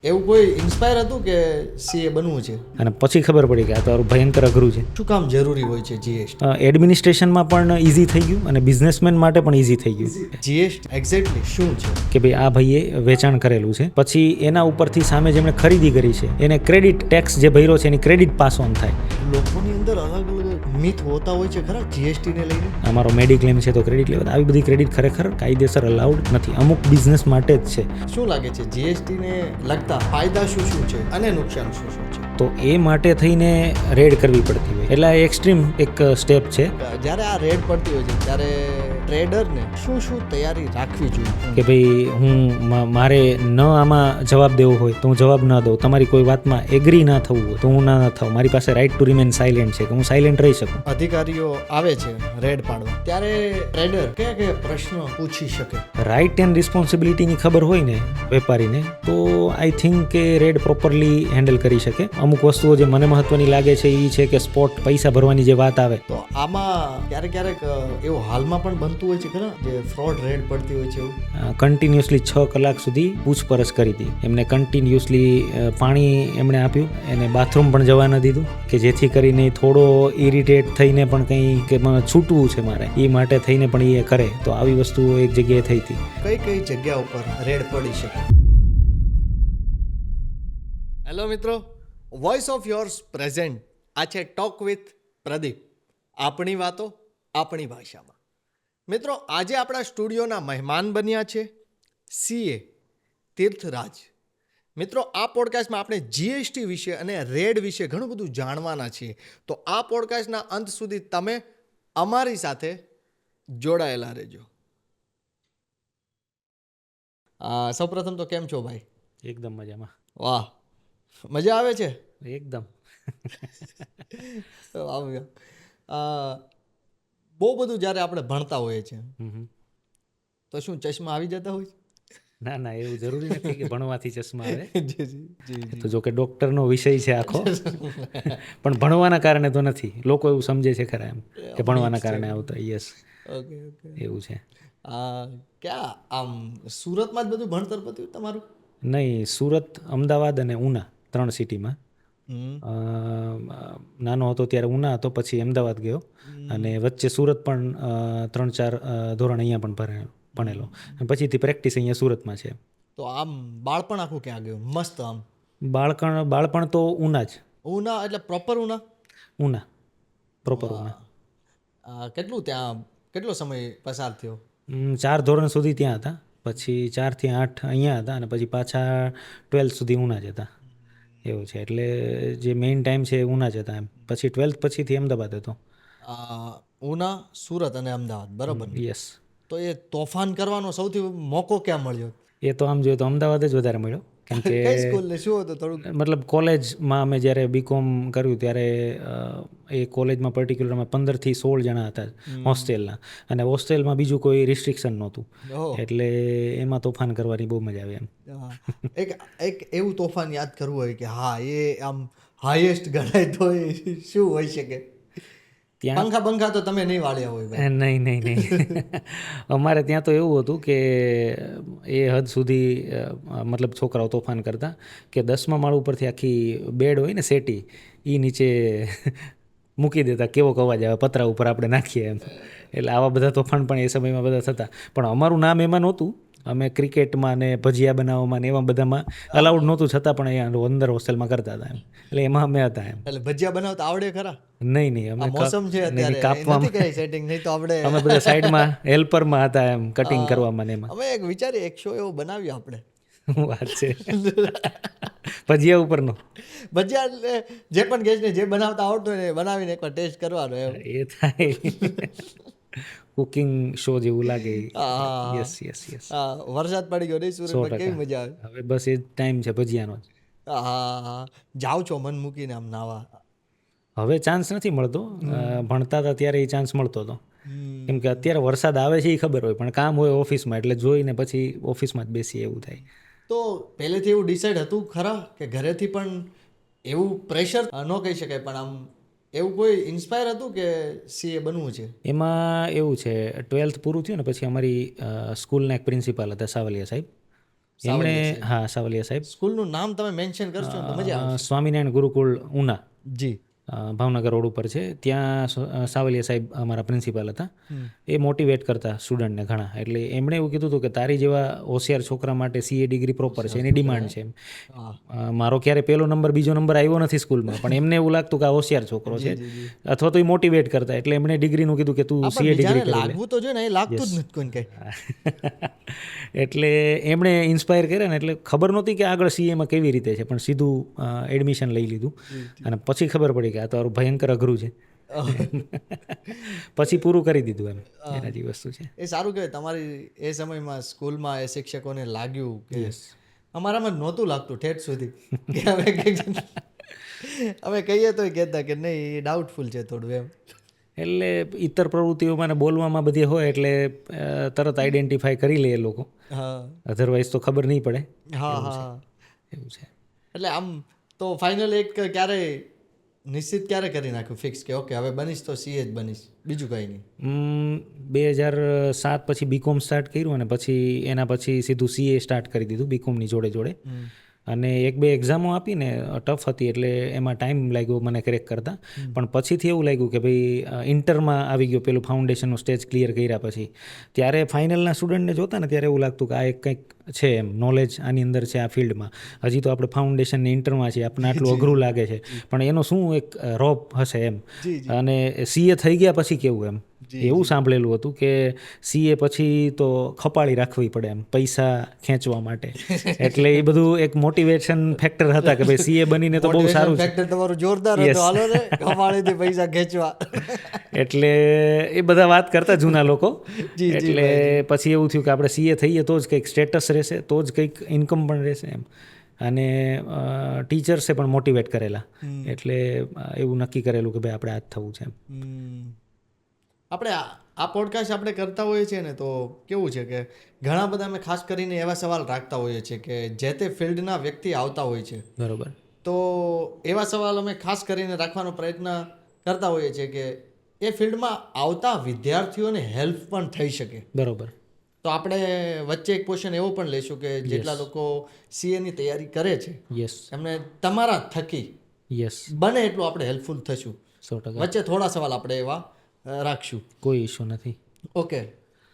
એવું કોઈ ઇન્સ્પાયર હતું કે સીએ બનવું છે? અને પછી ખબર પડી કે આ તો ભયંકર અઘરું છે. શું કામ જરૂરી હોય છે જીએસટી? એડમિનિસ્ટ્રેશનમાં પણ ઇઝી થઈ ગયું અને બિઝનેસમેન માટે પણ ઇઝી થઈ ગયું જીએસટી એક્ઝેક્ટલી શું છે? કે ભાઈ આ ભાઈએ વેચાણ કરેલું છે, પછી એના ઉપરથી સામે જેમણે ખરીદી કરી છે એને ક્રેડિટ ટેક્સ જે ભર્યો છે એની ક્રેડિટ પાસ ઓન થાય. લોકોની અંદર અલગ અલગ મિથ હોતા હોય છે ખરા જીએસટીને લઈને. અમારો મેડિક્લેમ છે તો ક્રેડિટ લેવા, આવી બધી ક્રેડિટ ખરેખર કાયદેસર અલાઉડ નથી, અમુક બિઝનેસ માટે જ છે. શું લાગે છે જીએસટીને લગતા ફાયદા શું શું છે અને નુકસાન શું શું છે? તો એ માટે થઈને રેડ કરવી પડતી હોય એટલે આ એક્સ્ટ્રીમ એક સ્ટેપ છે જ્યારે આ રેડ પડતી હોય છે ત્યારે ટ્રેડરને શું શું તૈયારી રાખવી જોઈએ કે ભાઈ મારે ન આમાં જવાબ દેવો હોય તો હું જવાબ ન દઉં, તમારી કોઈ વાતમાં એગ્રી ના થવું હોય તો હું ના થાઉં, મારી પાસે રાઇટ ટુ રિમેન સાયલેન્ટ છે કે હું સાયલેન્ટ રહી શકું. અધિકારીઓ આવે છે રેડ પાડવા ત્યારે ટ્રેડર કયા કયા પ્રશ્નો પૂછી શકે? રાઇટ એન્ડ રિસ્પોન્સિબિલિટીની ખબર હોય ને વેપારીને તો આઈ થિંક કે રેડ પ્રોપરલી હેન્ડલ કરી શકે. અમુક વસ્તુઓ જે મને મહત્વની લાગે છે એ છે કે સ્પોટ પૈસા ભરવાની જે વાત આવે તો આમાં ક્યારેક ક્યારેક એવું હાલમાં પણ બનતું હોય છે ખરા જે ફ્રોડ રેડ પડતી હોય છે એવું? કન્ટિન્યુઅસલી 6 કલાક સુધી પૂછપરછ કરી હતી એમને. કન્ટિન્યુઅસલી પાણી એમણે આપ્યું, એને બાથરૂમ પણ જવા ન દીધું કે જેથી કરીને થોડો ઇરિટેટ થઈને પણ કંઈ કે મને છૂટવું છે મારે એ માટે થઈને પણ એ કરે. તો આવી વસ્તુઓ એક જગ્યાએ થઈ હતી. કઈ કઈ જગ્યા ઉપર રેડ પડી શકે? હેલો મિત્રો, વોઇસ ઓફ યોર્સ પ્રેઝન્ટ. આ છે ટોક વિથ પ્રદીપ, આપણી વાતો આપણી ભાષામાં. મિત્રો, આજે આપણા સ્ટુડિયોના મહેમાન બન્યા છે સીએ તીર્થરાજ. મિત્રો, આ પોડકાસ્ટમાં આપણે જીએસટી વિશે અને રેડ વિશે ઘણું બધું જાણવાના છીએ. તો આ પોડકાસ્ટના અંત સુધી તમે અમારી સાથે જોડાયેલા રહેજો. સૌપ્રથમ તો કેમ છો ભાઈ? એકદમ મજામાં. વાહ, મજા આવે છે એકદમ. બહુ બધું જ્યારે આપણે ભણતા હોઈએ છીએ તો શું ચશ્મા આવી જતા હોય? ના ના, એવું જરૂરી નથી કે ભણવાથી ચશ્મા આવે. જી જી જી. તો જો કે ડૉક્ટરનો વિષય છે આખો, પણ ભણવાના કારણે તો નથી. લોકો એવું સમજે છે ખરા એમ કે ભણવાના કારણે આવતા. Yes, okay okay. એવું છે. ક્યાં આમ સુરતમાં જ બધું ભણતર પત્યું તમારું? નહીં, સુરત, અમદાવાદ અને ઉના 3 સિટીમાં. નાનો હતો ત્યારે ઉના હતો, પછી અમદાવાદ ગયો અને વચ્ચે સુરત પણ 3-4 ધોરણ અહીંયા પણ ભણેલો અને પછીથી પ્રેક્ટિસ અહીંયા સુરતમાં છે. તો આમ બાળપણ આખું ક્યાં ગયું? મસ્ત આમ બાળપણ તો ઉના જ. ઉના એટલે પ્રોપર ઉના? ઉના પ્રોપર ઉના. કેટલો સમય પસાર થયો? 4 ધોરણ સુધી ત્યાં હતા, પછી 4 થી 8 અહીંયા હતા અને પછી પાછા 12th સુધી ઉના જ હતા. એવું છે, એટલે જે મેઇન ટાઈમ છે એ ઉના જ હતા એમ. પછી 12th પછીથી અમદાવાદ હતો. ઉના, સુરત અને અમદાવાદ, બરાબર? યસ. તો એ તોફાન કરવાનો સૌથી મોકો ક્યાં મળ્યો? એ તો આમ જોઈએ તો અમદાવાદ જ વધારે મળ્યો, કેમ કે કઈ સ્કૂલને શું હતું થોડુંક? મતલબ કોલેજમાં અમે જ્યારે બીકોમ કર્યું ત્યારે એ કોલેજમાં પર્ટિક્યુલરમાં 15 થી 16 જણા હતા હોસ્ટેલના, અને હોસ્ટેલમાં બીજું કોઈ રિસ્ટ્રિક્શન નહોતું, એટલે એમાં તોફાન કરવાની બહુ મજા આવે એમ. એક એવું તોફાન યાદ કરવું હોય કે હા એ આમ હાઈએસ્ટ ગણાય તો એ શું હોઈ શકે? ત્યાં પંખા તો તમે નહીં વાળ્યા હોય? નહીં. અમારે ત્યાં તો એવું હતું કે એ હદ સુધી મતલબ છોકરાઓ તોફાન કરતા કે 10મા માળ ઉપરથી આખી બેડ હોય ને સેટી, એ નીચે મૂકી દેતા. કેવો અવાજ આવે પતરા ઉપર આપણે નાખીએ એમ. એટલે આવા બધા તોફાન પણ એ સમયમાં બધા થતા. પણ અમારું નામ એમાં નહોતું. અમે ક્રિકેટમાં ને ભજીયા બનાવવામાં ને એવા બધામાં અલાઉડ નહોતું, છતાં પણ અહીંયા અંદર હોસ્ટેલમાં કરતા હતા એમ. એટલે એમાં અમે હતા એમ. એટલે ભજીયા બનાવતા આવડે ખરા? નહીં, અમે મોસમ છે અત્યારે કાપવામાં નથી કઈ સેટિંગ, નહીં તો આપણે અમે બધા સાઈડમાં હેલ્પરમાં હતા એમ, કટિંગ કરવામાં ને એમાં. અમે એક વિચારીએ એક શો એવો બનાવ્યો આપણે. વાત છે ભજીયા ઉપરનો. ભજીયા એટલે જે પણ ગેસને જે બનાવતા આવડતું હોય ને બનાવીને એકવાર ટેસ્ટ કરવાનો એમ. એ થાય કુકિંગ શો જેવું લાગે. યસ. વરસાદ પડી ગયો નહીં સુરતમાં, કેવી મજા આવે. હવે બસ એ ટાઈમ છે ભજીયાનો જ. જાઓ છો મન મૂકીને આમ નાવા? હવે ચાન્સ નથી મળતો. ભણતા હતા ત્યારે એ ચાન્સ મળતો હતો, કેમ કે અત્યારે વરસાદ આવે છે એ ખબર હોય, પણ કામ હોય ઓફિસમાં એટલે જોઈને પછી ઓફિસમાં જ બેસીએ એવું થાય. તો પહેલેથી એવું ડિસાઈડ હતું ખરા કે ઘરેથી પણ એવું પ્રેશર ન કહી શકાય પણ આમ એવું કોઈ ઇન્સ્પાયર હતું કે સીએ બનવું છે? એમાં એવું છે, 12th પૂરું થયું ને પછી અમારી સ્કૂલના એક પ્રિન્સિપાલ હતા સાવલિયા સાહેબ, એમણે હા સાવલિયા સાહેબ સ્કૂલનું નામ તમે મેન્શન કરશો ને તો મજા આવે. સ્વામિનારાયણ ગુરુકુળ ઉના જી. ભાવનગર રોડ ઉપર છે ત્યાં સાવલિયા સાહેબ અમારા પ્રિન્સિપાલ હતા. એ મોટિવેટ કરતા સ્ટુડન્ટને ઘણા, એટલે એમણે એવું કીધું હતું કે તારી જેવા હોશિયાર છોકરા માટે સીએ ડિગ્રી પ્રોપર છે, એની ડિમાન્ડ છે એમ. મારો ક્યારે પહેલો નંબર બીજો નંબર આવ્યો નથી સ્કૂલમાં, પણ એમને એવું લાગતું કે આ હોશિયાર છોકરો છે, અથવા તો એ મોટિવેટ કરતા, એટલે એમણે ડિગ્રીનું કીધું કે તું સીએ ડિગ્રી કરી લે. લાગવું તો જોઈએ ને, એ લાગતું જ નથી કોઈને કઈ. એટલે એમણે ઇન્સ્પાયર કર્યા ને, એટલે ખબર નહોતી કે આગળ સીએમાં કેવી રીતે છે, પણ સીધું એડમિશન લઈ લીધું અને પછી ખબર પડી કે આ તો મારું ભયંકર અઘરું છે. પછી પૂરું કરી દીધું એમ, એના જેવી વસ્તુ છે. એ સારું કહેવાય તમારી એ સમયમાં સ્કૂલમાં એ શિક્ષકોને લાગ્યું કે અમારામાં નહોતું લાગતું ઠેઠ સુધી કે અમે કહીએ તો કહેતા કે નહીં એ ડાઉટફુલ છે થોડું એમ. એટલે ઇતર પ્રવૃત્તિઓમાં ને બોલવામાં બધી હોય એટલે તરત આઈડેન્ટિફાઈ કરી લે એ લોકો, હા અધરવાઇઝ તો ખબર નહીં પડે. હા હા એવું છે. એટલે આમ તો ફાઇનલ એક ક્યારે નિશ્ચિત ક્યારે કરી નાખ્યું ફિક્સ કે ઓકે હવે બનીશ તો સીએ જ બનીશ, બીજું કંઈ નહીં? 2007 પછી બીકોમ સ્ટાર્ટ કર્યું અને પછી એના પછી સીધું સીએ સ્ટાર્ટ કરી દીધું બીકોમની જોડે જોડે. અને 1-2 એક્ઝામો આપીને ટફ હતી એટલે એમાં ટાઈમ લાગ્યો મને ક્રેક કરતા, પણ પછીથી એવું લાગ્યું કે ભાઈ ઇન્ટરમાં આવી ગયો, પેલું ફાઉન્ડેશનનું સ્ટેજ ક્લિયર કર્યા પછી ત્યારે ફાઇનલના સ્ટુડન્ટને જોતા ને ત્યારે એવું લાગતું કે આ એક કંઈક છે એમ, નોલેજ આની અંદર છે આ ફિલ્ડમાં. હજી તો આપણે ફાઉન્ડેશનની ઇન્ટરમાં છીએ, આપણને આટલું અઘરું લાગે છે, પણ એનો શું એક રોપ હશે એમ. અને સીએ થઈ ગયા પછી કેવું એમ, એવું સાંભળેલું હતું કે સીએ પછી તો ખપાળી રાખવી પડે એમ પૈસા ખેંચવા માટે. એટલે એ બધું એક મોટિવેશન ફેક્ટર હતા કે ભાઈ સીએ બનીને તો બહુ સારું છે. ફેક્ટર તમારું જોરદાર હતું, હાલો ને ખપાળીથી પૈસા ખેંચવા. એટલે એ બધા વાત કરતા જૂના લોકો. એટલે પછી એવું થયું કે આપણે સીએ થઈએ તો જ કંઈક સ્ટેટસ રહેશે, તો જ કંઈક ઇન્કમ પણ રહેશે એમ. અને ટીચર્સે પણ મોટિવેટ કરેલા, એટલે એવું નક્કી કરેલું કે ભાઈ આપણે આ જ થવું છે એમ. આપણે આ પોડકાસ્ટ આપણે કરતા હોઈએ છીએ ને તો કેવું છે કે ઘણા બધા અમે ખાસ કરીને એવા સવાલ રાખતા હોઈએ છીએ કે જે તે ફિલ્ડના વ્યક્તિ આવતા હોય છે. બરોબર. તો એવા સવાલ અમે ખાસ કરીને રાખવાનો પ્રયત્ન કરતા હોઈએ છીએ કે એ ફિલ્ડમાં આવતા વિદ્યાર્થીઓને હેલ્પ પણ થઈ શકે. બરોબર. તો આપણે વચ્ચે એક ક્વેશ્ચન એવો પણ લઈશું કે જેટલા લોકો સીએની તૈયારી કરે છે એમને તમારા થકી બને એટલું આપણે હેલ્પફુલ થશું. 100%. વચ્ચે થોડા સવાલ આપણે એવા રાખશું. કોઈ ઇશ્યુ નથી. ઓકે.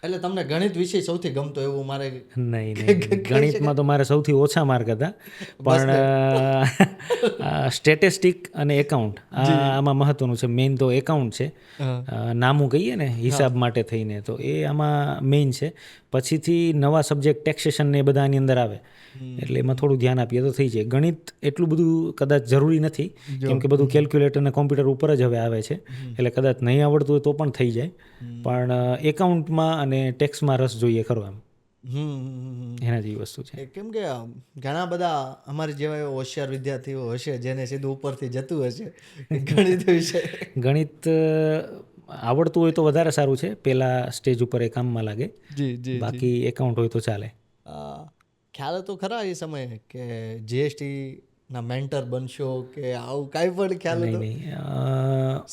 એટલે તમને ગણિત વિષય સૌથી ગમતો એવું મારે? નહીં, ગણિતમાં તો મારે સૌથી ઓછા માર્ક હતા, પણ સ્ટેટિસ્ટિક અને એકાઉન્ટ આમાં મહત્વનું છે. મેઇન તો એકાઉન્ટ છે, નામું કહીએ ને હિસાબ માટે થઈને, તો એ આમાં મેઇન છે. પછીથી નવા સબ્જેક્ટ ટેક્સેશન ને એ બધા આની અંદર આવે, એટલે એમાં થોડું ધ્યાન આપીએ તો થઈ જાય. ગણિત એટલું બધું કદાચ જરૂરી નથી, કેમ કે બધું કેલ્ક્યુલેટર અને કોમ્પ્યુટર ઉપર જ હવે આવે છે, એટલે કદાચ નહીં આવડતું હોય તો પણ થઈ જાય. પણ એકાઉન્ટમાં અને ટેક્સમાં રસ જોઈએ ખરો એમ, એના જેવી વસ્તુ છે. કેમ કે ઘણા બધા અમારી જેવા એવા હોશિયાર વિદ્યાર્થીઓ હશે જેને સીધું ઉપરથી જતું હશે ગણિત વિશે. ગણિત આવડતું હોય તો વધારે સારું છે, પેલા સ્ટેજ ઉપર એ કામમાં લાગે. બાકી એકાઉન્ટ હોય તો ચાલે. ખ્યાલ હતો ખરા એ સમયે કે જીએસટી ના મેન્ટર બનશો કે આવું કાંઈ પણ ખ્યાલ હતો? નહીં,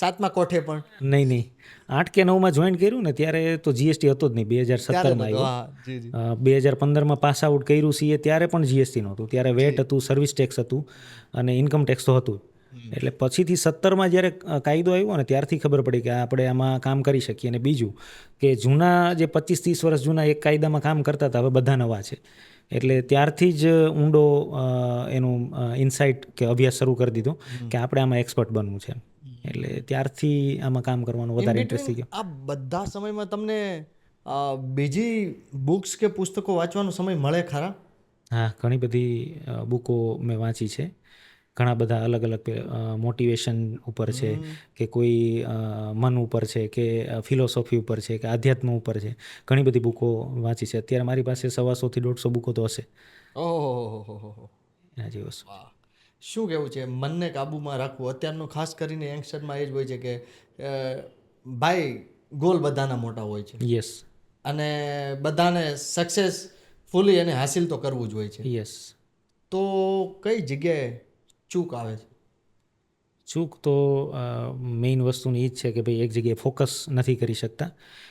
7મા કોઠે પણ નહીં. 8 કે 9માં જોઈન કર્યું ને ત્યારે તો જીએસટી હતો જ નહીં. 2017માં આવ્યો. 2015માં પાસ આઉટ કર્યું સીએ ત્યારે પણ જીએસટી નહોતું. ત્યારે વેટ હતું, સર્વિસ ટેક્સ હતું અને ઇન્કમ ટેક્સ તો હતું. એટલે પછીથી 17માં જ્યારે કાયદો આવ્યો ને ત્યારથી ખબર પડી કે આપણે આમાં કામ કરી શકીએ. અને બીજું કે જૂના જે 25-30 વર્ષ જૂના એક કાયદામાં કામ કરતા હતા, હવે બધા નવા છે. એટલે ત્યારથી જ ઊંડો એનું ઇન્સાઇટ કે અભ્યાસ શરૂ કરી દીધો કે આપણે આમાં એક્સપર્ટ બનવું છે. એટલે ત્યારથી આમાં કામ કરવાનો વધારે ઇન્ટરેસ્ટ થઈ ગયો. આ બધા સમયમાં તમને બીજી બુક્સ કે પુસ્તકો વાંચવાનો સમય મળે ખરા? હા, ઘણી બધી બુકો મેં વાંચી છે. ઘણા બધા અલગ અલગ મોટિવેશન ઉપર છે, કે કોઈ મન ઉપર છે, કે ફિલોસોફી ઉપર છે, કે આધ્યાત્મ ઉપર છે. ઘણી બધી બુકો વાંચી છે. અત્યારે મારી પાસે 150-150 બુકો તો હશે. ઓહો, એના જેવી વસ્તુ. શું કેવું છે મનને કાબૂમાં રાખવું? અત્યારનું ખાસ કરીને યંગસ્ટરમાં એ જ હોય છે કે ભાઈ ગોલ બધાના મોટા હોય છે. યસ. અને બધાને સક્સેસફુલી એને હાસિલ તો કરવું જ હોય છે. યસ. તો કઈ જગ્યાએ ચૂક આવે છે? ચૂક તો મેઇન વસ્તુની એ જ છે કે ભાઈ એક જગ્યાએ ફોકસ નથી કરી શકતા.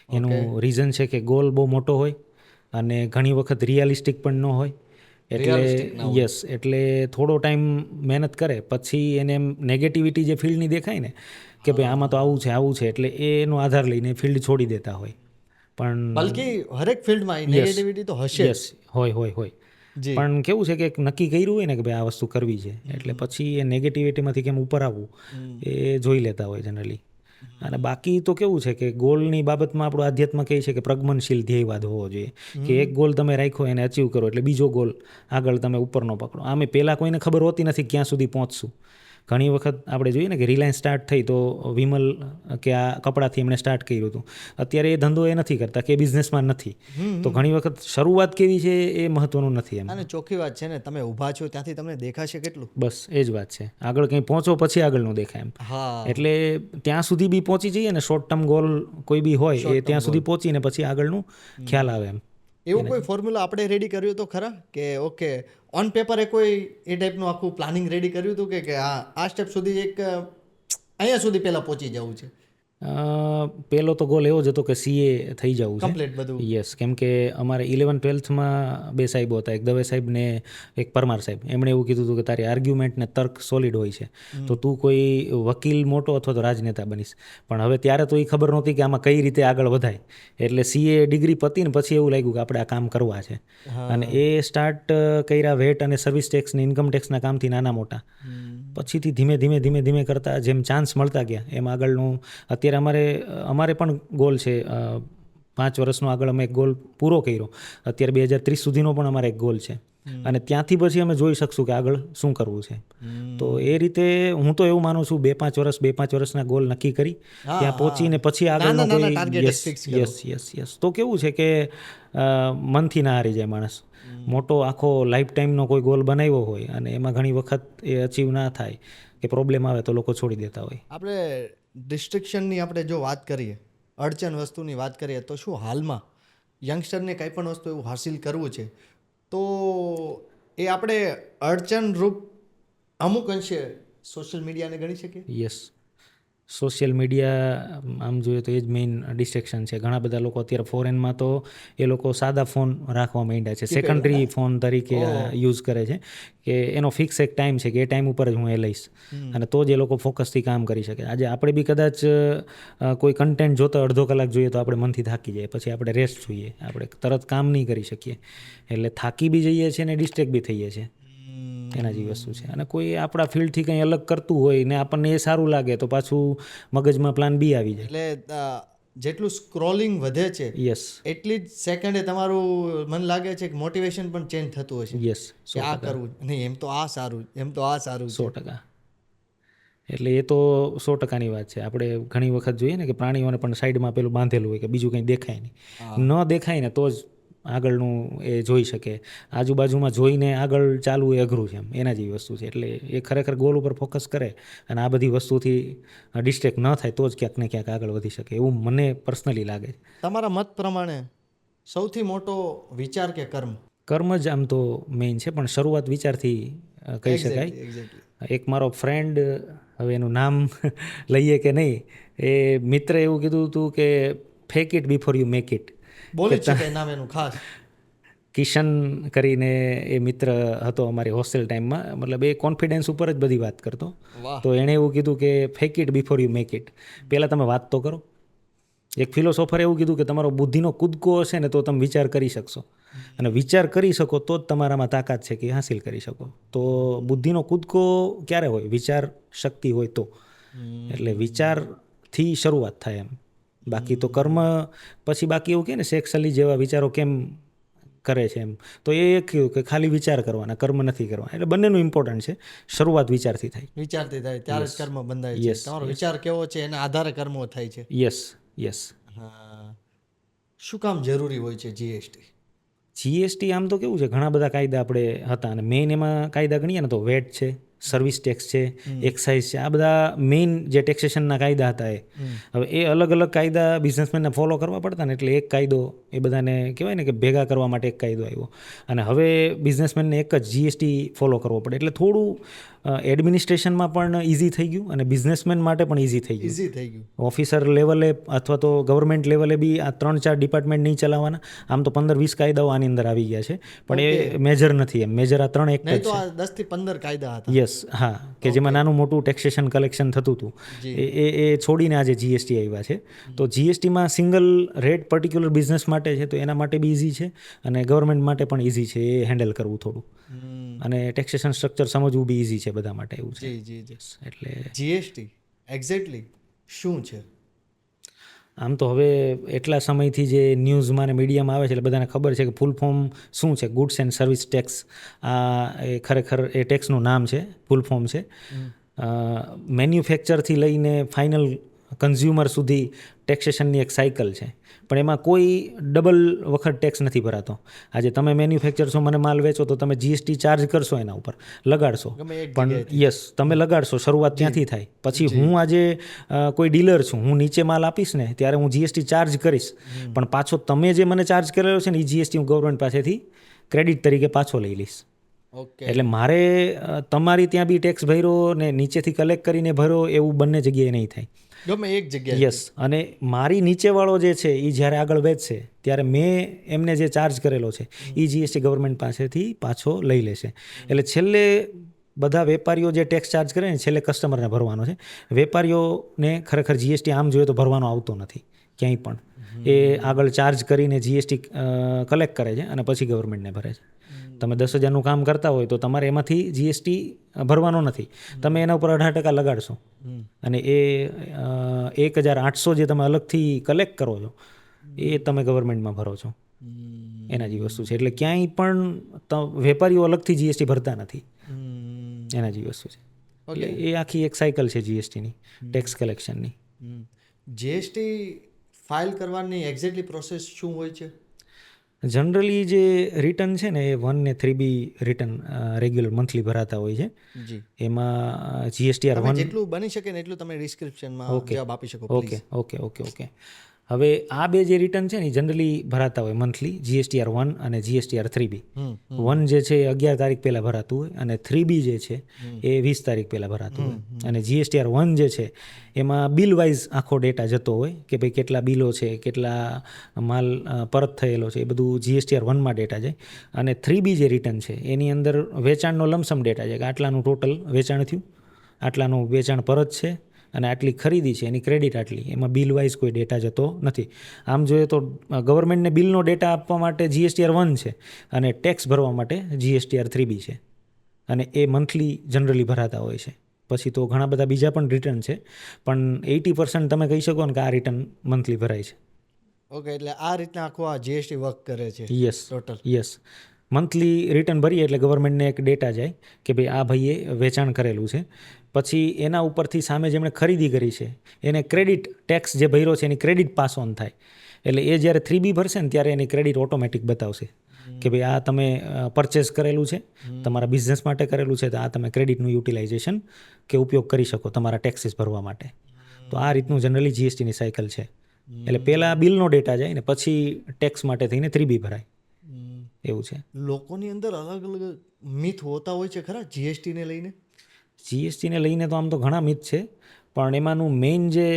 એનું રીઝન છે કે ગોલ બહુ મોટો હોય અને ઘણી વખત રિયાલિસ્ટિક પણ ન હોય. Realistic ના હોય. યસ એટલે થોડો ટાઈમ મહેનત કરે પછી એને એમ નેગેટિવિટી જે ફિલ્ડની દેખાય ને કે ભાઈ આમાં તો આવું છે એટલે એનો આધાર લઈને ફિલ્ડ છોડી દેતા હોય પણ બલકી હરેક ફિલ્ડમાં નેગેટિવિટી તો હશે જ. યસ હોય જી પણ કેવું છે કે એક નક્કી કર્યું હોય ને કે ભાઈ આ વસ્તુ કરવી છે એટલે પછી એ નેગેટિવિટીમાંથી કેમ ઉપર આવવું એ જોઈ લેતા હોય જનરલી અને બાકી તો કેવું છે કે ગોલની બાબતમાં આપણું આધ્યાત્મ કહે છે કે પ્રગમનશીલ ધ્યેયવાદ હોવો જોઈએ કે એક ગોલ તમે રાખ્યો એને અચીવ કરો એટલે બીજો ગોલ આગળ તમે ઉપરનો પકડો આમે પહેલાં કોઈને ખબર હોતી નથી ક્યાં સુધી પહોંચશું ઘણી વખત આપણે જોઈએ ને કે રિલાયન્સ સ્ટાર્ટ થઈ તો વિમલ કે આ કપડાથી એમણે સ્ટાર્ટ કર્યું હતું અત્યારે એ ધંધો એ નથી કરતા કે બિઝનેસમાં નથી તો ઘણી વખત શરૂઆત કેવી છે એ મહત્વનું નથી એમ અને ચોખ્ખી વાત છે ને તમે ઊભા છો ત્યાંથી તમને દેખાશે કેટલું. બસ એ જ વાત છે આગળ કંઈ પહોંચો પછી આગળનું દેખાય એમ હા એટલે ત્યાં સુધી બી પહોંચી જઈએ ને શોર્ટ ટર્મ ગોલ કોઈ બી હોય એ ત્યાં સુધી પહોંચીને પછી આગળનું ખ્યાલ આવે એમ એવું કોઈ ફોર્મ્યુલા આપણે રેડી કર્યું તો ખરા કે ઓકે ઓન પેપરે કોઈ એ ટાઈપનું આખું પ્લાનિંગ રેડી કર્યું હતું કે આ સ્ટેપ સુધી એક અહીંયા સુધી પહેલાં પહોંચી જવું છે પહેલો તો ગોલ એવો જ હતો કે સીએ થઈ જવું છે કમ્પ્લીટ બધું. યસ કેમ કે અમારે 11-12માં બે સાહેબો હતા એક દવે સાહેબ ને એક પરમાર સાહેબ એમણે એવું કીધું હતું કે તારી આર્ગ્યુમેન્ટ ને તર્ક સોલિડ હોય છે તો તું કોઈ વકીલ મોટો અથવા તો રાજનેતા બનીશ પણ હવે ત્યારે તો એ ખબર નહોતી કે આમાં કઈ રીતે આગળ વધાય એટલે સીએ ડિગ્રી પતી ને પછી એવું લાગ્યું કે આપણે આ કામ કરવા છે અને એ સ્ટાર્ટ કર્યા વેટ અને સર્વિસ ટેક્સ ને ઇન્કમ ટેક્સના કામથી નાના મોટા પછીથી ધીમે કરતાં જેમ ચાન્સ મળતા ગયા એમ આગળનું અત્યારે અમારે પણ ગોલ છે 5 વર્ષનો આગળ અમે એક ગોલ પૂરો કર્યો અત્યારે 2030 સુધીનો પણ અમારે એક ગોલ છે અને ત્યાંથી પછી અમે જોઈ શકશું કે આગળ શું કરવું છે તો એ રીતે હું તો એવું માનું છું 2-5 વર્ષના ગોલ નક્કી કરી ત્યાં પહોંચીને પછી આગળનો કોઈ યસ તો કેવું છે કે મનથી ના હારી જાય માણસ મોટો આખો લાઈફ ટાઈમનો કોઈ ગોલ બનાવ્યો હોય અને એમાં ઘણી વખત એ અચીવ ના થાય કે પ્રોબ્લેમ આવે તો લોકો છોડી દેતા હોય આપણે ડિસ્ટ્રિક્શનની આપણે જો વાત કરીએ અડચણ વસ્તુની વાત કરીએ તો શું હાલમાં યંગસ્ટરને કંઈ પણ વસ્તુ એવું હાસિલ કરવું છે તો એ આપણે અડચણરૂપ અમુક અંશે સોશિયલ મીડિયાને ગણી શકીએ. યસ સોશિયલ મીડિયા આમ જોઈએ તો એ જ મેઇન ડિસ્ટ્રેક્શન છે ઘણા બધા લોકો અત્યારે ફોરેનમાં તો એ લોકો સાદા ફોન રાખવા માંડ્યા છે સેકન્ડરી ફોન તરીકે યુઝ કરે છે કે એનો ફિક્સ એક ટાઈમ છે કે એ ટાઈમ ઉપર જ હું એ લઈશ અને તો જ એ લોકો ફોકસથી કામ કરી શકે આજે આપણે બી કદાચ કોઈ કન્ટેન્ટ જોતા અડધો કલાક જોઈએ તો આપણે મનથી થાકી જાય પછી આપણે રેસ્ટ જોઈએ આપણે તરત કામ નહીં કરી શકીએ એટલે થાકી બી જઈએ છીએ અને ડિસ્ટ્રેક્ટ બી થઈએ છીએ એના જેવી વસ્તુ છે અને કોઈ આપણા ફિલ્ડથી કંઈ અલગ કરતું હોય ને આપણને એ સારું લાગે તો પાછું મગજમાં પ્લાન બી આવી જાય એટલે જેટલું સ્ક્રોલિંગ વધે છે યસ એટલી જ સેકન્ડે તમારું મન લાગે છે કે મોટિવેશન પણ ચેન્જ થતું હશે યસ કે આ કરવું નહીં એમ તો આ સારું એમ તો આ સારું 100% એટલે એ તો 100%ની વાત છે આપણે ઘણી વખત જોઈએ ને કે પ્રાણીઓને પણ સાઈડમાં પેલું બાંધેલું હોય કે બીજું કંઈ દેખાય નહીં ન દેખાય ને તો જ આગળનું એ જોઈ શકે આજુબાજુમાં જોઈને આગળ ચાલવું એ અઘરું છે એમ એના જેવી વસ્તુ છે એટલે એ ખરેખર ગોલ ઉપર ફોકસ કરે અને આ બધી વસ્તુથી ડિસ્ટ્રેક્ટ ન થાય તો જ ક્યાંક ને ક્યાંક આગળ વધી શકે એવું મને પર્સનલી લાગે છે. તમારા મત પ્રમાણે સૌથી મોટો વિચાર કે કર્મ જ આમ તો મેઇન છે પણ શરૂઆત વિચારથી કહી શકાય. એક મારો ફ્રેન્ડ હવે એનું નામ લઈએ કે નહીં એ મિત્ર એવું કીધું હતું કે fake it before you make it બોલી જ છે નામ એનું ખાસ કિશન કરીને એ મિત્ર હતો અમારી હોસ્ટેલ ટાઈમમાં મતલબ એ કોન્ફિડન્સ ઉપર જ બધી વાત કરતો તો એણે એવું કીધું કે fake it before you make it પહેલાં તમે વાત તો કરો. એક ફિલોસોફરે એવું કીધું કે તમારો બુદ્ધિનો કૂદકો હશે ને તો તમે વિચાર કરી શકશો અને વિચાર કરી શકો તો જ તમારામાં તાકાત છે કે હાસિલ કરી શકો તો બુદ્ધિનો કૂદકો ક્યારે હોય વિચાર શક્તિ હોય તો એટલે વિચારથી શરૂઆત થાય એમ બાકી તો કર્મ પછી બાકી એવું કહે ને શેખ સલી જેવા વિચારો કેમ કરે છે એમ તો એ કહ્યું કે ખાલી વિચાર કરવાના કર્મ નથી કરવા એટલે બંનેનું ઇમ્પોર્ટન્ટ છે શરૂઆત વિચારથી થાય ત્યારે જ કર્મ બંધાય છે તમારો વિચાર કેવો છે એના આધારે કર્મો થાય છે. યસ હા શું કામ જરૂરી હોય છે જીએસટી આમ તો કેવું છે ઘણા બધા કાયદા આપણે હતા અને મેઇન એમાં કાયદા ગણીએ ને તો વેટ છે સર્વિસ ટેક્સ છે, એક્સાઇઝ છે, આ બધા મેઇન જે ટેક્સેશનના કાયદા હતા હવે એ અલગ અલગ કાયદા બિઝનેસમેનને ફોલો કરવા પડતા ને એટલે એક કાયદો એ બધાને કહેવાય ને કે ભેગા કરવા માટે એક કાયદો આવ્યો. અને હવે બિઝનેસમેનને એક જ જીએસટી ફોલો કરવો પડે એટલે થોડું એડમિનિસ્ટ્રેશનમાં પણ ઇઝી થઈ ગયું અને બિઝનેસમેન માટે પણ ઇઝી થઈ ગયું. ઇઝી થઈ ગયું. ઓફિસર લેવલે અથવા તો ગવર્મેન્ટ લેવલે બી આ 3-4 ડિપાર્ટમેન્ટ નહીં ચલાવવાના. આમ તો 15-20 કાયદાઓ આની અંદર આવી ગયા છે પણ એ મેજર નથી. એમ મેજર આ 3 એક જ નહીં તો છે. આ 10 થી 15 કાયદા હતા. યસ, હા, કે જેમાં નાનું મોટું ટેક્સેશન કલેક્શન થતું હતું એ છોડીને આજે જીએસટી આવ્યા છે. તો જીએસટીમાં સિંગલ રેટ પર્ટિક્યુલર બિઝનેસ માટે છે તો એના માટે બી ઇઝી છે અને ગવર્મેન્ટ માટે પણ ઇઝી છે એ હેન્ડલ કરવું થોડું. અને ટેક્સેશન સ્ટ્રક્ચર સમજવું બી ઇઝી છે બધા માટે એવું છે. જી જી જી. એટલે જીએસટી એક્ઝેક્ટલી શું છે? આમ તો હવે એટલા સમયથી જે ન્યૂઝમાં અને મીડિયામાં આવે છે એટલે બધાને ખબર છે કે ફૂલ ફોર્મ શું છે. ગુડ્સ એન્ડ સર્વિસ ટેક્સ, આ એ ખરેખર એ ટેક્સનું નામ છે, ફૂલ ફોર્મ છે. મેન્યુફેક્ચરથી લઈને ફાઇનલ કન્ઝ્યુમર સુધી ટેક્સેશનની એક સાયકલ છે પણ એમાં કોઈ ડબલ વખત ટેક્સ નથી ભરાતો. આજે તમે મેન્યુફેક્ચર છો, મને માલ વેચો તો તમે જીએસટી ચાર્જ કરશો, એના ઉપર લગાડશો પણ યસ તમે લગાડશો, શરૂઆત ત્યાંથી થાય. પછી હું આજે કોઈ ડીલર છું, હું નીચે માલ આપીશ ને ત્યારે હું જીએસટી ચાર્જ કરીશ પણ પાછો તમે જે મને ચાર્જ કરેલો છે ને એ જીએસટી હું ગવર્મેન્ટ પાસેથી ક્રેડિટ તરીકે પાછો લઈ લઈશ. ઓકે. એટલે મારે તમારી ત્યાં બી ટેક્સ ભર્યો ને નીચેથી કલેક્ટ કરીને ભરો એવું બંને જગ્યાએ નહીં થાય. ગમે એક જગ્યાએ. યસ, અને મારી નીચેવાળો જે છે એ જ્યારે આગળ વેચશે ત્યારે મેં એમને જે ચાર્જ કરેલો છે એ જીએસટી ગવર્મેન્ટ પાસેથી પાછો લઈ લેશે. એટલે છેલ્લે બધા વેપારીઓ જે ટેક્સ ચાર્જ કરે ને છેલ્લે કસ્ટમરને ભરવાનો છે. વેપારીઓને ખરેખર જીએસટી આમ જોઈએ તો ભરવાનો આવતો નથી ક્યાંય પણ. એ આગળ ચાર્જ કરીને જીએસટી કલેક્ટ કરે છે અને પછી ગવર્મેન્ટને ભરે છે. તમે 10,000નું કામ કરતા હોય તો તમારે એમાંથી જીએસટી ભરવાનો નથી, તમે એના ઉપર 18% લગાડશો અને એ 1,800 જે તમે અલગથી કલેક્ટ કરો છો એ તમે ગવર્મેન્ટમાં ભરો છો. એના જેવી વસ્તુ છે. એટલે ક્યાંય પણ વેપારીઓ અલગથી જીએસટી ભરતા નથી, એના જેવી વસ્તુ છે. એટલે એ આખી એક સાયકલ છે જીએસટીની, ટેક્સ કલેક્શનની. જીએસટી ફાઇલ કરવાની એક્ઝેક્ટલી પ્રોસેસ શું હોય છે? જનરલી જે રિટર્ન છે ને એ 1 ને 3B રિટર્ન રેગ્યુલર મંથલી ભરાતા હોય છે. જી. એમાં જીએસટીઆર તમે 1 જેટલું બની શકે ને એટલું તમે ડિસ્ક્રિપ્શનમાં જવાબ આપી શકો ઓકે ઓકે ઓકે ઓકે. હવે આ બે જે રિટર્ન છે ને એ જનરલી ભરાતા હોય મંથલી, જીએસટીઆર 1 અને જીએસટીઆર 3B. 1 જે છે એ 11 તારીખ પહેલાં ભરાતું હોય અને 3B જે છે એ 20 તારીખ પહેલાં ભરાતું હોય. અને જીએસટીઆર 1 જે છે એમાં બિલ વાઇઝ આખો ડેટા જતો હોય કે ભાઈ કેટલા બિલો છે, કેટલા માલ પરત થયેલો છે, એ બધું જીએસટીઆર 1માં ડેટા જાય. અને 3B જે રિટર્ન છે એની અંદર વેચાણનો લમસમ ડેટા છે કે આટલાનું ટોટલ વેચાણ થયું, આટલાનું વેચાણ પરત છે અને આટલી ખરીદી છે, એની ક્રેડિટ આટલી. એમાં બિલ વાઇઝ કોઈ ડેટા જતો નથી. આમ જોઈએ તો ગવર્મેન્ટને બિલનો ડેટા આપવા માટે જીએસટીઆર 1 છે અને ટેક્સ ભરવા માટે જીએસટીઆર 3B છે અને એ મંથલી જનરલી ભરાતા હોય છે. પછી તો ઘણા બધા બીજા પણ રિટર્ન છે પણ 80% તમે કહી શકો ને કે આ રિટર્ન મંથલી ભરાય છે. ઓકે. એટલે આ રીતના આખું આ જીએસટી વર્ક કરે છે. Yes total. Yes. Monthly return ભરીએ એટલે ગવર્મેન્ટને એક ડેટા જાય કે ભાઈ આ ભાઈએ વેચાણ કરેલું છે. પછી એના ઉપરથી સામે જેમણે ખરીદી કરી છે એને ક્રેડિટ ટેક્સ જે ભર્યો છે એની ક્રેડિટ પાસ ઓન થાય. એટલે એ જ્યારે 3B ભરશે ને ત્યારે એની ક્રેડિટ ઓટોમેટિક બતાવશે કે ભાઈ આ તમે પરચેસ કરેલું છે, તમારા બિઝનેસ માટે કરેલું છે, તો આ તમે ક્રેડિટનું યુટિલાઇઝેશન કે ઉપયોગ કરી શકો તમારા ટેક્સીસ ભરવા માટે. તો આ રીતનું જનરલી જીએસટીની સાયકલ છે. એટલે પહેલાં બિલનો ડેટા જાય ને પછી ટેક્સ માટે થઈને 3B ભરાય, એવું છે. લોકોની અંદર અલગ અલગ મિથ હોતા હોય છે ખરા જીએસટીને લઈને? જીએસટીને લઈને તો આમ તો ઘણા મિથ છે પણ એમાંનું મેઇન જે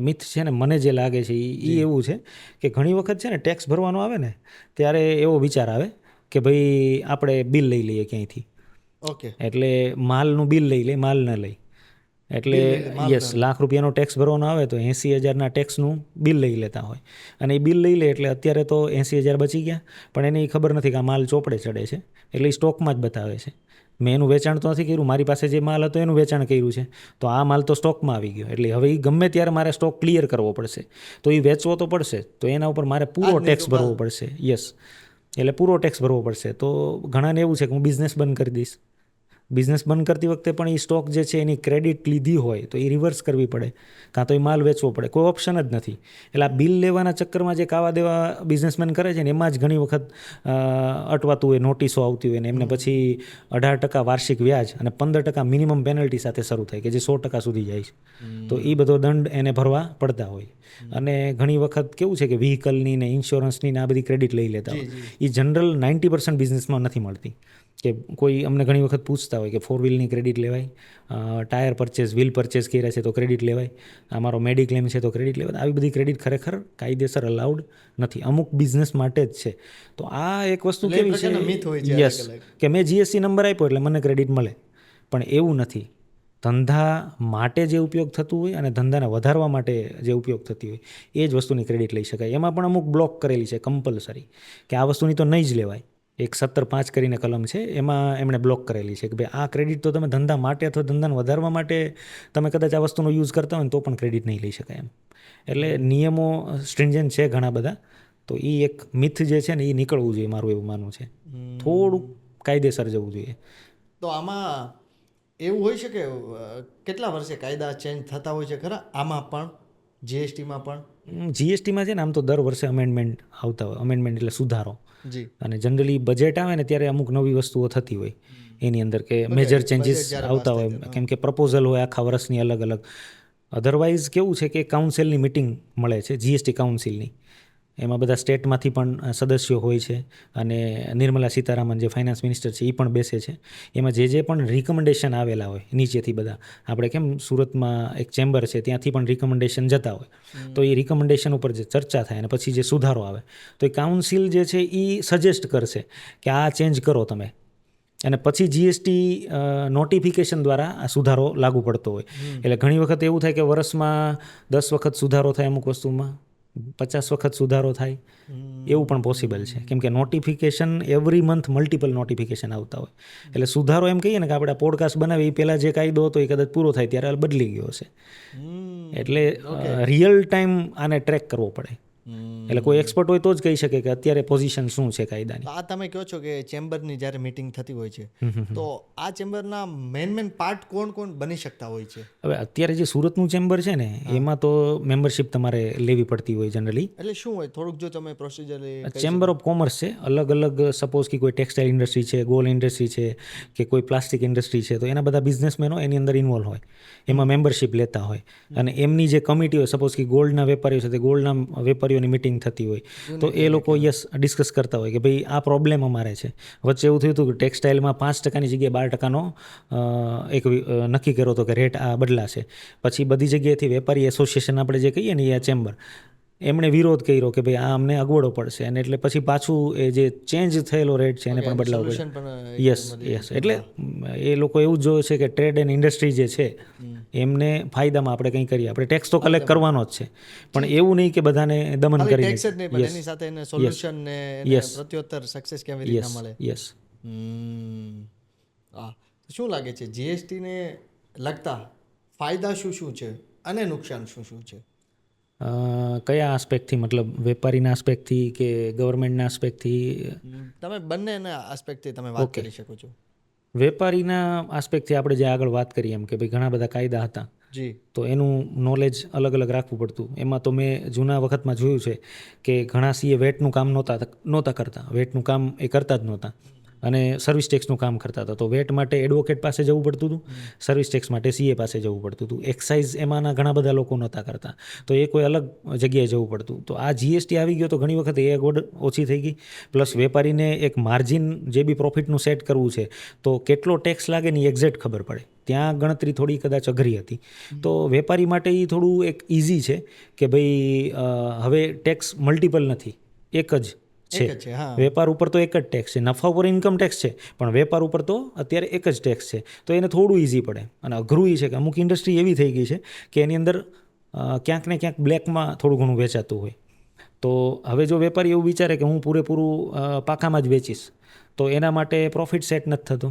મિથ છે ને મને જે લાગે છે એ એવું છે કે ઘણી વખત છે ને ટેક્સ ભરવાનો આવે ને ત્યારે એવો વિચાર આવે કે ભાઈ આપણે બિલ લઈ લઈએ ક્યાંયથી. ઓકે. એટલે માલનું બિલ લઈ લે, માલ ન લઈ. એટલે યસ, ₹1,00,000 ટેક્સ ભરવાનો આવે તો 80,000ના ટેક્સનું બિલ લઈ લેતા હોય અને એ બિલ લઈ લે એટલે અત્યારે તો 80,000 બચી ગયા પણ એને ખબર નથી કે આ માલ ચોપડે ચડે છે એટલે એ સ્ટોકમાં જ બતાવે છે. મેં એનું વેચાણ તો નથી કર્યું, મારી પાસે જે માલ હતો એનું વેચાણ કર્યું છે તો આ માલ તો સ્ટોકમાં આવી ગયો એટલે હવે એ ગમે ત્યારે મારે સ્ટોક ક્લિયર કરવો પડશે તો એ વેચવો તો પડશે તો એના ઉપર મારે પૂરો ટેક્સ ભરવો પડશે. યસ, એટલે પૂરો ટેક્સ ભરવો પડશે. તો ઘણાને એવું છે કે હું બિઝનેસ બંધ કરી દઈશ બિઝનેસ બંધ કરતી વખતે પણ એ સ્ટોક જે છે એની ક્રેડિટ લીધી હોય તો એ રિવર્સ કરવી પડે, કાં તો એ માલ વેચવો પડે, કોઈ ઓપ્શન જ નથી. એટલે આ બિલ લેવાના ચક્કરમાં જે કાવા દેવા બિઝનેસમેન કરે છે ને એમાં જ ઘણી વખત અટવાતું હોય, નોટિસો આવતી હોય ને એમને પછી 18% વાર્ષિક વ્યાજ અને 15% મિનિમમ પેનલ્ટી સાથે શરૂ થાય કે જે 100% સુધી જાય છે. તો એ બધો દંડ એને ભરવા પડતા હોય. અને ઘણી વખત કેવું છે કે વ્હીકલની ને ઇન્સ્યોરન્સની ને આ બધી ક્રેડિટ લઈ લેતા હોય. એ જનરલ 90% બિઝનેસમાં નથી મળતી. કે કોઈ અમને ઘણી વખત પૂછતા હોય કે 4 વ્હીલની ક્રેડિટ લેવાય, ટાયર પરચેસ, વ્હીલ પરચેસ કર્યા છે તો ક્રેડિટ લેવાય, અમારો મેડિક્લેમ છે તો ક્રેડિટ લેવાય. આવી બધી ક્રેડિટ ખરેખર કાયદેસર અલાઉડ નથી, અમુક બિઝનેસ માટે જ છે. તો આ એક વસ્તુ કેવી છે, યસ, કે મેં જીએસટી નંબર આપ્યો એટલે મને ક્રેડિટ મળે, પણ એવું નથી. ધંધા માટે જે ઉપયોગ થતું હોય અને ધંધાને વધારવા માટે જે ઉપયોગ થતી હોય એ જ વસ્તુની ક્રેડિટ લઈ શકાય. એમાં પણ અમુક બ્લોક કરેલી છે કમ્પલસરી કે આ વસ્તુની તો નહીં જ લેવાય. એક 17(5) કરીને કલમ છે, એમાં એમણે બ્લોક કરેલી છે કે ભાઈ આ ક્રેડિટ તો તમે ધંધા માટે અથવા ધંધાને વધારવા માટે તમે કદાચ આ વસ્તુનો યુઝ કરતા હોય ને તો પણ ક્રેડિટ નહીં લઈ શકાય એમ. એટલે નિયમો સ્ટ્રિન્જન્ટ છે ઘણા બધા. તો એ એક મિથ જે છે ને એ નીકળવું જોઈએ, મારું એવું માનવું છે. થોડુંક કાયદેસર જવું જોઈએ. તો આમાં એવું હોય છે કે કેટલા વર્ષે કાયદા ચેન્જ થતા હોય છે ખરા? આમાં પણ જીએસટીમાં પણ? જીએસટીમાં છે ને આમ તો દર વર્ષે અમેન્ડમેન્ટ આવતા હોય. અમેન્ડમેન્ટ એટલે સુધારો. જી. અને જનરલી બજેટ આવે ને ત્યારે અમુક નવી વસ્તુઓ થતી હોય એની અંદર કે મેજર ચેન્જીસ આવતા હોય, કેમ કે પ્રપોઝલ હોય આખા વર્ષની અલગ અલગ. અધરવાઇઝ કેવું છે કે કાઉન્સિલની મિટિંગ મળે છે, જીએસટી કાઉન્સિલની. એમાં બધા સ્ટેટમાંથી પણ સદસ્યો હોય છે અને નિર્મલા સીતારામન જે ફાઇનાન્સ મિનિસ્ટર છે એ પણ બેસે છે. એમાં જે પણ રિકમેન્ડેશન આવેલા હોય નીચેથી બધા, આપણે કેમ સુરતમાં એક ચેમ્બર છે ત્યાંથી પણ રિકમેન્ડેશન જતા હોય, તો એ રિકમેન્ડેશન ઉપર જે ચર્ચા થાય અને પછી જે સુધારો આવે તો એ કાઉન્સિલ જે છે એ સજેસ્ટ કરશે કે આ ચેન્જ કરો તમે. અને પછી જીએસટી નોટિફિકેશન દ્વારા આ સુધારો લાગુ પડતો હોય. એટલે ઘણી વખત એવું થાય કે વર્ષમાં 10 વખત સુધારો થાય, અમુક વસ્તુમાં 50 વખત સુધારો થાય, એવું પણ પોસિબલ છે. કેમ કે notification every month multiple notification આવતા હોય. એટલે સુધારો એમ કહીએ ને કે આપણે પોડકાસ્ટ બનાવી એ પહેલાં જે કાયદો હતો એ કદાચ પૂરો થાય ત્યારે બદલી ગયો છે. એટલે રિયલ ટાઈમ આને ટ્રેક કરવો પડે. એટલે કોઈ એક્સપર્ટ હોય તો જ કહી શકે કે અત્યારે પોઝિશન શું છે કાયદાની. આ તમે કહો છો કે ચેમ્બરની જ્યારે મીટિંગ થતી હોય છે તો આ ચેમ્બરના મેન પાર્ટ કોણ બની શકતા હોય છે? હવે અત્યારે જે સુરતનું ચેમ્બર છે ને એમાં તો મેમ્બરશિપ તમારે લેવી પડતી હોય જનરલી. એટલે શું હોય થોડુંક જો તમે પ્રોસિજર? ચેમ્બર ઓફ કોમર્સ છે, અલગ અલગ સપોઝ કે કોઈ ટેક્સટાઇલ ઇન્ડસ્ટ્રી છે, ગોલ્ડ ઇન્ડસ્ટ્રી છે કે કોઈ પ્લાસ્ટિક ઇન્ડસ્ટ્રી છે, તો એના બધા બિઝનેસમેનો એની અંદર ઇન્વોલ્વ હોય, એમાં મેમ્બરશિપ લેતા હોય. અને એમની જે કમિટી હોય, સપોઝ કે ગોલ્ડના વેપારીઓ છે તે ગોલ્ડના વેપારીઓની મિટિંગ થતી હોય તો એ લોકો ડિસ્કસ કરતા હોય કે ભાઈ આ પ્રોબ્લેમ અમારે છે. વચ્ચે એવું થયું હતું કે ટેક્સટાઇલમાં 5%ની જગ્યાએ 12%નો એક નક્કી કર્યો હતો કે રેટ આ બદલાશે. પછી બધી જગ્યાએથી વેપારી એસોસિએશન આપણે જે કહીએ ને એ ચેમ્બર, એમણે વિરોધ કર્યો કે ભાઈ આ અમને અગવડો પડશે, અને એટલે પછી પાછું એ જે ચેન્જ થયેલો રેટ છે એને પણ બદલાવવો પડે. યસ. એટલે એ લોકો એવું જ જોવે છે કે ટ્રેડ એન્ડ ઇન્ડસ્ટ્રી જે છે એમને ફાયદામાં આપણે કંઈ કરીએ. આપણે ટેક્સ તો કલેક્ટ કરવાનો જ છે, પણ એવું નહીં કે બધાને દમન કરીને. એની સાથે એને સોલ્યુશન ને પ્રત્યુત્તર સક્સેસ કેવી રીતે મળે. યસ. શું લાગે છે જીએસટીને લગતા ફાયદા શું છે અને નુકસાન શું છે? કયા આસ્પેક્ટથી, મતલબ વેપારીના આસ્પેક્ટથી કે ગવર્મેન્ટના આસ્પેક્ટથી? તમે બંનેના આસ્પેક્ટથી તમે વાત કરી શકો છો. વેપારીના આસ્પેક્ટથી આપણે જે આગળ વાત કરીએ એમ કે ભાઈ ઘણા બધા કાયદા હતા જી, તો એનું નોલેજ અલગ અલગ રાખવું પડતું. એમાં તો મેં જૂના વખતમાં જોયું છે કે ઘણા સીએ વેટનું કામ નહોતા કરતા, વેટનું કામ એ કરતા જ નહોતા અને સર્વિસ ટેક્સનું કામ કરતા હતા. તો વેટ માટે એડવોકેટ પાસે જવું પડતું હતું, સર્વિસ ટેક્સ માટે સીએ પાસે જવું પડતું હતું. એક્સાઇઝ એમાંના ઘણા બધા લોકો નહોતા કરતા, તો એ કોઈ અલગ જગ્યાએ જવું પડતું. તો આ જીએસટી આવી ગયો તો ઘણી વખત એ અગવડ ઓછી થઈ ગઈ. પ્લસ વેપારીને એક માર્જિન જે બી પ્રોફિટનું સેટ કરવું છે તો કેટલો ટેક્સ લાગે ને એ એક્ઝેક્ટ ખબર પડે. ત્યાં ગણતરી થોડી કદાચ અઘરી હતી. તો વેપારી માટે એ થોડું એક ઇઝી છે કે ભાઈ હવે ટેક્સ મલ્ટિપલ નથી, એક જ છે. વેપાર ઉપર તો એક જ ટેક્સ છે, નફા ઉપર ઇન્કમ ટેક્સ છે, પણ વેપાર ઉપર તો અત્યારે એક જ ટેક્સ છે. તો એને થોડું ઇઝી પડે. અને અઘરું એ છે કે અમુક ઇન્ડસ્ટ્રી એવી થઈ ગઈ છે કે એની અંદર ક્યાંક ને ક્યાંક બ્લેકમાં થોડું ઘણું વેચાતું હોય. તો હવે જો વેપારી એવું વિચારે કે હું પૂરેપૂરું પાકામાં જ વેચીશ તો એના માટે પ્રોફિટ સેટ નથી થતો.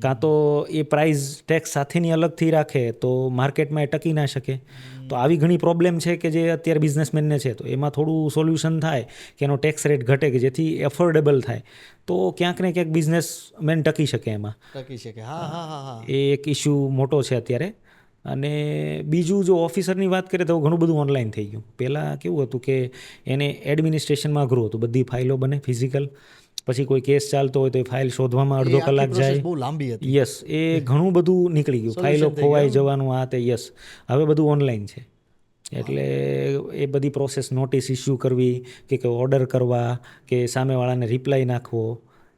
કાં તો એ પ્રાઇસ ટેક્સ સાથેની અલગથી રાખે તો માર્કેટમાં એ ટકી ના શકે. તો આવી ઘણી પ્રોબ્લેમ છે કે જે અત્યારે બિઝનેસમેનને છે. તો એમાં થોડું સોલ્યુશન થાય કે એનો ટેક્સ રેટ ઘટે કે જેથી એફોર્ડેબલ થાય તો ક્યાંક ને ક્યાંક બિઝનેસમેન ટકી શકે એમાં. ટકી શકે. હા હા હા હા. એ એક ઇશ્યુ મોટો છે અત્યારે. અને બીજું જો ઓફિસરની વાત કરીએ તો ઘણું બધું ઓનલાઈન થઈ ગયું. પહેલાં કેવું હતું કે એને એડમિનિસ્ટ્રેશનમાં અઘરું હતું. બધી ફાઇલો બને ફિઝિકલ, પછી કોઈ કેસ ચાલતો હોય તો એ ફાઇલ શોધવામાં અડધો કલાક જાય. બહુ લાંબી હતી. યસ, એ ઘણું બધું નીકળી ગયું. ફાઇલો ખોવાઈ જવાનું આ તે. યસ, હવે બધું ઓનલાઈન છે. એટલે એ બધી પ્રોસેસ, નોટિસ ઇસ્યુ કરવી કે ઓર્ડર કરવા કે સામેવાળાને રિપ્લાય નાખવો,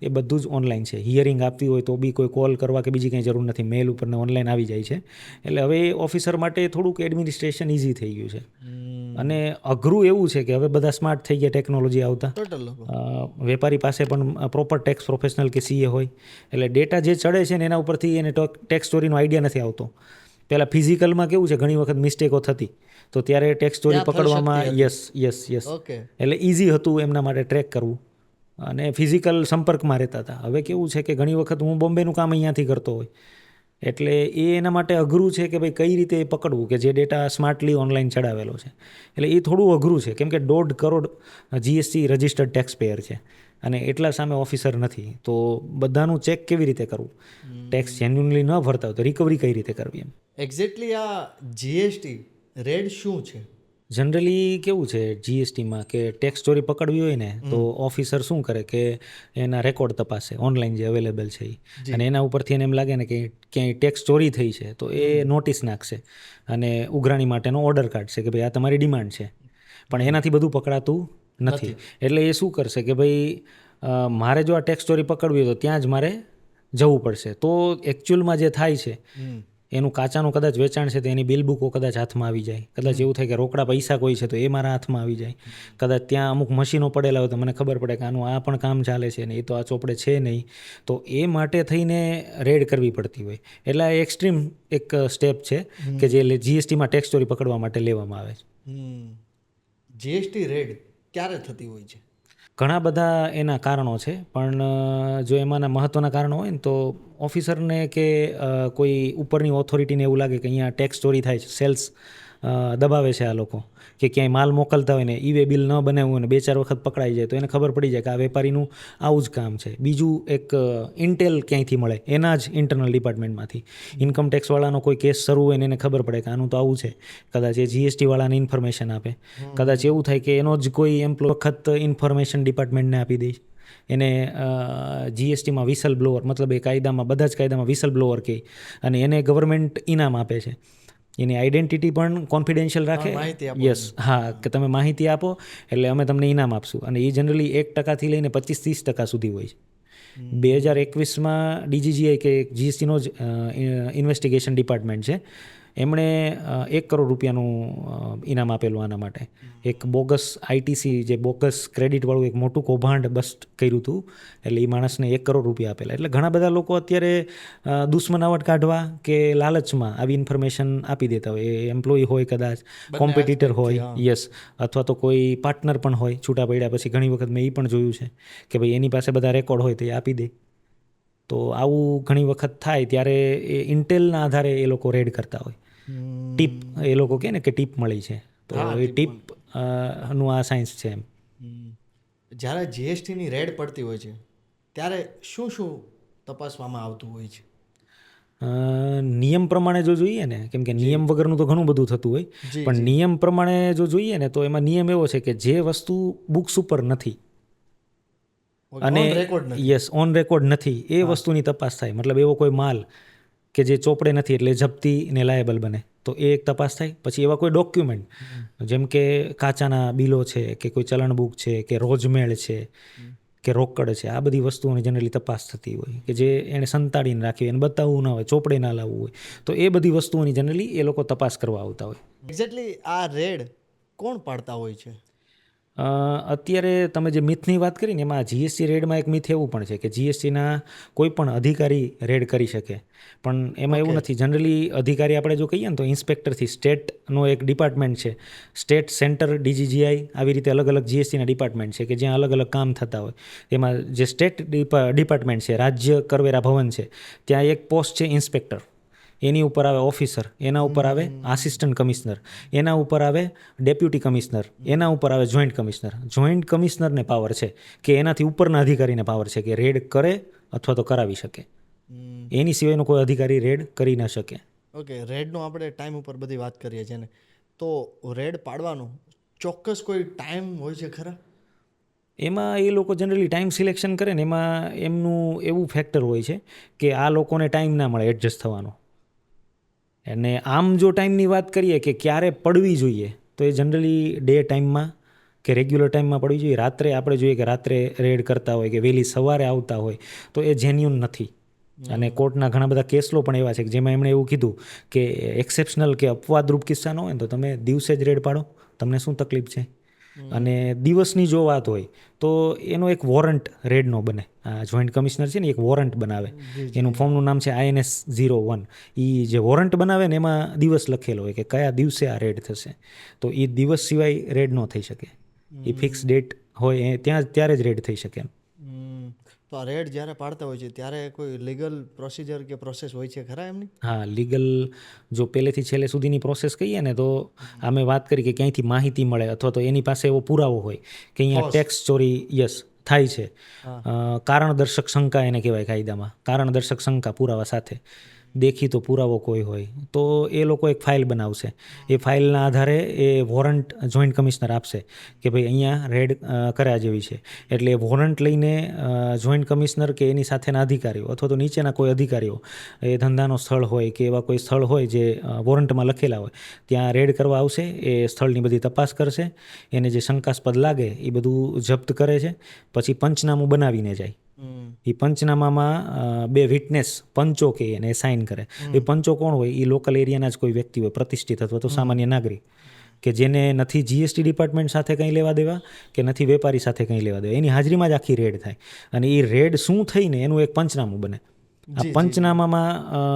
એ બધું જ ઓનલાઈન છે. હિયરિંગ આપવી હોય તો બી કોઈ કોલ કરવા કે બીજી કંઈ જરૂર નથી, મેલ ઉપર ને ઓનલાઈન આવી જાય છે. એટલે હવે ઓફિસર માટે થોડુંક એડમિનિસ્ટ્રેશન ઇઝી થઈ ગયું છે. અને અઘરું એવું છે કે હવે બધા સ્માર્ટ થઈ ગયા ટેકનોલોજી આવતા. વેપારી પાસે પણ પ્રોપર ટેક્સ પ્રોફેશનલ કે સીએ હોય, એટલે ડેટા જે ચડે છે ને એના ઉપરથી એને ટેક્સ ચોરીનો આઈડિયા નથી આવતો. પહેલાં ફિઝિકલમાં કેવું છે, ઘણી વખત મિસ્ટેકો થતી, તો ત્યારે ટેક્સ ચોરી પકડવામાં યસ એટલે ઇઝી હતું એમના માટે ટ્રેક કરવું અને ફિઝિકલ સંપર્કમાં રહેતા હતા. હવે કેવું છે કે ઘણી વખત હું બોમ્બેનું કામ અહીંયાથી કરતો હોય, એટલે એ એના માટે અઘરું છે કે ભાઈ કઈ રીતે પકડવું કે જે ડેટા સ્માર્ટલી ઓનલાઈન ચડાવેલો છે. એટલે એ થોડું અઘરું છે, કેમ કે 1.5 crore GST registered tax payer છે અને એટલા સામે ઓફિસર નથી. તો બધાનું ચેક કેવી રીતે કરવું? ટેક્સ જેન્યુનલી ન ભરતા હોય તો રિકવરી કઈ રીતે કરવી? એમ એક્ઝેક્ટલી આ જીએસટી રેડ શું છે? જનરલી કેવું છે જીએસટીમાં કે ટેક્સ ચોરી પકડવી હોય ને તો ઓફિસર શું કરે કે એના રેકોર્ડ તપાસે ઓનલાઈન જે અવેલેબલ છે એ, અને એના ઉપરથી એને એમ લાગે ને કે ક્યાંય ટેક્સ ચોરી થઈ છે તો એ નોટિસ નાખશે અને ઉઘરાણી માટેનો ઓર્ડર કાઢશે કે ભાઈ આ તમારી ડિમાન્ડ છે. પણ એનાથી બધું પકડાતું નથી. એટલે એ શું કરશે કે ભાઈ મારે જો આ ટેક્સ ચોરી પકડવી હોય તો ત્યાં જ મારે જવું પડશે. તો એકચ્યુઅલમાં જે થાય છે એનું કાચાનું કદાચ વેચાણ છે તો એની બિલ બુકો કદાચ હાથમાં આવી જાય. કદાચ એવું થાય કે રોકડા પૈસા કોઈ છે તો એ મારા હાથમાં આવી જાય. કદાચ ત્યાં અમુક મશીનો પડેલા હોય તો મને ખબર પડે કે આનું આ પણ કામ ચાલે છે ને એ તો આ ચોપડે છે નહીં. તો એ માટે થઈને રેડ કરવી પડતી હોય. એટલે આ એક્સ્ટ્રીમ એક સ્ટેપ છે કે જે જીએસટીમાં ટેક્સ ચોરી પકડવા માટે લેવામાં આવે છે. જીએસટી રેડ ક્યારે થતી હોય છે? ઘણા બધા એના કારણો છે, પણ જો એમાંના મહત્ત્વના કારણો હોય ને તો ઓફિસરને કે કોઈ ઉપરની ઓથોરિટીને એવું લાગે કે અહીંયા ટેક્સ ચોરી થાય છે, સેલ્સ દબાવે છે આ લોકો, કે ક્યાંય માલ મોકલતા હોય ને ઈ-વે બિલ ન બનાવ્યું હોય ને 2-4 વખત પકડાઈ જાય તો એને ખબર પડી જાય કે આ વેપારીનું આવું જ કામ છે. બીજું એક ઇન્ટેલ ક્યાંયથી મળે, એના જ ઇન્ટરનલ ડિપાર્ટમેન્ટમાંથી. ઇન્કમ ટેક્સવાળાનો કોઈ કેસ શરૂ હોય ને એને ખબર પડે કે આનું તો આવું છે, કદાચ એ જીએસટીવાળાને ઇન્ફોર્મેશન આપે. કદાચ એવું થાય કે એનો જ કોઈ એમ્પ્લોય વખત ઇન્ફોર્મેશન ડિપાર્ટમેન્ટને આપી દે. એને જીએસટીમાં વિસલ બ્લોઅર, મતલબ એ કાયદામાં, બધા જ કાયદામાં વિસલ બ્લોઅર કહે, અને એને ગવર્મેન્ટ ઇનામ આપે છે. એની આઈડેન્ટિટી પણ કોન્ફિડેન્શિયલ રાખે. યસ, હા, કે તમે માહિતી આપો એટલે અમે તમને ઇનામ આપશું. અને એ જનરલી 1% લઈને 25-30% સુધી હોય છે. 2021માં ડીજીજીઆઈ કે જીએસટીનો જ ઇન્વેસ્ટિગેશન ડિપાર્ટમેન્ટ છે, એમણે 1 કરોડ રૂપિયાનું ઇનામ આપેલું આના માટે. એક બોગસ આઈટીસી, જે બોગસ ક્રેડિટવાળું એક મોટું કૌભાંડ બસ્ટ કર્યું હતું, એટલે એ માણસને 1 કરોડ રૂપિયા આપેલા. એટલે ઘણા બધા લોકો અત્યારે દુશ્મનાવટ કાઢવા કે લાલચમાં આવી ઇન્ફોર્મેશન આપી દેતા હોય. એ એમ્પ્લોય હોય, કદાચ કોમ્પિટિટર હોય, યસ, અથવા તો કોઈ પાર્ટનર પણ હોય. છૂટા પડ્યા પછી ઘણી વખત મેં એ પણ જોયું છે કે ભાઈ એની પાસે બધા રેકોર્ડ હોય તો એ આપી દે. તો આવું ઘણી વખત થાય ત્યારે એ ઇન્ટેલના આધારે એ લોકો રેડ કરતા હોય. ટીપ, એ લોકો કહે ને કે ટીપ મળી છે, તો એ ટીપ નું આ સાયન્સ છે. એમ જ્યારે જીએસટીની રેડ પડતી હોય છે ત્યારે શું શું તપાસવામાં આવતું હોય છે? નિયમ પ્રમાણે જો જોઈએ ને, કેમ કે નિયમ વગરનું તો ઘણું બધું થતું હોય, પણ નિયમ પ્રમાણે જો જોઈએ ને તો એમાં નિયમ એવો છે કે જે વસ્તુ બુક્સ ઉપર નથી અને યસ ઓન રેકોર્ડ નથી એ વસ્તુની તપાસ થાય. મતલબ એવો કોઈ માલ કે જે ચોપડે નથી એટલે જપ્તીને લાયેબલ બને તો એ એક તપાસ થાય. પછી એવા કોઈ ડોક્યુમેન્ટ જેમ કે કાચાના બિલો છે કે કોઈ ચલણ બુક છે કે રોજમેળ છે કે રોકડ છે, આ બધી વસ્તુઓની જનરલી તપાસ થતી હોય કે જે એણે સંતાડીને રાખી એને બતાવવું ના હોય, ચોપડે ના લાવવું હોય, તો એ બધી વસ્તુઓની જનરલી એ લોકો તપાસ કરવા આવતા હોય. એક્ઝેક્ટલી આ રેડ કોણ પાડતા હોય છે? અત્યારે તમે જે મિથની વાત કરી ને એમાં જીએસટી રેડમાં એક મિથ એવું પણ છે કે જીએસટીના કોઈ પણ અધિકારી રેડ કરી શકે, પણ એમાં એવું નથી. જનરલી અધિકારી આપણે જો કહીએ ને તો ઇન્સ્પેક્ટરથી, સ્ટેટનો એક ડિપાર્ટમેન્ટ છે, સ્ટેટ સેન્ટર ડીજીજીઆઈ, આવી રીતે અલગ અલગ જીએસટીના ડિપાર્ટમેન્ટ છે કે જ્યાં અલગ અલગ કામ થતા હોય. એમાં જે સ્ટેટ ડિપાર્ટમેન્ટ છે, રાજ્ય કરવેરા ભવન છે, ત્યાં એક પોસ્ટ છે ઇન્સ્પેક્ટર, એની ઉપર આવે ઓફિસર, એના ઉપર આવે આસિસ્ટન્ટ કમિશનર, એના ઉપર આવે ડેપ્યુટી કમિશનર, એના ઉપર આવે જોઈન્ટ કમિશનર. જોઈન્ટ કમિશનરને પાવર છે કે એનાથી ઉપરના અધિકારીને પાવર છે કે રેડ કરે અથવા તો કરાવી શકે. એની સિવાયનો કોઈ અધિકારી રેડ કરી ન શકે. ઓકે, રેડનો આપણે ટાઈમ ઉપર બધી વાત કરીએ છીએ ને, તો રેડ પાડવાનો ચોક્કસ કોઈ ટાઈમ હોય છે ખરા? એમાં એ લોકો જનરલી ટાઈમ સિલેક્શન કરે ને એમાં એમનું એવું ફેક્ટર હોય છે કે આ લોકોને ટાઈમ ના મળે એડજસ્ટ થવાનો. અને આમ જો ટાઈમની વાત કરીએ કે ક્યારે પડવી જોઈએ તો એ જનરલી ડે ટાઈમમાં કે રેગ્યુલર ટાઈમમાં પડવી જોઈએ. રાત્રે આપણે જોઈએ કે રાત્રે રેડ કરતા હોય કે વહેલી સવારે આવતા હોય તો એ જેન્યુન નથી. અને કોર્ટના ઘણા બધા કેસલો પણ એવા છે કે જેમાં એમણે એવું કીધું કે એક્સેપ્શનલ કે અપવાદરૂપ કિસ્સા ન હોય ને તો તમે દિવસે જ રેડ પાડો, તમને શું તકલીફ છે. અને દિવસની જો વાત હોય તો એનો એક વોરંટ રેડનો બને. આ જોઈન્ટ કમિશનર છે ને એક વોરંટ બનાવે, એનું ફોર્મનું નામ છે INS-01. એ જે વોરંટ બનાવે ને એમાં દિવસ લખેલો હોય કે કયા દિવસે આ રેડ થશે, તો એ દિવસ સિવાય રેડ ન થઈ શકે. એ ફિક્સ ડેટ હોય ત્યારે જ રેડ થઈ શકે. તો આ રેડ જ્યારે પાડતા હોય છે ત્યારે કોઈ લીગલ પ્રોસિજર કે પ્રોસેસ હોય છે ખરા એમની? હા, લીગલ જો પહેલેથી છેલ્લે સુધીની પ્રોસેસ કહીએ ને તો અમે વાત કરી કે ક્યાંયથી માહિતી મળે અથવા તો એની પાસે એવો પુરાવો હોય કે અહીંયા ટેક્સ ચોરી થાય છે. કારણદર્શક શંકા એને કહેવાય કાયદામાં, કારણદર્શક શંકા પુરાવા સાથે, દેખીતો પુરાવો કોઈ હોય તો એ લોકો એક ફાઇલ બનાવશે. એ ફાઇલના આધારે એ વોરંટ જોઈન્ટ કમિશનર આપશે કે ભાઈ અહીંયા રેડ કર્યા જેવી છે. એટલે વોરંટ લઈને જોઈન્ટ કમિશનર કે એની સાથેના અધિકારીઓ અથવા તો નીચેના કોઈ અધિકારીઓ એ ધંધાનો સ્થળ હોય કે એવા કોઈ સ્થળ હોય જે વોરંટમાં લખેલા હોય ત્યાં રેડ કરવા આવશે. એ સ્થળની બધી તપાસ કરશે, એને જે શંકાસ્પદ લાગે એ બધું જપ્ત કરે છે, પછી પંચનામું બનાવીને જાય. એ પંચનામામાં બે વિટનેસ પંચો કે એને સાઇન કરે. એ પંચો કોણ હોય? એ લોકલ એરિયાના જ કોઈ વ્યક્તિ હોય, પ્રતિષ્ઠિત અથવા તો સામાન્ય નાગરિક, કે જેને નથી જીએસટી ડિપાર્ટમેન્ટ સાથે કંઈ લેવા દેવા કે નથી વેપારી સાથે કંઈ લેવા દેવા. એની હાજરીમાં જ આખી રેડ થાય અને એ રેડ શું થઈને એનું એક પંચનામું બને. આ પંચનામામાં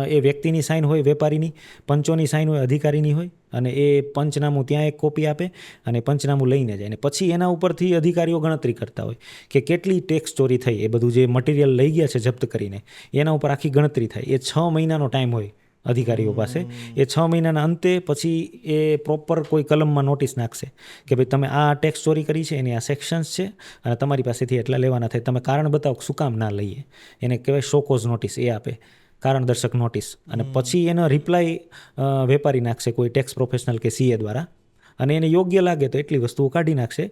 એ વ્યક્તિની સાઇન હોય, વેપારીની, પંચોની સાઇન હોય, અધિકારીની હોય, અને એ પંચનામું ત્યાં એક કોપી આપે અને પંચનામું લઈને જાય. અને પછી એના ઉપરથી અધિકારીઓ ગણતરી કરતા હોય કે કેટલી ટેક્સ ચોરી થઈ, એ બધું જે મટીરિયલ લઈ ગયા છે જપ્ત કરીને એના ઉપર આખી ગણતરી થાય. એ 6 મહિનાનો ટાઈમ હોય અધિકારીઓ પાસે. એ 6 મહિનાના અંતે પછી એ પ્રોપર કોઈ કલમમાં નોટિસ નાખશે કે ભાઈ તમે આ ટેક્સ ચોરી કરી છે, એની આ સેક્શન્સ છે અને તમારી પાસેથી એટલા લેવાના થાય, તમે કારણ બતાવો શું કામ ના લઈએ. એને કહેવાય શોકોઝ નોટિસ, એ આપે કારણદર્શક નોટિસ. અને પછી એનો રિપ્લાય વેપારી નાખશે કોઈ ટેક્સ પ્રોફેશનલ કે CA દ્વારા, અને એને યોગ્ય લાગે તો એટલી વસ્તુઓ કાઢી નાખશે,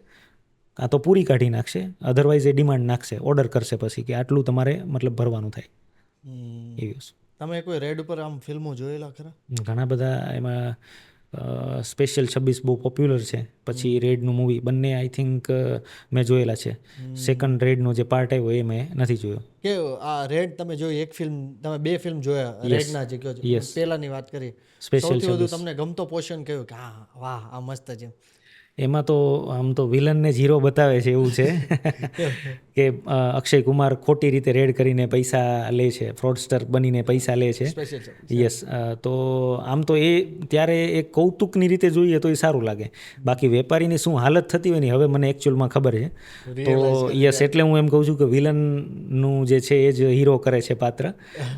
કાં તો પૂરી કાઢી નાખશે, અધરવાઇઝ એ ડિમાન્ડ નાખશે, ઓર્ડર કરશે પછી કે આટલું તમારે મતલબ ભરવાનું થાય. એવી વસ્તુ. તમે કોઈ રેડ ઉપર આમ ફિલ્મો જોયેલા ખરા? ઘણા બધા. એમાં સ્પેશિયલ 26 બહુ પોપ્યુલર છે, પછી રેડનું મૂવી બંને આઈ થિંક મેં જોયેલા છે. સેકન્ડ રેડનો જે પાર્ટ આવ્યો એ મેં નથી જોયો. કે આ રેડ તમે જોઈ એક ફિલ્મ, તમે 2 ફિલ્મ જોયા રેડના જે કહો છો, પહેલાની વાત કરી, સૌથી વધુ તમને ગમતો પોર્શન કયો કે હા વાહ આ મસ્ત છે? એમાં તો આમ તો વિલનને જ હીરો બતાવે છે એવું છે કે અક્ષય કુમાર ખોટી રીતે રેડ કરીને પૈસા લે છે, ફ્રોડસ્ટર બનીને પૈસા લે છે. યસ. તો આમ તો એ ત્યારે એક કૌતુકની રીતે જોઈએ તો એ સારું લાગે. બાકી વેપારીની શું હાલત થતી હોય ને હવે મને એકચ્યુઅલમાં ખબર છે. તો યસ, એટલે હું એમ કહું છું કે વિલનનું જે છે એ જ હીરો કરે છે પાત્ર.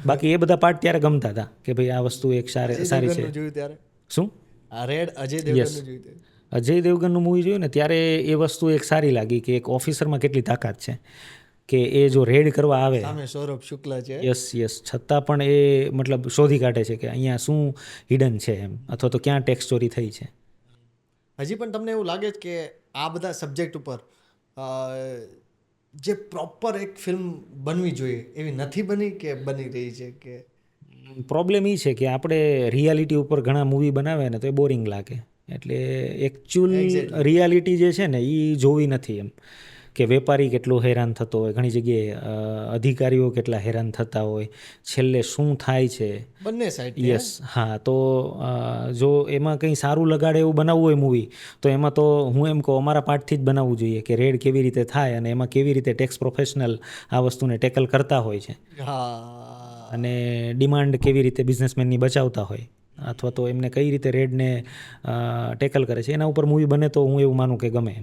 બાકી એ બધા પાર્ટ ત્યારે ગમતા હતા કે ભાઈ આ વસ્તુ એક સારી છે. શું? આ રેડ અજય દેવગનનું જોયું? અજય દેવગનનું મૂવી જોયું ને ત્યારે એ વસ્તુ એક સારી લાગી કે એક ઓફિસરમાં કેટલી તાકાત છે કે એ જો રેડ કરવા આવે, સામે સૌરભ શુક્લા છે, યસ, છતાં પણ એ મતલબ શોધી કાઢે છે કે અહીંયા શું હિડન છે એમ, અથવા તો ક્યાં ટેક્સ ચોરી થઈ છે. હજી પણ તમને એવું લાગે છે કે આ બધા સબ્જેક્ટ ઉપર જે પ્રોપર એક ફિલ્મ બનવી જોઈએ એવી નથી બની કે બની રહી છે? કે પ્રોબ્લેમ એ છે કે આપણે રિયાલિટી ઉપર ઘણા મૂવી બનાવે ને તો એ બોરિંગ લાગે. એટલે એકચ્યુઅલ રિયાલિટી જે છે ને એ જોવી નથી એમ. કે વેપારી કેટલો હેરાન થતો હોય, ઘણી જગ્યાએ અધિકારીઓ કેટલા હેરાન થતા હોય, છેલ્લે શું થાય છે. બંને સાઈડ યસ, હા. તો જો એમાં કંઈ સારું લગાડે એવું બનાવવું હોય મૂવી, તો એમાં તો હું એમ કહું અમારા પાર્ટથી જ બનાવવું જોઈએ કે રેડ કેવી રીતે થાય અને એમાં કેવી રીતે ટેક્સ પ્રોફેશનલ આ વસ્તુને ટેકલ કરતા હોય છે હા અને ડિમાન્ડ કેવી રીતે બિઝનેસમેનની બચાવતા હોય અથવા તો એમને કઈ રીતે રેડને ટેકલ કરે છે, એના ઉપર મૂવી બને તો હું એવું માનું કે ગમે.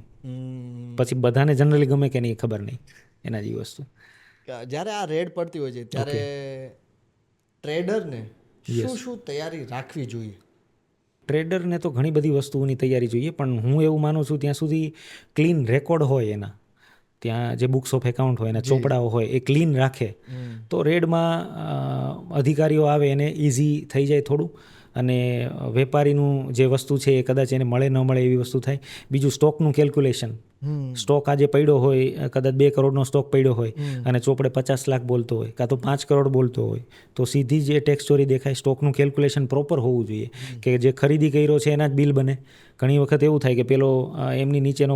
પછી બધાને જનરલી ગમે કે નહીં ખબર નહીં, એના જેવી વસ્તુ. જ્યારે આ રેડ પડતી હોય છે ત્યારે ટ્રેડરને શું શું તૈયારી રાખવી જોઈએ? ટ્રેડરને તો ઘણી બધી વસ્તુઓની તૈયારી જોઈએ, પણ હું એવું માનું છું ત્યાં સુધી ક્લીન રેકોર્ડ હોય એના, ત્યાં જે બુક્સ ઓફ એકાઉન્ટ હોય એના ચોપડાઓ હોય એ ક્લીન રાખે તો રેડમાં અધિકારીઓ આવે એને ઇઝી થઈ જાય થોડું. અને વેપારીનું જે વસ્તુ છે એ કદાચ એને મળે ન મળે એવી વસ્તુ થાય. બીજું સ્ટોકનું કેલ્ક્યુલેશન, સ્ટોક આજે પડ્યો હોય, કદાચ 2 કરોડનો સ્ટોક પડ્યો હોય અને ચોપડે 50 લાખ બોલતો હોય કાં તો 5 કરોડ બોલતો હોય, તો સીધી જ એ ટેક્સ ચોરી દેખાય. સ્ટોકનું કેલ્ક્યુલેશન પ્રોપર હોવું જોઈએ કે જે ખરીદી કર્યો છે એના જ બિલ બને. ઘણી વખત એવું થાય કે પેલો એમની નીચેનો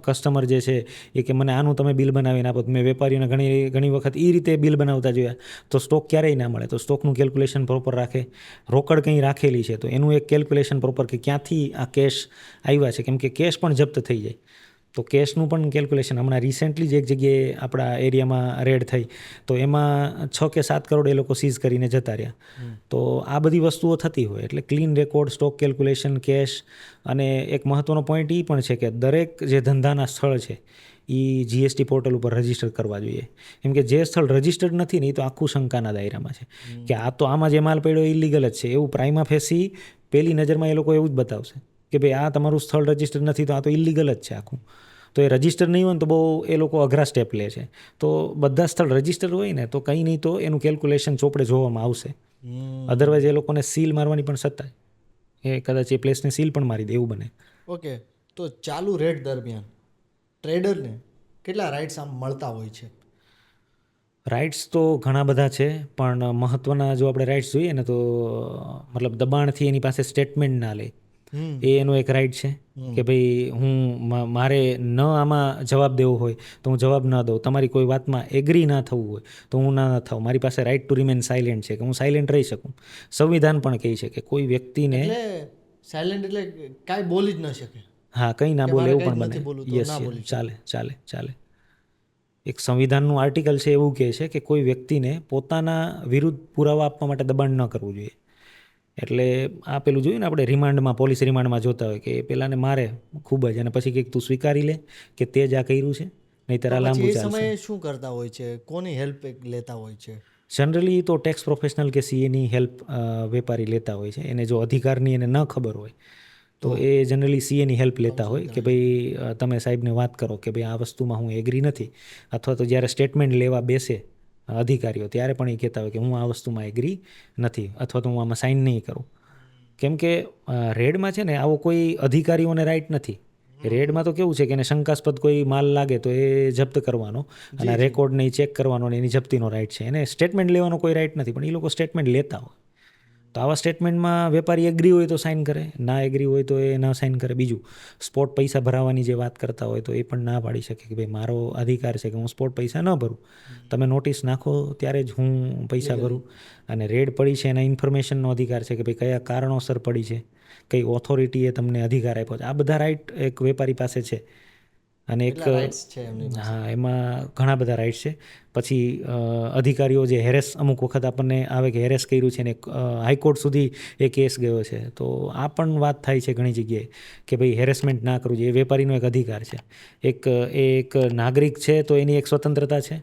કસ્ટમર જે છે એ કે મને આનું તમે બિલ બનાવીને આપો. મેં વેપારીઓને ઘણી વખત એ રીતે બિલ બનાવતા જોયા, તો સ્ટોક ક્યારેય ના મળે. તો સ્ટોકનું કેલ્ક્યુલેશન પ્રોપર રાખે. રોકડ કંઈ રાખેલી છે તો એનું એક કેલ્ક્યુલેશન પ્રોપર કે ક્યાંથી આ કેશ આવ્યા છે, કેમ કે કેશ પણ જપ્ત થઈ જાય. તો કેશનું પણ કેલ્ક્યુલેશન. હમણાં રિસેન્ટલી જ એક જગ્યાએ આપણા એરિયામાં રેડ થઈ તો એમાં 6 કે 7 કરોડ એ લોકો સીઝ કરીને જતા રહ્યા. તો આ બધી વસ્તુઓ થતી હોય એટલે clean record, stock calculation, cash. અને એક મહત્ત્વનો પોઈન્ટ એ પણ છે કે દરેક જે ધંધાના સ્થળ છે એ જીએસટી પોર્ટલ ઉપર રજીસ્ટર કરવા જોઈએ. કેમ કે જે સ્થળ રજીસ્ટર્ડ નથી ને એ તો આખું શંકાના દાયરામાં છે કે આ તો આમાં જે માલ પડ્યો ઇલીગલ જ છે એવું પ્રાઇમા ફેસી પહેલી નજરમાં એ લોકો એવું જ બતાવશે કે ભાઈ આ તમારું સ્થળ રજીસ્ટર નથી તો આ તો ઇલીગલ જ છે આખું. તો એ રજીસ્ટર નહીં હોય ને તો બહુ એ લોકો અઘરા સ્ટેપ લે છે. તો બધા સ્થળ રજીસ્ટર હોય ને તો કંઈ નહીં તો એનું કેલ્ક્યુલેશન ચોપડે જોવામાં આવશે. અધરવાઇઝ એ લોકોને સીલ મારવાની પણ સત્તા, એ કદાચ એ પ્લેસને સીલ પણ મારી દે એવું બને. ઓકે, તો ચાલુ રેડ દરમિયાન ટ્રેડરને કેટલા રાઇટ્સ આમ મળતા હોય છે? રાઇટ્સ તો ઘણા બધા છે, પણ મહત્ત્વના જો આપણે રાઇટ્સ જોઈએ ને તો મતલબ દબાણથી એની પાસે સ્ટેટમેન્ટ ના લે એ એનો એક રાઇટ છે કે ભાઈ હું મારે ન આમાં જવાબ દેવો હોય તો હું જવાબ ન દઉં. તમારી કોઈ વાતમાં એગ્રી ના થવું હોય તો હું ના થાઉં. મારી પાસે રાઇટ ટુ રિમેન સાયલેન્ટ છે કે હું સાયલેન્ટ રહી શકું. સંવિધાન પણ કહે છે કે કોઈ વ્યક્તિને સાયલેન્ટ એટલે કાંઈ બોલી જ ન શકે. હા, કંઈ ના બોલે એવું પણ બને. યસ, ચાલે. એક સંવિધાનનું આર્ટિકલ છે એવું કહે છે કે કોઈ વ્યક્તિને પોતાના વિરુદ્ધ પુરાવા આપવા માટે દબાણ ન કરવું જોઈએ. એટલે આ પેલું જોયું ને આપણે રિમાન્ડમાં, પોલીસ રિમાન્ડમાં જોતા હોય કે પેલાને મારે ખૂબ જ અને પછી કંઈક તું સ્વીકારી લે કે તે જ આ કર્યું છે, નહીંતર આ લાંબુ ચાલશે. સમયે શું કરતા હોય છે? કોની હેલ્પ લેતા હોય છે? જનરલી તો ટેક્સ પ્રોફેશનલ કે સીએની હેલ્પ વેપારી લેતા હોય છે. એને જો અધિકારની એને ન ખબર હોય તો એ જનરલી સીએની હેલ્પ લેતા હોય કે ભાઈ તમે સાહેબને વાત કરો કે ભાઈ આ વસ્તુમાં હું એગ્રી નથી. અથવા તો જ્યારે સ્ટેટમેન્ટ લેવા બેસે અધિકારીઓ ત્યારે પણ એ કહેતા હોય કે હું આ વસ્તુમાં એગ્રી નથી અથવા તો હું આમાં સાઇન નહીં કરું. કેમ કે રેડમાં છે ને આવો કોઈ અધિકારીઓને રાઇટ નથી. રેડમાં તો કેવું છે કે એને શંકાસ્પદ કોઈ માલ લાગે તો એ જપ્ત કરવાનો અને રેકોર્ડને એ ચેક કરવાનો અને એની જપ્તીનો રાઇટ છે. એને સ્ટેટમેન્ટ લેવાનો કોઈ રાઇટ નથી, પણ એ લોકો સ્ટેટમેન્ટ લેતા હોય. તો આવા સ્ટેટમેન્ટમાં વેપારી એગ્રી હોય તો સાઇન કરે, ના એગ્રી હોય તો એ ના સાઇન કરે. બીજું સ્પોટ પૈસા ભરાવાની જે વાત કરતા હોય તો એ પણ ના પાડી શકે કે ભાઈ મારો અધિકાર છે કે હું સ્પોટ પૈસા ન ભરું. તમે નોટિસ નાખો ત્યારે જ હું પૈસા ભરું. અને રેડ પડી છે એના ઇન્ફોર્મેશનનો અધિકાર છે કે ભાઈ કયા કારણોસર પડી છે, કઈ ઓથોરિટીએ તમને અધિકાર આપ્યો છે. આ બધા રાઇટ એક વેપારી પાસે છે. અને એક હા, એમાં ઘણા બધા રાઇટ્સ છે. પછી અધિકારીઓ જે હેરેસ અમુક વખત આપણને આવે કે હેરેસ કર્યું છે ને હાઈકોર્ટ સુધી એ કેસ ગયો છે, તો આ પણ વાત થાય છે ઘણી જગ્યાએ કે ભાઈ હેરેસમેન્ટ ના કરવું જોઈએ. એ વેપારીનો એક અધિકાર છે. એક નાગરિક છે તો એની એક સ્વતંત્રતા છે,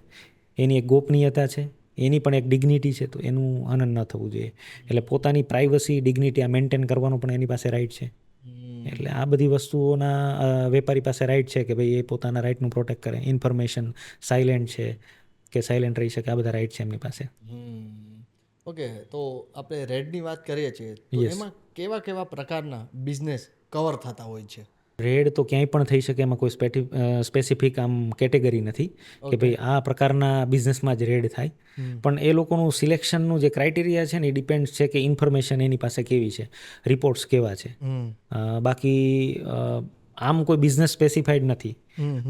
એની એક ગોપનીયતા છે, એની પણ એક ડિગ્નિટી છે, તો એનું હનન ન થવું જોઈએ. એટલે પોતાની પ્રાઇવસી, ડિગ્નિટી આ મેન્ટેન કરવાનો પણ એની પાસે રાઇટ છે. એટલે આ બધી વસ્તુઓના વેપારી પાસે રાઇટ છે કે ભાઈ એ પોતાના રાઇટનું પ્રોટેક્ટ કરે. ઇન્ફોર્મેશન સાયલેન્ટ છે કે સાયલેન્ટ રહી શકે, આ બધા રાઇટ છે એમની પાસે. ઓકે, તો આપણે રેડની વાત કરીએ છીએ તો એમાં કેવા કેવા પ્રકારના બિઝનેસ કવર થતા હોય છે? રેડ તો ક્યાંય પણ થઈ શકે, એમાં કોઈ સ્પેસિફિક આમ કેટેગરી નથી કે ભાઈ આ પ્રકારના બિઝનેસમાં જ રેડ થાય. પણ એ લોકોનું સિલેક્શનનું જે ક્રાઇટેરિયા છે ને એ ડિપેન્ડ્સ છે કે ઇન્ફોર્મેશન એની પાસે કેવી છે, રિપોર્ટ્સ કેવા છે. બાકી આમ કોઈ બિઝનેસ સ્પેસિફાઈડ નથી,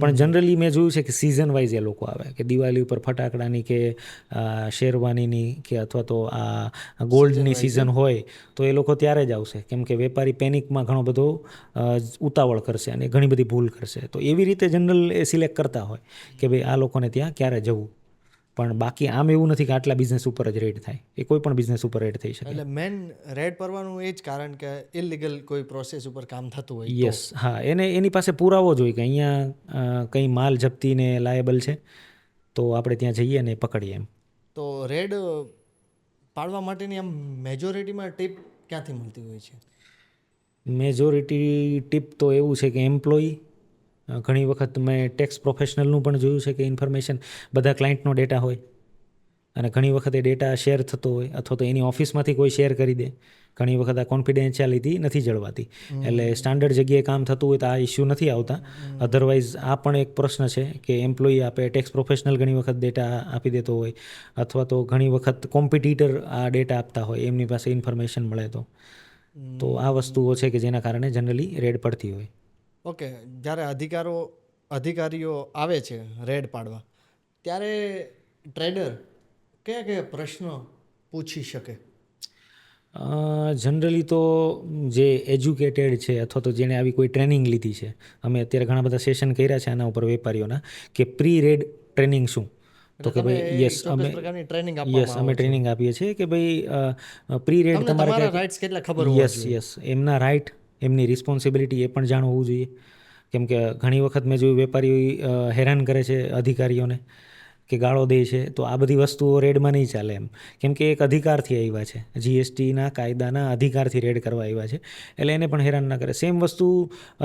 પણ જનરલી મેં જોયું છે કે સિઝન વાઇઝ એ લોકો આવે કે દિવાળી ઉપર ફટાકડાની કે શેરવાનીની કે અથવા તો આ ગોલ્ડની સિઝન હોય તો એ લોકો ત્યારે જ આવશે, કેમ કે વેપારી પેનિકમાં ઘણો બધો ઉતાવળ કરશે અને ઘણી બધી ભૂલ કરશે. તો એવી રીતે જનરલ એ સિલેક્ટ કરતા હોય કે ભાઈ આ લોકોને ત્યાં ક્યારે જવું. પણ બાકી આમ એવું નથી કે આટલા બિઝનેસ ઉપર જ રેડ થાય, એ કોઈ પણ બિઝનેસ ઉપર રેડ થઈ શકે. એટલે મેન રેડ પડવાનું એ જ કારણ કે ઇલીગલ કોઈ પ્રોસેસ ઉપર કામ થતું હોય. યસ, હા, એની પાસે પુરાવો જોઈએ કે અહીંયા કંઈ માલ જપ્તીને લાયેબલ છે, તો આપણે ત્યાં જઈએ ને પકડીએ એમ. તો રેડ પાડવા માટેની આમ મેજોરિટીમાં ટીપ ક્યાંથી મળતી હોય છે? મેજોરિટી ટીપ તો એવું છે કે એમ્પ્લોયી, ઘણી વખત મેં ટેક્સ પ્રોફેશનલનું પણ જોયું છે કે ઇન્ફોર્મેશન બધા ક્લાયન્ટનો ડેટા હોય અને ઘણી વખત એ ડેટા શેર થતો હોય અથવા તો એની ઓફિસમાંથી કોઈ શેર કરી દે. ઘણી વખત આ કોન્ફિડેન્શિયાલિટી નથી જળવાતી, એટલે સ્ટાન્ડર્ડ જગ્યાએ કામ થતું હોય તો આ ઇસ્યુ નથી આવતા. અધરવાઇઝ આ પણ એક પ્રશ્ન છે કે એમ્પ્લોયી આપે, ટેક્સ પ્રોફેશનલ ઘણી વખત ડેટા આપી દેતો હોય અથવા તો ઘણી વખત કોમ્પિટિટર આ ડેટા આપતા હોય, એમની પાસે ઇન્ફોર્મેશન મળે તો આ વસ્તુઓ છે કે જેના કારણે જનરલી રેડ પડતી હોય. ઓકે, જ્યારે અધિકારીઓ આવે છે રેડ પાડવા, ત્યારે ટ્રેડર કયા કયા પ્રશ્નો પૂછી શકે? જનરલી તો જે એજ્યુકેટેડ છે અથવા તો જેણે આવી કોઈ ટ્રેનિંગ લીધી છે, અમે અત્યારે ઘણા બધા સેશન કર્યા છે આના ઉપર વેપારીઓના, કે પ્રી રેડ ટ્રેનિંગ શું, તો કે ભાઈ યસ અમે ટ્રેનિંગ આપીએ છીએ કે ભાઈ પ્રી રેડ તમારે રાઇટ્સ કેટલા ખબર હોવા જોઈએ. યસ, એમના રાઇટ, એમની રિસ્પોન્સિબિલિટી એ પણ જાણ હોવું જોઈએ. કેમ કે ઘણી વખત મેં જોયું વેપારીઓ હેરાન કરે છે અધિકારીઓને કે ગાળો દે છે, તો આ બધી વસ્તુઓ રેડમાં નહીં ચાલે એમ, કેમ કે એક અધિકારથી આવ્યા છે, જીએસટીના કાયદાના અધિકારથી રેડ કરવા આવ્યા છે, એટલે એને પણ હેરાન ના કરે. સેમ વસ્તુ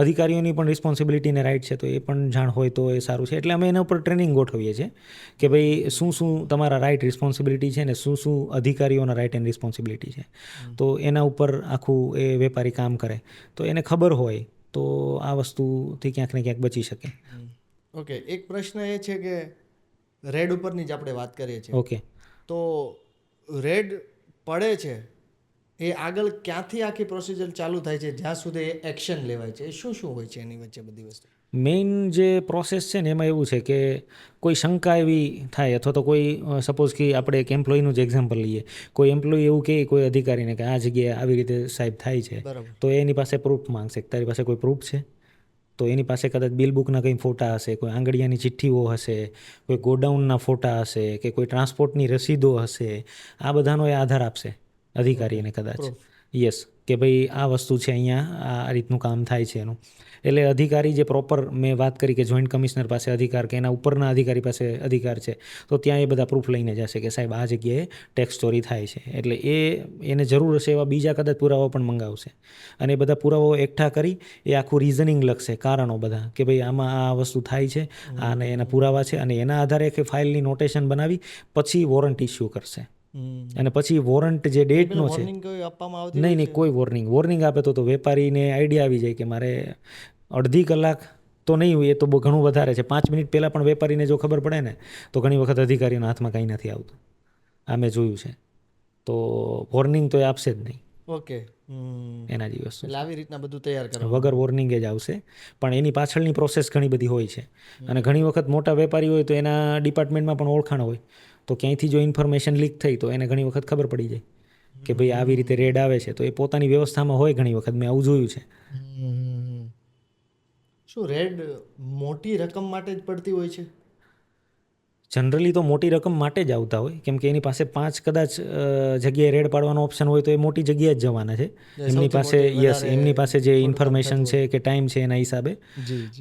અધિકારીઓની પણ રિસ્પોન્સિબિલિટી ને રાઇટ છે, તો એ પણ જાણ હોય તો એ સારું છે. એટલે અમે એના ઉપર ટ્રેનિંગ ગોઠવીએ છીએ કે ભાઈ શું શું તમારા રાઇટ રિસ્પોન્સિબિલિટી છે ને શું શું અધિકારીઓના રાઇટ એન્ડ રિસ્પોન્સિબિલિટી છે, તો એના ઉપર આખું એ વેપારી કામ કરે તો એને ખબર હોય તો આ વસ્તુથી ક્યાંક ને ક્યાંક બચી શકે. ઓકે, એક પ્રશ્ન એ છે કે રેડ ઉપરની જ આપણે વાત કરીએ છીએ. ઓકે, તો રેડ પડે છે એ આગળ ક્યાંથી આખી પ્રોસિજર ચાલુ થાય છે જ્યાં સુધી એક્શન લેવાય છે, એ શું શું હોય છે એની વચ્ચે બધી વસ્તુ? મેઇન જે પ્રોસેસ છે ને એમાં એવું છે કે કોઈ શંકા એવી થાય અથવા તો કોઈ સપોઝ કે આપણે એક એમ્પ્લોયનું જ એક્ઝામ્પલ લઈએ, કોઈ એમ્પ્લોય એવું કહે કોઈ અધિકારીને કે આ જગ્યાએ આવી રીતે સાહેબ થાય છે, તો એની પાસે પ્રૂફ માંગશે. તારી પાસે કોઈ પ્રૂફ છે? તો એની પાસે કદાચ બિલ બુકના કંઈ ફોટા હશે, કોઈ આંગળીયાની ચિઠ્ઠીઓ હશે, કોઈ ગોડાઉનના ફોટા હશે કે કોઈ ટ્રાન્સપોર્ટની રસીદો હશે, આ બધાનો એ આધાર આપશે અધિકારીને કદાચ. યસ, કે ભાઈ આ વસ્તુ છે, અહીંયા આ રીતનું કામ થાય છે એનું. એટલે અધિકારી જે પ્રોપર મેં વાત કરી કે જોઈન્ટ કમિશનર પાસે અધિકાર કે એના ઉપરના અધિકારી પાસે અધિકાર છે, તો ત્યાં એ બધા પ્રૂફ લઈને જશે કે સાહેબ આ જગ્યાએ ટેક્સ ચોરી થાય છે. એટલે એને જરૂર હશે એવા બીજા કદાચ પુરાવા પણ મંગાવશે અને એ બધા પુરાવાઓ એકઠા કરી એ આખું રીઝનિંગ લખશે, કારણો બધા કે ભાઈ આમાં આ વસ્તુ થાય છે, આને એના પુરાવા છે, અને એના આધારે કે ફાઇલની નોટેશન બનાવી પછી વોરંટ ઇસ્યુ કરશે. અને પછી વોરંટ જે ડેટનો છે, નહીં કોઈ વોર્નિંગ આપે તો વેપારીને આઈડિયા આવી જાય કે મારે અડધી કલાક તો નહીં, એ તો બહુ ઘણું વધારે છે, 5 મિનિટ પહેલાં પણ વેપારીને જો ખબર પડે ને તો ઘણી વખત અધિકારીઓના હાથમાં કંઈ નથી આવતું, આ મેં જોયું છે. તો વોર્નિંગ તો એ આપશે જ નહીં. ઓકે, એના જેવી વસ્તુ આવી રીતના બધું તૈયાર કરવા વગર વોર્નિંગે જ આવશે. પણ એની પાછળની પ્રોસેસ ઘણી બધી હોય છે, અને ઘણી વખત મોટા વેપારી હોય તો એના ડિપાર્ટમેન્ટમાં પણ ઓળખાણ હોય, તો ક્યાંયથી જો ઇન્ફોર્મેશન લીક થઈ તો એને ઘણી વખત ખબર પડી જાય કે ભાઈ આવી રીતે રેડ આવે છે, તો એ પોતાની વ્યવસ્થામાં હોય. ઘણી વખત મેં આવું જોયું છે. શું રેડ મોટી રકમ માટે જ પડતી હોય છે? જનરલી તો મોટી રકમ માટે જ આવતા હોય, કેમ કે એની પાસે 5 કદાચ જગ્યાએ રેડ પાડવાનો ઓપ્શન હોય તો એ મોટી જગ્યાએ જ જવાના છે એમની પાસે. યસ, એમની પાસે જે ઇન્ફોર્મેશન છે કે ટાઈમ છે એના હિસાબે.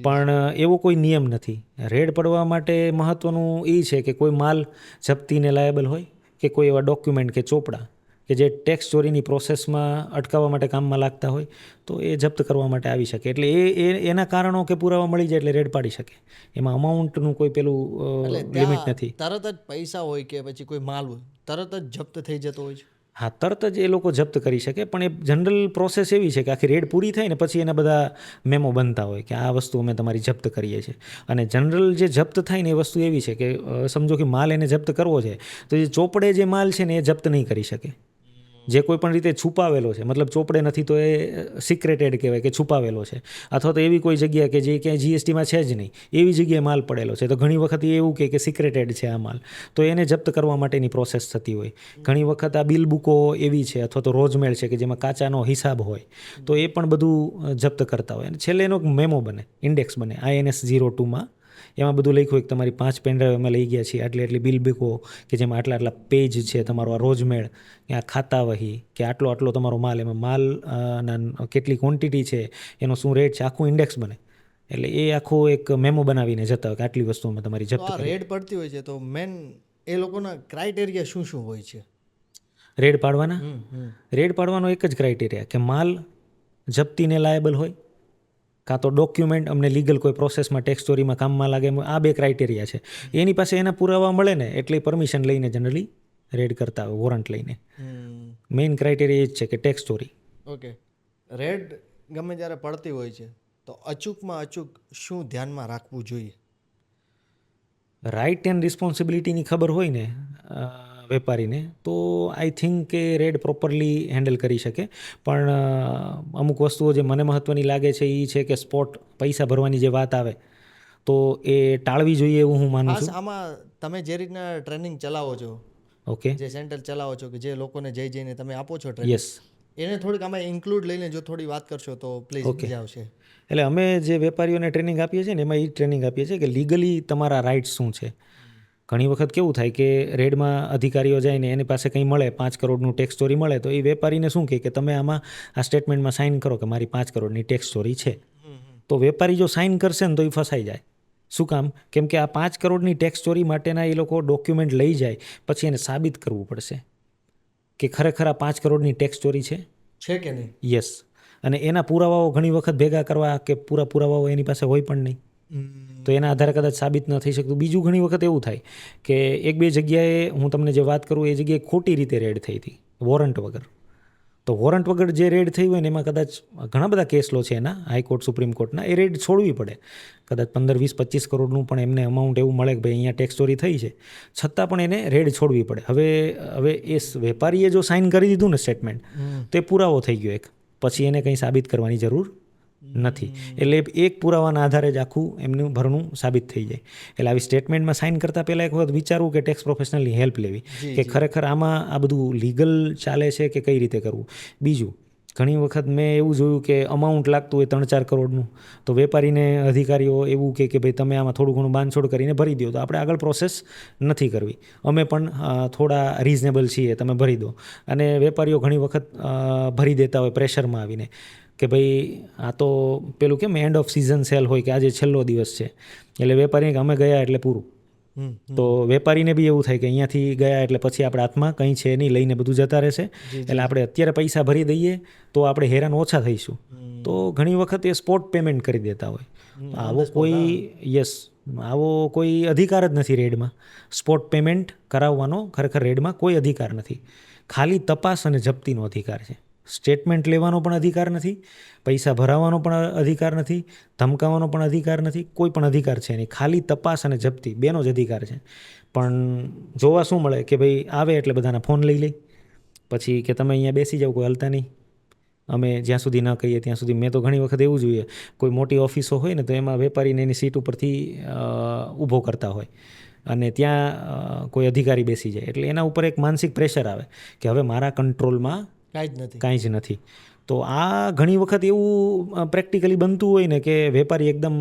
પણ એવો કોઈ નિયમ નથી. રેડ પડવા માટે મહત્વનું એ છે કે કોઈ માલ જપ્તીને લાયેબલ હોય કે કોઈ એવા ડોક્યુમેન્ટ કે ચોપડા કે જે ટેક્સ ચોરીની પ્રોસેસમાં અટકાવવા માટે કામમાં લાગતા હોય તો એ જપ્ત કરવા માટે આવી શકે. એટલે એના કારણો કે પુરાવા મળી જાય એટલે રેડ પાડી શકે. એમાં અમાઉન્ટનું કોઈ પેલું લિમિટ નથી. તરત જ પૈસા હોય કે પછી કોઈ માલ હોય તરત જ જપ્ત થઈ જતો હોય છે? હા, તરત જ એ લોકો જપ્ત કરી શકે, પણ એ જનરલ પ્રોસેસ એવી છે કે આખી રેડ પૂરી થાય ને પછી એના બધા મેમો બનતા હોય કે આ વસ્તુ અમે તમારી જપ્ત કરીએ છીએ. અને જનરલ જે જપ્ત થાય ને એ વસ્તુ એવી છે કે સમજો કે માલ એને જપ્ત કરવો છે તો જે ચોપડે જે માલ છે ને એ જપ્ત નહીં કરી શકે. જે કોઈ પણ રીતે છુપાવેલો છે, મતલબ ચોપડે નથી તો એ સિક્રેટેડ કહેવાય કે છુપાવેલો છે, અથવા તો એવી કોઈ જગ્યા કે જે ક્યાંય જીએસટીમાં છે જ નહીં એવી જગ્યાએ માલ પડેલો છે, તો ઘણી વખત એ એવું કે સિક્રેટેડ છે આ માલ, તો એને જપ્ત કરવા માટેની પ્રોસેસ થતી હોય. ઘણી વખત આ બિલ બુકો એવી છે અથવા તો રોજમેળ છે કે જેમાં કાચાનો હિસાબ હોય, તો એ પણ બધું જપ્ત કરતા હોય. અને છેલ્લે એનો મેમો બને, ઇન્ડેક્સ બને INS-02માં. એમાં બધું લખ્યું હોય કે તમારી 5 પેનડ્રાઈવ અમે લઈ ગયા છીએ, આટલી બિલ બુકો કે જેમાં આટલા પેજ છે, તમારો આ રોજમેળ કે આ ખાતા વહી કે આટલો તમારો માલ, એમાં માલ ના કેટલી ક્વોન્ટિટી છે, એનો શું રેટ છે, આખું ઇન્ડેક્સ બને. એટલે એ આખો એક મેમો બનાવીને જતા હોય કે આટલી વસ્તુમાં તમારી તો જપ્ત આ રેડ પડતી હોય છે તો મેન એ લોકોના ક્રાઇટેરિયા શું શું હોય છે? રેડ પાડવાના. રેડ પાડવાનો એક જ ક્રાઇટેરિયા કે માલ જપ્તીને લાયબલ હોય, કાં તો ડોક્યુમેન્ટ અમને લીગલ કોઈ પ્રોસેસમાં ટેક્સ ચોરીમાં કામમાં લાગે. આ 2 ક્રાઇટેરિયા છે. એની પાસે એના પુરાવા મળે ને એટલે પરમિશન લઈને જનરલી રેડ કરતા હોય, વોરંટ લઈને. મેઇન ક્રાઇટેરિયા એ જ છે કે ટેક્સ ચોરી. ઓકે, રેડ ગમે ત્યારે પડતી હોય છે તો અચૂક શું ધ્યાનમાં રાખવું જોઈએ? રાઇટ એન્ડ રિસ્પોન્સિબિલિટીની ખબર હોય ને વેપારીને, તો આઈ થિંક કે રેડ પ્રોપરલી હેન્ડલ કરી શકે. પણ અમુક વસ્તુઓ જે મને મહત્ત્વની લાગે છે એ છે કે સ્પોટ પૈસા ભરવાની જે વાત આવે તો એ ટાળવી જોઈએ એવું હું માનું છું. આમાં તમે જે રીતના ટ્રેનિંગ ચલાવો છો, ઓકે, જે સેન્ટર ચલાવો છો, કે જે લોકોને જઈને તમે આપો છો ટ્રેનિંગ, યસ, એને થોડીક આમાં ઇન્ક્લુડ લઈને જો થોડી વાત કરશો તો પ્લીઝ મજા આવશે. એટલે અમે જે વેપારીઓને ટ્રેનિંગ આપીએ છીએ ને એમાં એ ટ્રેનિંગ આપીએ છીએ કે લીગલી તમારા રાઇટ્સ શું છે. ઘણી વખત કેવું થાય કે રેડમાં અધિકારીઓ જાય ને એની પાસે કંઈ મળે, 5 કરોડનું ટેક્સ ચોરી મળે, તો એ વેપારીને શું કહે કે તમે આમાં આ સ્ટેટમેન્ટમાં સાઇન કરો કે મારી 5 કરોડની ટેક્સ ચોરી છે. તો વેપારી જો સાઇન કરશે ને તો એ ફસાઈ જાય. શું કામ? કેમ કે આ 5 કરોડની ટેક્સ ચોરી માટેના એ લોકો ડોક્યુમેન્ટ લઈ જાય પછી એને સાબિત કરવું પડશે કે ખરેખર આ 5 કરોડની ટેક્સ ચોરી છે કે નહીં. યસ. અને એના પુરાવાઓ ઘણી વખત ભેગા કરવા કે પૂરા પુરાવાઓ એની પાસે હોય પણ નહીં, તો એના આધારે કદાચ સાબિત ન થઈ શકતું. બીજું ઘણી વખત એવું થાય કે 1-2 જગ્યાએ હું તમને જે વાત કરું એ જગ્યાએ ખોટી રીતે રેડ થઈ હતી, વોરંટ વગર. તો વોરંટ વગર જે રેડ થઈ હોય ને એમાં કદાચ ઘણા બધા કેસ લો છે એના, હાઈકોર્ટ, સુપ્રીમ કોર્ટના, એ રેડ છોડવી પડે. કદાચ 15, 20, 25 કરોડનું પણ એમને અમાઉન્ટ એવું મળે કે ભાઈ અહીંયા ટેક્સ ચોરી થઈ છે, છતાં પણ એને રેડ છોડવી પડે. હવે એ વેપારીએ જો સાઇન કરી દીધું ને સ્ટેટમેન્ટ, તો એ પુરાવો થઈ ગયો એક, પછી એને કંઈ સાબિત કરવાની જરૂર નથી. એટલે એક પુરાવાના આધારે જ આખું એમનું ભરણું સાબિત થઈ જાય. એટલે આવી સ્ટેટમેન્ટમાં સાઇન કરતાં પહેલાં એક વખત વિચારવું કે ટેક્સ પ્રોફેશનલની હેલ્પ લેવી કે ખરેખર આમાં આ બધું લીગલ ચાલે છે કે કઈ રીતે કરવું. બીજું, ઘણી વખત મેં એવું જોયું કે અમાઉન્ટ લાગતું હોય 3-4 કરોડનું, તો વેપારીને અધિકારીઓ એવું કે ભાઈ તમે આમાં થોડું ઘણું બાંધછોડ કરીને ભરી દો, તો આપણે આગળ પ્રોસેસ નથી કરવી, અમે પણ થોડા રિઝનેબલ છીએ, તમે ભરી દો. અને વેપારીઓ ઘણી વખત ભરી દેતા હોય પ્રેશરમાં આવીને કે ભાઈ આ તો પેલું કેમ એન્ડ ઓફ સિઝન સેલ હોય કે આજે છેલ્લો દિવસ છે, એટલે વેપારી કે અમે ગયા એટલે પૂરું. તો વેપારીને બી એવું થાય કે અહીંયાથી ગયા એટલે પછી આપણે હાથમાં કંઈ છે નહીં, લઈને બધું જતા રહેશે, એટલે આપણે અત્યારે પૈસા ભરી દઈએ તો આપણે હેરાન ઓછા થઈશું. તો ઘણી વખત એ સ્પોટ પેમેન્ટ કરી દેતા હોય. આવો કોઈ અધિકાર જ નથી રેડમાં. સ્પોટ પેમેન્ટ કરાવવાનો ખરેખર રેડમાં કોઈ અધિકાર નથી. ખાલી તપાસ અને જપ્તીનો અધિકાર છે. સ્ટેટમેન્ટ લેવાનો પણ અધિકાર નથી, પૈસા ભરાવવાનો પણ અધિકાર નથી, ધમકાવવાનો પણ અધિકાર નથી, કોઈ પણ અધિકાર છે નહીં. ખાલી તપાસ અને જપ્તી બેનો જ અધિકાર છે. પણ જોવા શું મળે કે ભાઈ આવે એટલે બધાના ફોન લઈ લે, પછી કે તમે અહીંયા બેસી જાઓ, કોઈ હલતા નહીં, અમે જ્યાં સુધી ન કહીએ ત્યાં સુધી. મેં તો ઘણી વખત એવું જોઈએ, કોઈ મોટી ઓફિસો હોય ને તો એમાં વેપારીને એની સીટ ઉપરથી ઊભો કરતા હોય અને ત્યાં કોઈ અધિકારી બેસી જાય, એટલે એના ઉપર એક માનસિક પ્રેશર આવે કે હવે મારા કંટ્રોલમાં કાંઈ જ નથી. તો આ ઘણી વખત એવું પ્રેક્ટિકલી બનતું હોય ને કે વેપારી એકદમ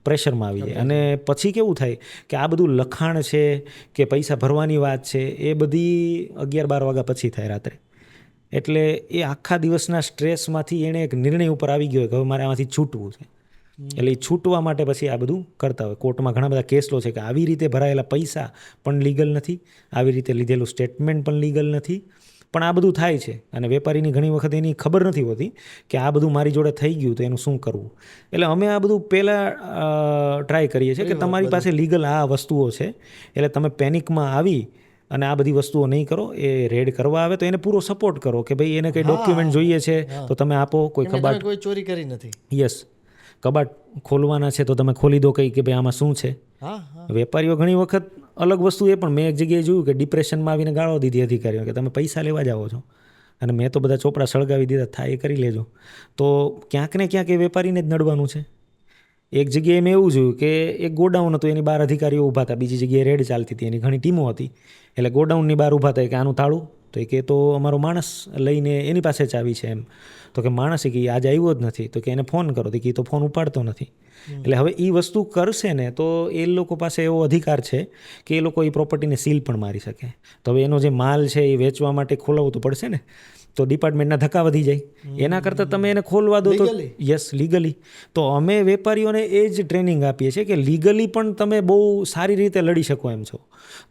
પ્રેશરમાં આવી જાય. અને પછી કેવું થાય કે આ બધું લખાણ છે કે પૈસા ભરવાની વાત છે એ બધી 11-12 વાગ્યા પછી થાય રાત્રે. એટલે એ આખા દિવસના સ્ટ્રેસમાંથી એણે એક નિર્ણય ઉપર આવી ગયો કે હવે મારે આમાંથી છૂટવું છે. એટલે એ છૂટવા માટે પછી આ બધું કરતા હોય. કોર્ટમાં ઘણા બધા કેસ લો છે કે આવી રીતે ભરાયેલા પૈસા પણ લીગલ નથી, આવી રીતે લીધેલું સ્ટેટમેન્ટ પણ લીગલ નથી, પણ આ બધું થાય છે. અને વેપારીની ઘણી વખત એની ખબર નથી હોતી કે આ બધું મારી જોડે થઈ ગયું તો એનું શું કરવું. એટલે અમે આ બધું પહેલાં ટ્રાય કરીએ છીએ કે તમારી પાસે લીગલ આ વસ્તુઓ છે, એટલે તમે પેનિકમાં આવી અને આ બધી વસ્તુઓ નહીં કરો. એ રેડ કરવા આવે તો એને પૂરો સપોર્ટ કરો કે ભાઈ એને કંઈ ડોક્યુમેન્ટ જોઈએ છે તો તમે આપો. કોઈ કબાટ, કોઈ ચોરી કરી નથી, યસ, કબાટ ખોલવાના છે તો તમે ખોલી દો કંઈ કે ભાઈ આમાં શું છે. વેપારીઓ ઘણી વખત અલગ વસ્તુ એ પણ મેં એક જગ્યાએ જોયું કે ડિપ્રેશનમાં આવીને ગાળો દીધી અધિકારીઓ કે તમે પૈસા લેવા જાઓ છો, અને મેં તો બધા ચોપડા સળગાવી દીધા, થાય એ કરી લેજો. તો ક્યાંક ને ક્યાંક એ વેપારીને જ નડવાનું છે. એક જગ્યાએ મેં એવું જોયું કે એક ગોડાઉન હતું, એની બહાર અધિકારીઓ ઊભા હતા, બીજી જગ્યાએ રેડ ચાલતી હતી, એની ઘણી ટીમો હતી. એટલે ગોડાઉનની બહાર ઊભા હતા કે આનું તાળું, તો એ કે તો અમારો માણસ લઈને એની પાસે ચાવી છે એમ. તો કે માણસ કે આજે આવ્યો જ નથી, તો કે એને ફોન કરો, તો કે તો ફોન ઉપાડતો નથી. એટલે હવે એ વસ્તુ કરશે ને તો એ લોકો પાસે એવો અધિકાર છે કે એ લોકો એ પ્રોપર્ટીને સીલ પણ મારી શકે. તો હવે એનો જે માલ છે એ વેચવા માટે ખોલાવવું તો પડશે ને, તો ડિપાર્ટમેન્ટના ધક્કા વધી જાય. એના કરતાં તમે એને ખોલવા દો તો યસ લીગલી. તો અમે વેપારીઓને એ જ ટ્રેનિંગ આપીએ છીએ કે લીગલી પણ તમે બહુ સારી રીતે લડી શકો એમ છો.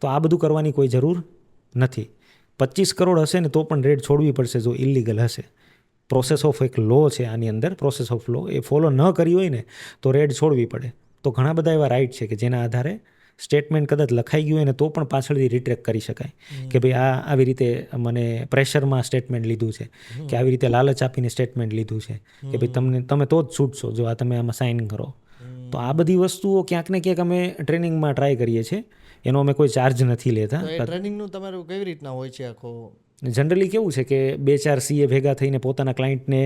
તો આ બધું કરવાની કોઈ જરૂર નથી. 25 કરોડ હશે ને તો પણ રેડ છોડવી પડશે જો ઇલીગલ હશે. પ્રોસેસ ઓફ એક લો છે આની અંદર, પ્રોસેસ ઓફ લો એ ફોલો ન કરી હોય ને તો રેડ છોડવી પડે. તો ઘણા બધા એવા રાઇટ છે કે જેના આધારે સ્ટેટમેન્ટ કદાચ લખાઈ ગયું હોય ને તો પણ પાછળથી રિટ્રેક્ટ કરી શકાય કે ભાઈ આ આવી રીતે મને પ્રેશરમાં સ્ટેટમેન્ટ લીધું છે, કે આવી રીતે લાલચ આપીને સ્ટેટમેન્ટ લીધું છે, કે ભાઈ તમે તો જ છૂટશો જો આ તમે આમાં સાઇન કરો. તો આ બધી વસ્તુઓ ક્યાંક ને ક્યાંક અમે ટ્રેનિંગમાં ટ્રાય કરીએ છીએ. એનો અમે કોઈ ચાર્જ નથી લેતા. ટ્રેનિંગનું તમારું કેવી રીતના હોય છે આખો? જનરલી કેવું છે કે 2-4 CA ભેગા થઈને પોતાના ક્લાયન્ટને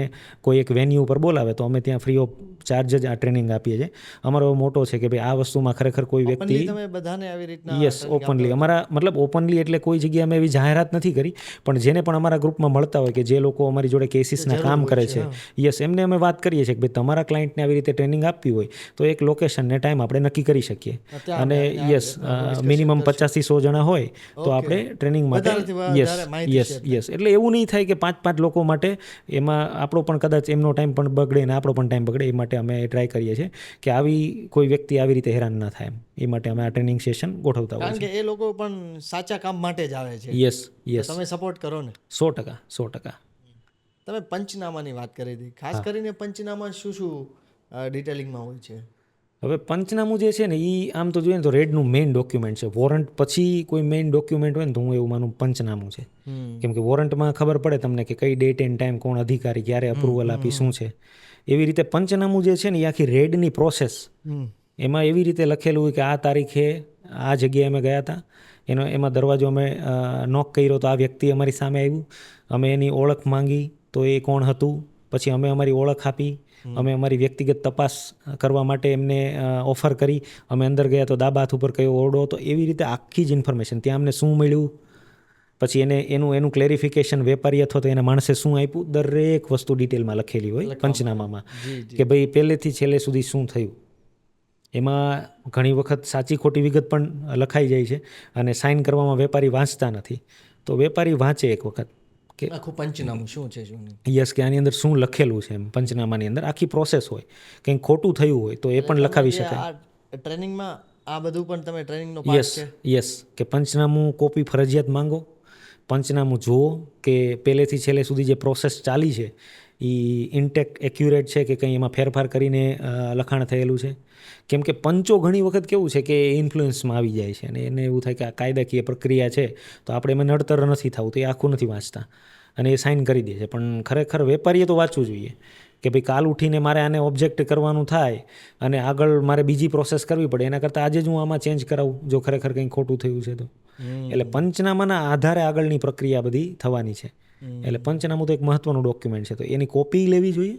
કોઈ એક વેન્યુ ઉપર બોલાવે તો અમે ત્યાં ફ્રી ઓફ ચાર્જ જ આ ટ્રેનિંગ આપીએ છીએ. અમારો મોટો છે કે ભાઈ આ વસ્તુમાં ખરેખર કોઈ વ્યક્તિ બધાને આવી રીતના યસ ઓપનલી, અમારા મતલબ ઓપનલી એટલે કોઈ જગ્યાએ અમે એવી જાહેરાત નથી કરી, પણ જેને પણ અમારા ગ્રુપમાં મળતા હોય કે જે લોકો અમારી જોડે કેસીસના કામ કરે છે, યસ એમને અમે વાત કરીએ છીએ કે ભાઈ તમારા ક્લાયન્ટને આવી રીતે ટ્રેનિંગ આપવી હોય તો એક લોકેશન ને ટાઈમ આપણે નક્કી કરી શકીએ. અને યસ મિનિમમ 50 થી 100 જણા હોય તો આપણે ટ્રેનિંગ માટે યસ એટલે એવું નહીં થાય કે 5-5 લોકો માટે, એમાં આપણો પણ કદાચ એમનો ટાઈમ પણ બગડે ને આપણો પણ ટાઈમ બગડે. એ માટે અમે ટ્રાય કરીએ છીએ કે આવી કોઈ વ્યક્તિ આવી રીતે હેરાન ના થાય એ માટે અમે આ ટ્રેનિંગ સેશન ગોઠવતા હોઈએ છીએ. કારણ કે એ લોકો પણ સાચા કામ માટે જ આવે છે. યસ તમે સપોર્ટ કરો ને? 100%. તમે પંચનામાની વાત કરી હતી, ખાસ કરીને પંચનામા શું ડિટેલિંગમાં હોય છે? હવે પંચનામું જે છે ને એ આમ તો જોઈએ ને તો રેડનું મેઇન ડોક્યુમેન્ટ છે. વોરંટ પછી કોઈ મેઇન ડોક્યુમેન્ટ હોય ને તો હું એવું માનું પંચનામું છે. કેમ કે વોરંટમાં ખબર પડે તમને કે કઈ ડેટ એન્ડ ટાઈમ કોણ અધિકારી ક્યારે અપ્રુવલ આપી શું છે. એવી રીતે પંચનામું જે છે ને એ આખી રેડની પ્રોસેસ એમાં એવી રીતે લખેલું હોય કે આ તારીખે આ જગ્યાએ અમે ગયા હતા, એમાં દરવાજો અમે નોક કર્યો તો આ વ્યક્તિ અમારી સામે આવ્યું, અમે એની ઓળખ માંગી તો એ કોણ હતું, પછી અમે અમારી ઓળખ આપી, અમે અમારી વ્યક્તિગત તપાસ કરવા માટે એમને ઓફર કરી, અમે અંદર ગયા તો દાબાથ ઉપર કયો ઓરડો હતો, એવી રીતે આખી જ ઇન્ફોર્મેશન ત્યાં અમને શું મળ્યું, પછી એનું ક્લેરિફિકેશન વેપારી અથવા તો એના માણસે શું આપ્યું, દરેક વસ્તુ ડિટેલમાં લખેલી હોય પંચનામામાં કે ભાઈ પહેલેથી છેલ્લે સુધી શું થયું. એમાં ઘણી વખત સાચી ખોટી વિગત પણ લખાઈ જાય છે અને સાઇન કરવામાં વેપારી વાંચતા નથી. તો વેપારી વાંચે એક વખત કે આખું પંચનામું શું છે યસ કે આની અંદર શું લખેલું છે. એમ પંચનામાની અંદર આખી પ્રોસેસ હોય, કંઈક ખોટું થયું હોય તો એ પણ લખાવી શકાય. ટ્રેનિંગમાં આ બધું પણ તમે ટ્રેનિંગનો પાર્ટ છે? યસ કે પંચનામું કોપી ફરજિયાત માંગો, પંચનામું જુઓ કે પહેલેથી છેલ્લે સુધી જે પ્રોસેસ ચાલી છે એ ઇન્ટેક્ટ એક્યુરેટ છે કે કંઈ એમાં ફેરફાર કરીને લખાણ થયેલું છે. કેમ કે પંચો ઘણી વખત કેવું છે કે ઇન્ફ્લુઅન્સમાં આવી જાય છે અને એને એવું થાય કે આ કાયદાકીય પ્રક્રિયા છે તો આપણે એમાં નડતર નથી થવું, તો એ આખું નથી વાંચતા અને એ સાઇન કરી દે છે. પણ ખરેખર વેપારીએ તો વાંચવું જોઈએ કે ભાઈ કાલ ઉઠીને મારે આને ઓબ્જેક્ટ કરવાનું થાય અને આગળ મારે બીજી પ્રોસેસ કરવી પડે, એના કરતાં આજે જ હું આમાં ચેન્જ કરાવું જો ખરેખર કંઈ ખોટું થયું છે તો. એટલે પંચનામાના આધારે આગળની પ્રક્રિયા બધી થવાની છે. એટલે પંચનામું તો એક મહત્વનું ડોક્યુમેન્ટ છે, તો એની કોપી લેવી જોઈએ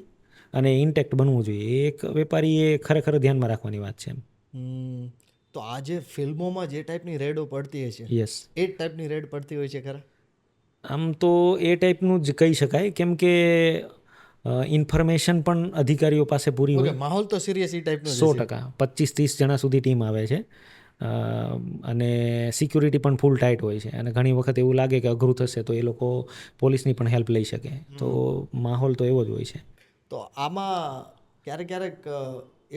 અને ઇન્ટેક્ટ બનવું જોઈએ. એ એક વેપારીએ ખરેખર ધ્યાનમાં રાખવાની વાત છે. તો આ જે ફિલ્મોમાં જે ટાઈપની રેડો પડતી હોય છે યસ એ જ ટાઈપની રેડ પડતી હોય છે ખરા? આમ તો એ ટાઈપનું જ કહી શકાય, કેમ કે ઇન્ફોર્મેશન પણ અધિકારીઓ પાસે પૂરી હોય. માહોલ તો સિરિયસ એ ટાઈપનો 100%. 25-30 જણા સુધી ટીમ આવે છે અને સિક્યુરિટી પણ ફૂલ ટાઈટ હોય છે અને ઘણી વખત એવું લાગે કે અઘરું થશે તો એ લોકો પોલીસની પણ હેલ્પ લઈ શકે. તો માહોલ તો એવો જ હોય છે. તો આમાં ક્યારેક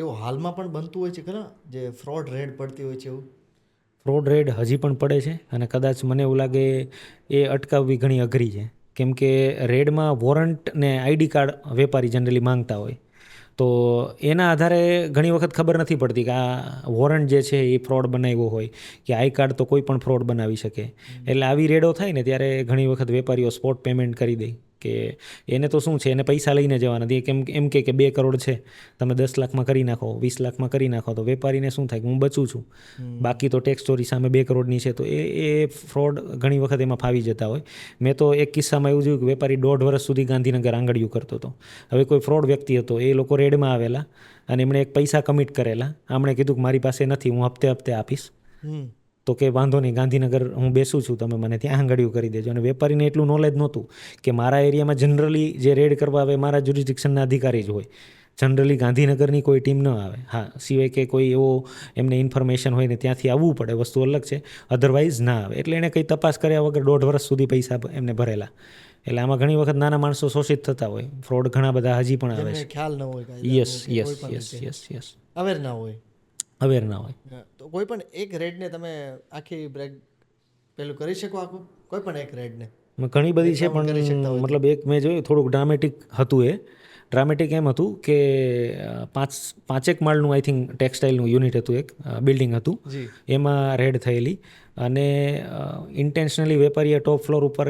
એવું હાલમાં પણ બનતું હોય છે ખરા જે ફ્રોડ રેડ પડતી હોય છે? એવું ફ્રોડ રેડ હજી પણ પડે છે અને કદાચ મને એવું લાગે એ અટકાવવી ઘણી અઘરી છે. કેમ કે રેડમાં વોરંટ ને ID કાર્ડ વેપારી જનરલી માંગતા હોય, તો એના આધારે ઘણી વખત ખબર નથી પડતી કે આ વોરંટ જે છે એ ફ્રોડ બનાવ્યો હોય કે આઈ કાર્ડ તો કોઈ પણ ફ્રોડ બનાવી શકે. એટલે આવી રેડો થાય ને ત્યારે ઘણી વખત વેપારીઓ સ્પોટ પેમેન્ટ કરી દે કે એને તો શું છે, એને પૈસા લઈને જવાના નથી. એમ કે 2 કરોડ છે, તમે 10 લાખમાં કરી નાખો, 20 લાખમાં કરી નાખો, તો વેપારીને શું થાય કે હું બચું છું, બાકી તો ટેક્સ ચોરી સામે 2 કરોડની છે. તો એ ફ્રોડ ઘણી વખત એમાં ફાવી જતા હોય. મેં તો એક કિસ્સામાં એવું જોયું કે વેપારી 1.5 વર્ષ સુધી ગાંધીનગર આંગળીયું કરતો હતો. હવે કોઈ ફ્રોડ વ્યક્તિ હતો, એ લોકો રેડમાં આવેલા અને એમણે એક પૈસા કમિટ કરેલા. આમણે કીધું કે મારી પાસે નથી, હું હપ્તે હપ્તે આપીશ. તો કે વાંધો નહીં, ગાંધીનગર હું બેસું છું, તમે મને ત્યાં આંગળીયું કરી દેજો. અને વેપારીને એટલું નોલેજ નહોતું કે મારા એરિયામાં જનરલી જે રેડ કરવા આવે મારા જ્યુરિસ્ડિક્શનના અધિકારી જ હોય, જનરલી ગાંધીનગરની કોઈ ટીમ ન આવે. હા, સિવાય કે કોઈ એવો એમને ઇન્ફોર્મેશન હોય ને ત્યાંથી આવવું પડે, વસ્તુ અલગ છે, અધરવાઇઝ ના આવે. એટલે એણે કંઈ તપાસ કર્યા વગર 1.5 વર્ષ સુધી પૈસા એમને ભરેલા. એટલે આમાં ઘણી વખત નાના માણસો શોષિત થતા હોય. ફ્રોડ ઘણા બધા હજી પણ આવે છે. ખ્યાલ ન હોય, yes yes yes yes yes aware ના હોય, અવેર ના હોય. તો કોઈ પણ એક રેડને તમે આખી બ્રેક પેલું કરી શકો, આખું કોઈ પણ એક રેડને? ઘણી બધી છે, પણ મતલબ એક મેં જોયું થોડુંક ડ્રામેટિક હતું. એ ડ્રામેટિક એમ હતું કે 5 માળનું આઈ થિંક ટેક્સટાઇલનું યુનિટ હતું, એક બિલ્ડિંગ હતું, એમાં રેડ થયેલી. અને ઇન્ટેન્શનલી વેપારીએ ટોપ ફ્લોર ઉપર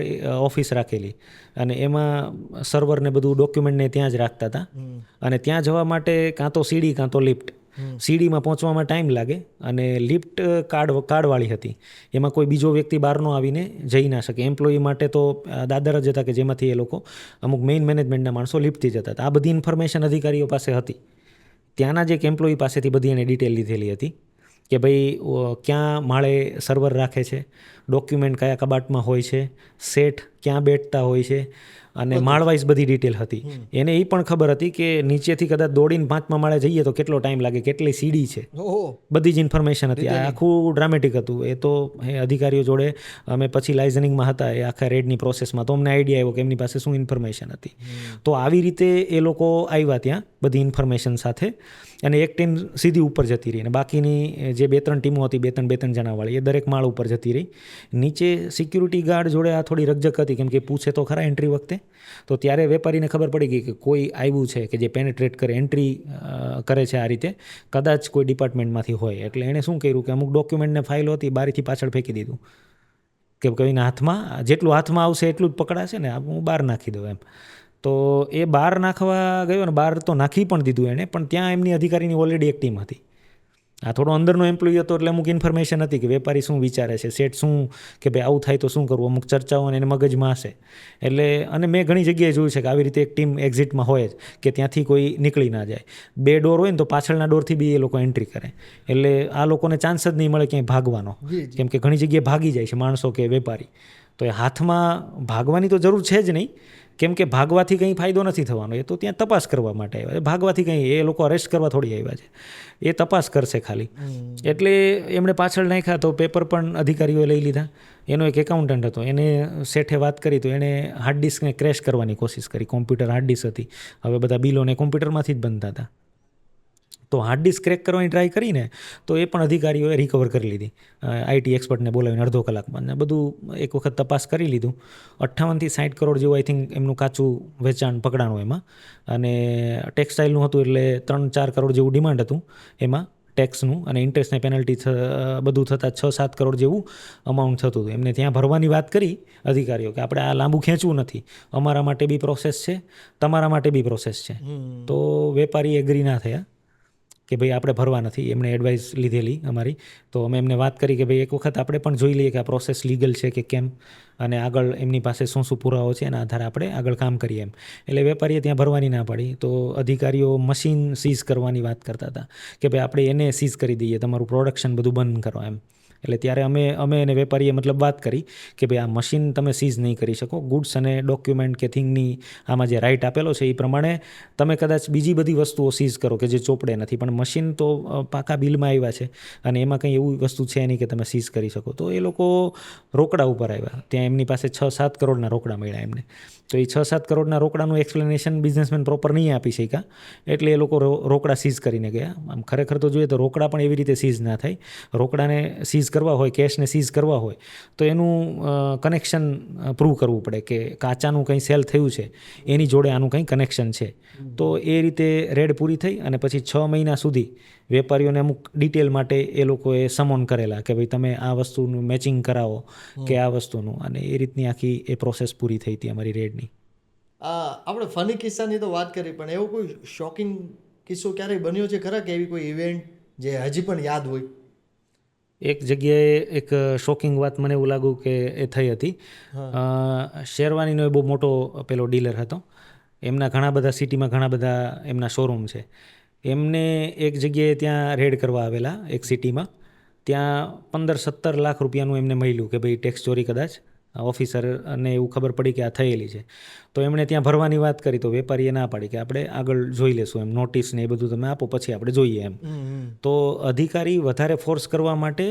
ઓફિસ રાખેલી અને એમાં સર્વરને બધું ડોક્યુમેન્ટને ત્યાં જ રાખતા હતા. અને ત્યાં જવા માટે કાં તો સીડી કાં તો લિફ્ટ. સીડીમાં પહોંચવામાં ટાઈમ લાગે અને લિફ્ટ કાર્ડવાળી હતી, એમાં કોઈ બીજો વ્યક્તિ બહારનો આવીને જઈ ના શકે. એમ્પ્લોયી માટે તો દાદર જ હતા કે જેમાંથી એ લોકો અમુક મેઇન મેનેજમેન્ટના માણસો લિફ્ટથી જતા હતા. આ બધી ઇન્ફોર્મેશન અધિકારીઓ પાસે હતી. ત્યાંના જ એક એમ્પ્લોયી પાસેથી બધી એને ડિટેલ લીધેલી હતી કે ભાઈ ક્યાં માળે સર્વર રાખે છે, ડોક્યુમેન્ટ કયા કબાટમાં હોય છે, સેટ ક્યાં બેઠતા હોય છે, અને માળવાઇઝ બધી ડિટેલ હતી. એને એ પણ ખબર હતી કે નીચેથી કદાચ દોડીને 5મા માળે જઈએ તો કેટલો ટાઈમ લાગે, કેટલી સીડી છે, બધી જ ઇન્ફોર્મેશન હતી. આ આખું ડ્રામેટિક હતું. એ તો એ અધિકારીઓ જોડે અમે પછી લાઇઝનિંગમાં હતા એ આખા રેડની પ્રોસેસમાં, તો અમને આઈડિયા આવ્યો કે એમની પાસે શું ઇન્ફોર્મેશન હતી. તો આવી રીતે એ લોકો આવ્યા ત્યાં બધી ઇન્ફોર્મેશન સાથે, અને એક ટીમ સીધી ઉપર જતી રહી અને બાકીની જે 2-3 ટીમો હતી, 2-3 જણાવાળી, એ દરેક માળ ઉપર જતી રહી. નીચે સિક્યુરિટી ગાર્ડ જોડે આ થોડી રકઝક હતી, કેમ કે પૂછે તો ખરા એન્ટ્રી વખતે. તો ત્યારે વેપારીને ખબર પડી ગઈ કે કોઈ આવ્યું છે કે જે પેનેટ્રેટ કરે, એન્ટ્રી કરે છે આ રીતે, કદાચ કોઈ ડિપાર્ટમેન્ટમાંથી હોય. એટલે એણે શું કર્યું કે અમુક ડોક્યુમેન્ટને ફાઇલો હતી બારીથી પાછળ ફેંકી દીધું કે કોઈના હાથમાં જેટલું હાથમાં આવશે એટલું જ પકડાશે ને, હું બહાર નાખી દઉં એમ. તો એ બહાર નાખવા ગયો ને બહાર તો નાખી પણ દીધું એણે, પણ ત્યાં એમની અધિકારીની ઓલરેડી એક ટીમ હતી. આ થોડો અંદરનો એમ્પ્લોય હતો એટલે અમુક ઇન્ફોર્મેશન હતી કે વેપારી શું વિચારે છે, સેટ શું, કે ભાઈ આવું થાય તો શું કરવું, અમુક ચર્ચાઓ એને મગજમાં હશે. એટલે અને મેં ઘણી જગ્યાએ જોયું છે કે આવી રીતે એક ટીમ એક્ઝિટમાં હોય જ, કે ત્યાંથી કોઈ નીકળી ના જાય. 2 ડોર હોય ને તો પાછળના ડોરથી બી એ લોકો એન્ટ્રી કરે. એટલે આ લોકોને ચાન્સ જ નહીં મળે ક્યાંય ભાગવાનો, કેમ કે ઘણી જગ્યાએ ભાગી જાય છે માણસો કે વેપારી. તો એ હાથમાં ભાગવાની તો જરૂર છે જ નહીં, કેમ કે ભાગવાથી કંઈ ફાયદો નથી થવાનો. એ તો ત્યાં તપાસ કરવા માટે આવ્યા છે, ભાગવાથી કંઈ એ લોકો અરેસ્ટ કરવા થોડી આવ્યા છે, એ તપાસ કરશે ખાલી. એટલે એમણે પાછળ નાખ્યા તો પેપર પણ અધિકારીઓએ લઈ લીધા. એનો એક એકાઉન્ટન્ટ હતો, એને શેઠે વાત કરી તો એણે હાર્ડ ડિસ્કને ક્રેશ કરવાની કોશિશ કરી. કોમ્પ્યુટર હાર્ડ ડિસ્ક હતી, હવે બધા બિલોને કોમ્પ્યુટરમાંથી જ બનતા હતા. તો હાર્ડ ડિસ્ક ક્રેક કરવાની ટ્રાય કરીને તો એ પણ અધિકારીઓએ રિકવર કરી લીધી. આઈટી એક્સપર્ટને બોલાવીને અડધો કલાકમાં ને બધું એક વખત તપાસ કરી લીધું. 58 થી 60 કરોડ જેવું આઈ થિંક એમનું કાચું વેચાણ પકડાણું એમાં. અને ટેક્સટાઇલનું હતું એટલે 3-4 કરોડ જેવું ડિમાન્ડ હતું એમાં ટેક્સનું, અને ઇન્ટરેસ્ટને પેનલ્ટી બધું થતાં 6-7 કરોડ જેવું અમાઉન્ટ થતું હતું. એમને ત્યાં ભરવાની વાત કરી અધિકારીઓ કે આપણે આ લાંબુ ખેંચવું નથી, અમારા માટે બી પ્રોસેસ છે, તમારા માટે બી પ્રોસેસ છે. તો વેપારી એગ્રી ના થયા કે ભાઈ આપણે ભરવા નથી. એમણે એડવાઇસ લીધેલી અમારી, તો અમે એમને વાત કરી કે ભાઈ એક વખત આપણે પણ જોઈ લઈએ કે આ પ્રોસેસ લીગલ છે કે કેમ, અને આગળ એમની પાસે શું પુરાવો છે એના આધારે આપણે આગળ કામ કરીએ એમ. એટલે વેપારીએ ત્યાં ભરવાની ના પાડી. તો અધિકારીઓ મશીન સીઝ કરવાની વાત કરતા હતા કે ભાઈ આપણે એને સીઝ કરી દઈએ, તમારું પ્રોડક્શન બધું બંધ કરો એમ. એટલે ત્યારે અમે અને વેપારીએ મતલબ વાત કરી કે ભાઈ આ મશીન તમે સીઝ નહીં કરી શકો, ગુડ્સ અને ડોક્યુમેન્ટ કે થિંગની આમાં જે રાઇટ આપેલો છે એ પ્રમાણે તમે કદાચ બીજી બધી વસ્તુઓ સીઝ કરો કે જે ચોપડે નથી, પણ મશીન તો પાકા બિલમાં આવ્યા છે અને એમાં કંઈ એવું વસ્તુ છે નહીં કે તમે સીઝ કરી શકો. તો એ લોકો રોકડા ઉપર આવ્યા. ત્યાં એમની પાસે 6-7 કરોડના રોકડા મળ્યા એમને. તો એ 6-7 કરોડના રોકડાનું એક્સપ્લેનેશન બિઝનેસમેન પ્રોપર નહીં આપી શક્યા, એટલે એ લોકો રોકડા સીઝ કરીને ગયા. આમ ખરેખર તો જોઈએ તો રોકડા પણ એવી રીતે સીઝ ના થાય. રોકડાને સીઝ કરવા હોય, કેશને સીઝ કરવા હોય તો એનું કનેક્શન પ્રૂવ કરવું પડે કે કાચાનું કંઈ સેલ થયું છે એની જોડે આનું કંઈ કનેક્શન છે. તો એ રીતે રેડ પૂરી થઈ અને પછી 6 મહિના સુધી વેપારીઓને અમુક ડિટેલ માટે એ લોકોએ સમોન કરેલા કે ભાઈ તમે આ વસ્તુનું મેચિંગ કરાવો કે આ વસ્તુનું, અને એ રીતની આખી એ પ્રોસેસ પૂરી થઈ હતી અમારી રેડની. આપણે ફની કિસ્સાની તો વાત કરી, પણ એવો કોઈ શોકિંગ કિસ્સો ક્યારેય બન્યો છે ખરા કે એવી કોઈ ઇવેન્ટ જે હજી પણ યાદ હોય? એક જગ્યાએ એક શોકિંગ વાત મને એવું લાગ્યું કે એ થઈ હતી. શેરવાનીનો એ બહુ મોટો પેલો ડીલર હતો. એમના ઘણા બધા સિટીમાં ઘણા બધા એમના શોરૂમ છે. એમને એક જગ્યાએ ત્યાં રેડ કરવા આવેલા એક સિટીમાં. ત્યાં 15-17 લાખ રૂપિયાનું એમને મળ્યું કે ભાઈ ટેક્સ ચોરી કદાચ ઓફિસરને એવું ખબર પડી કે આ થયેલી છે. તો એમણે ત્યાં ભરવાની વાત કરી તો વેપારીએ ના પાડી કે આપણે આગળ જોઈ લેશું, એમ નોટિસ ને એ બધું તમે આપો પછી આપણે જોઈએ એમ. તો અધિકારી વધારે ફોર્સ કરવા માટે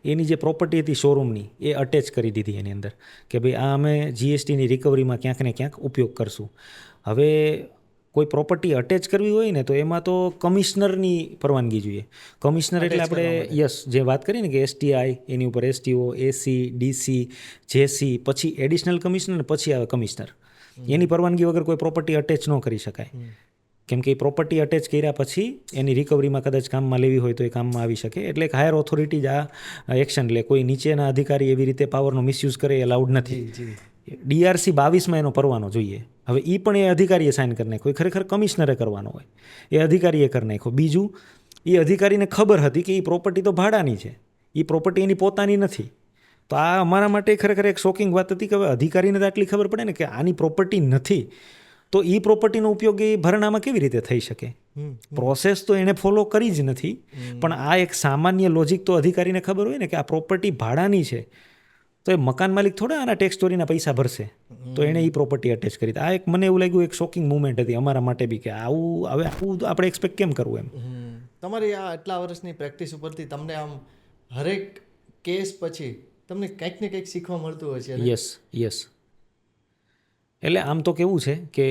એની જે પ્રોપર્ટી હતી શોરૂમની એ અટેચ કરી દીધી એની અંદર કે ભાઈ આ અમે જીએસટીની રિકવરીમાં ક્યાંક ને ક્યાંક ઉપયોગ કરશું. હવે કોઈ પ્રોપર્ટી અટેચ કરવી હોય ને તો એમાં તો કમિશનરની પરવાનગી જોઈએ. કમિશનર એટલે આપણે જે વાત કરી ને કે એસટીઆઈ, એની ઉપર એસટીઓ, એસી, ડીસી, જેસી, પછી એડિશનલ કમિશનર ને પછી આવે કમિશનર. એની પરવાનગી વગર કોઈ પ્રોપર્ટી અટેચ ન કરી શકાય. કેમ કે એ પ્રોપર્ટી અટેચ કર્યા પછી એની રિકવરીમાં કદાચ કામમાં લેવી હોય તો એ કામમાં આવી શકે. એટલે એક હાયર ઓથોરિટી જ આ એક્શન લે. કોઈ નીચેના અધિકારી એવી રીતે પાવરનો મિસયુઝ કરે એ અલાઉડ નથી. DRC 22માં એનો પરવાનો જોઈએ. હવે એ પણ એ અધિકારીએ સાઇન કરી નાખ્યો. ખરેખર કમિશનરે કરવાનો હોય, એ અધિકારીએ કરી નાખ્યો. બીજું, એ અધિકારીને ખબર હતી કે એ પ્રોપર્ટી તો ભાડાની છે, એ પ્રોપર્ટી એની પોતાની નથી. તો આ અમારા માટે ખરેખર એક શોકિંગ વાત હતી કે હવે અધિકારીને તો આટલી ખબર પડે ને કે આની પ્રોપર્ટી નથી, તો એ પ્રોપર્ટીનો ઉપયોગ એ ભરણામાં કેવી રીતે થઈ શકે? પ્રોસેસ તો એણે ફોલો કરી જ નથી. પણ આ એક સામાન્ય લોજિક તો અધિકારીને ખબર હોય ને કે આ પ્રોપર્ટી ભાડાની છે, તો એ મકાન માલિક થોડા આના ટેક્સ ચોરીના પૈસા ભરશે. તો એણે એ પ્રોપર્ટી અટેચ કરી. આ એક મને એવું લાગ્યું એક શોકિંગ મુમેન્ટ હતી અમારા માટે બી કે આવું આપણે એક્સપેક્ટ કેમ કરવું એમ. તમારી આ આટલા વર્ષની પ્રેક્ટિસ ઉપરથી તમને આમ હરેક કેસ પછી તમને કંઈક ને કંઈક શીખવા મળતું હોય છે? યસ. એટલે આમ તો કેવું છે કે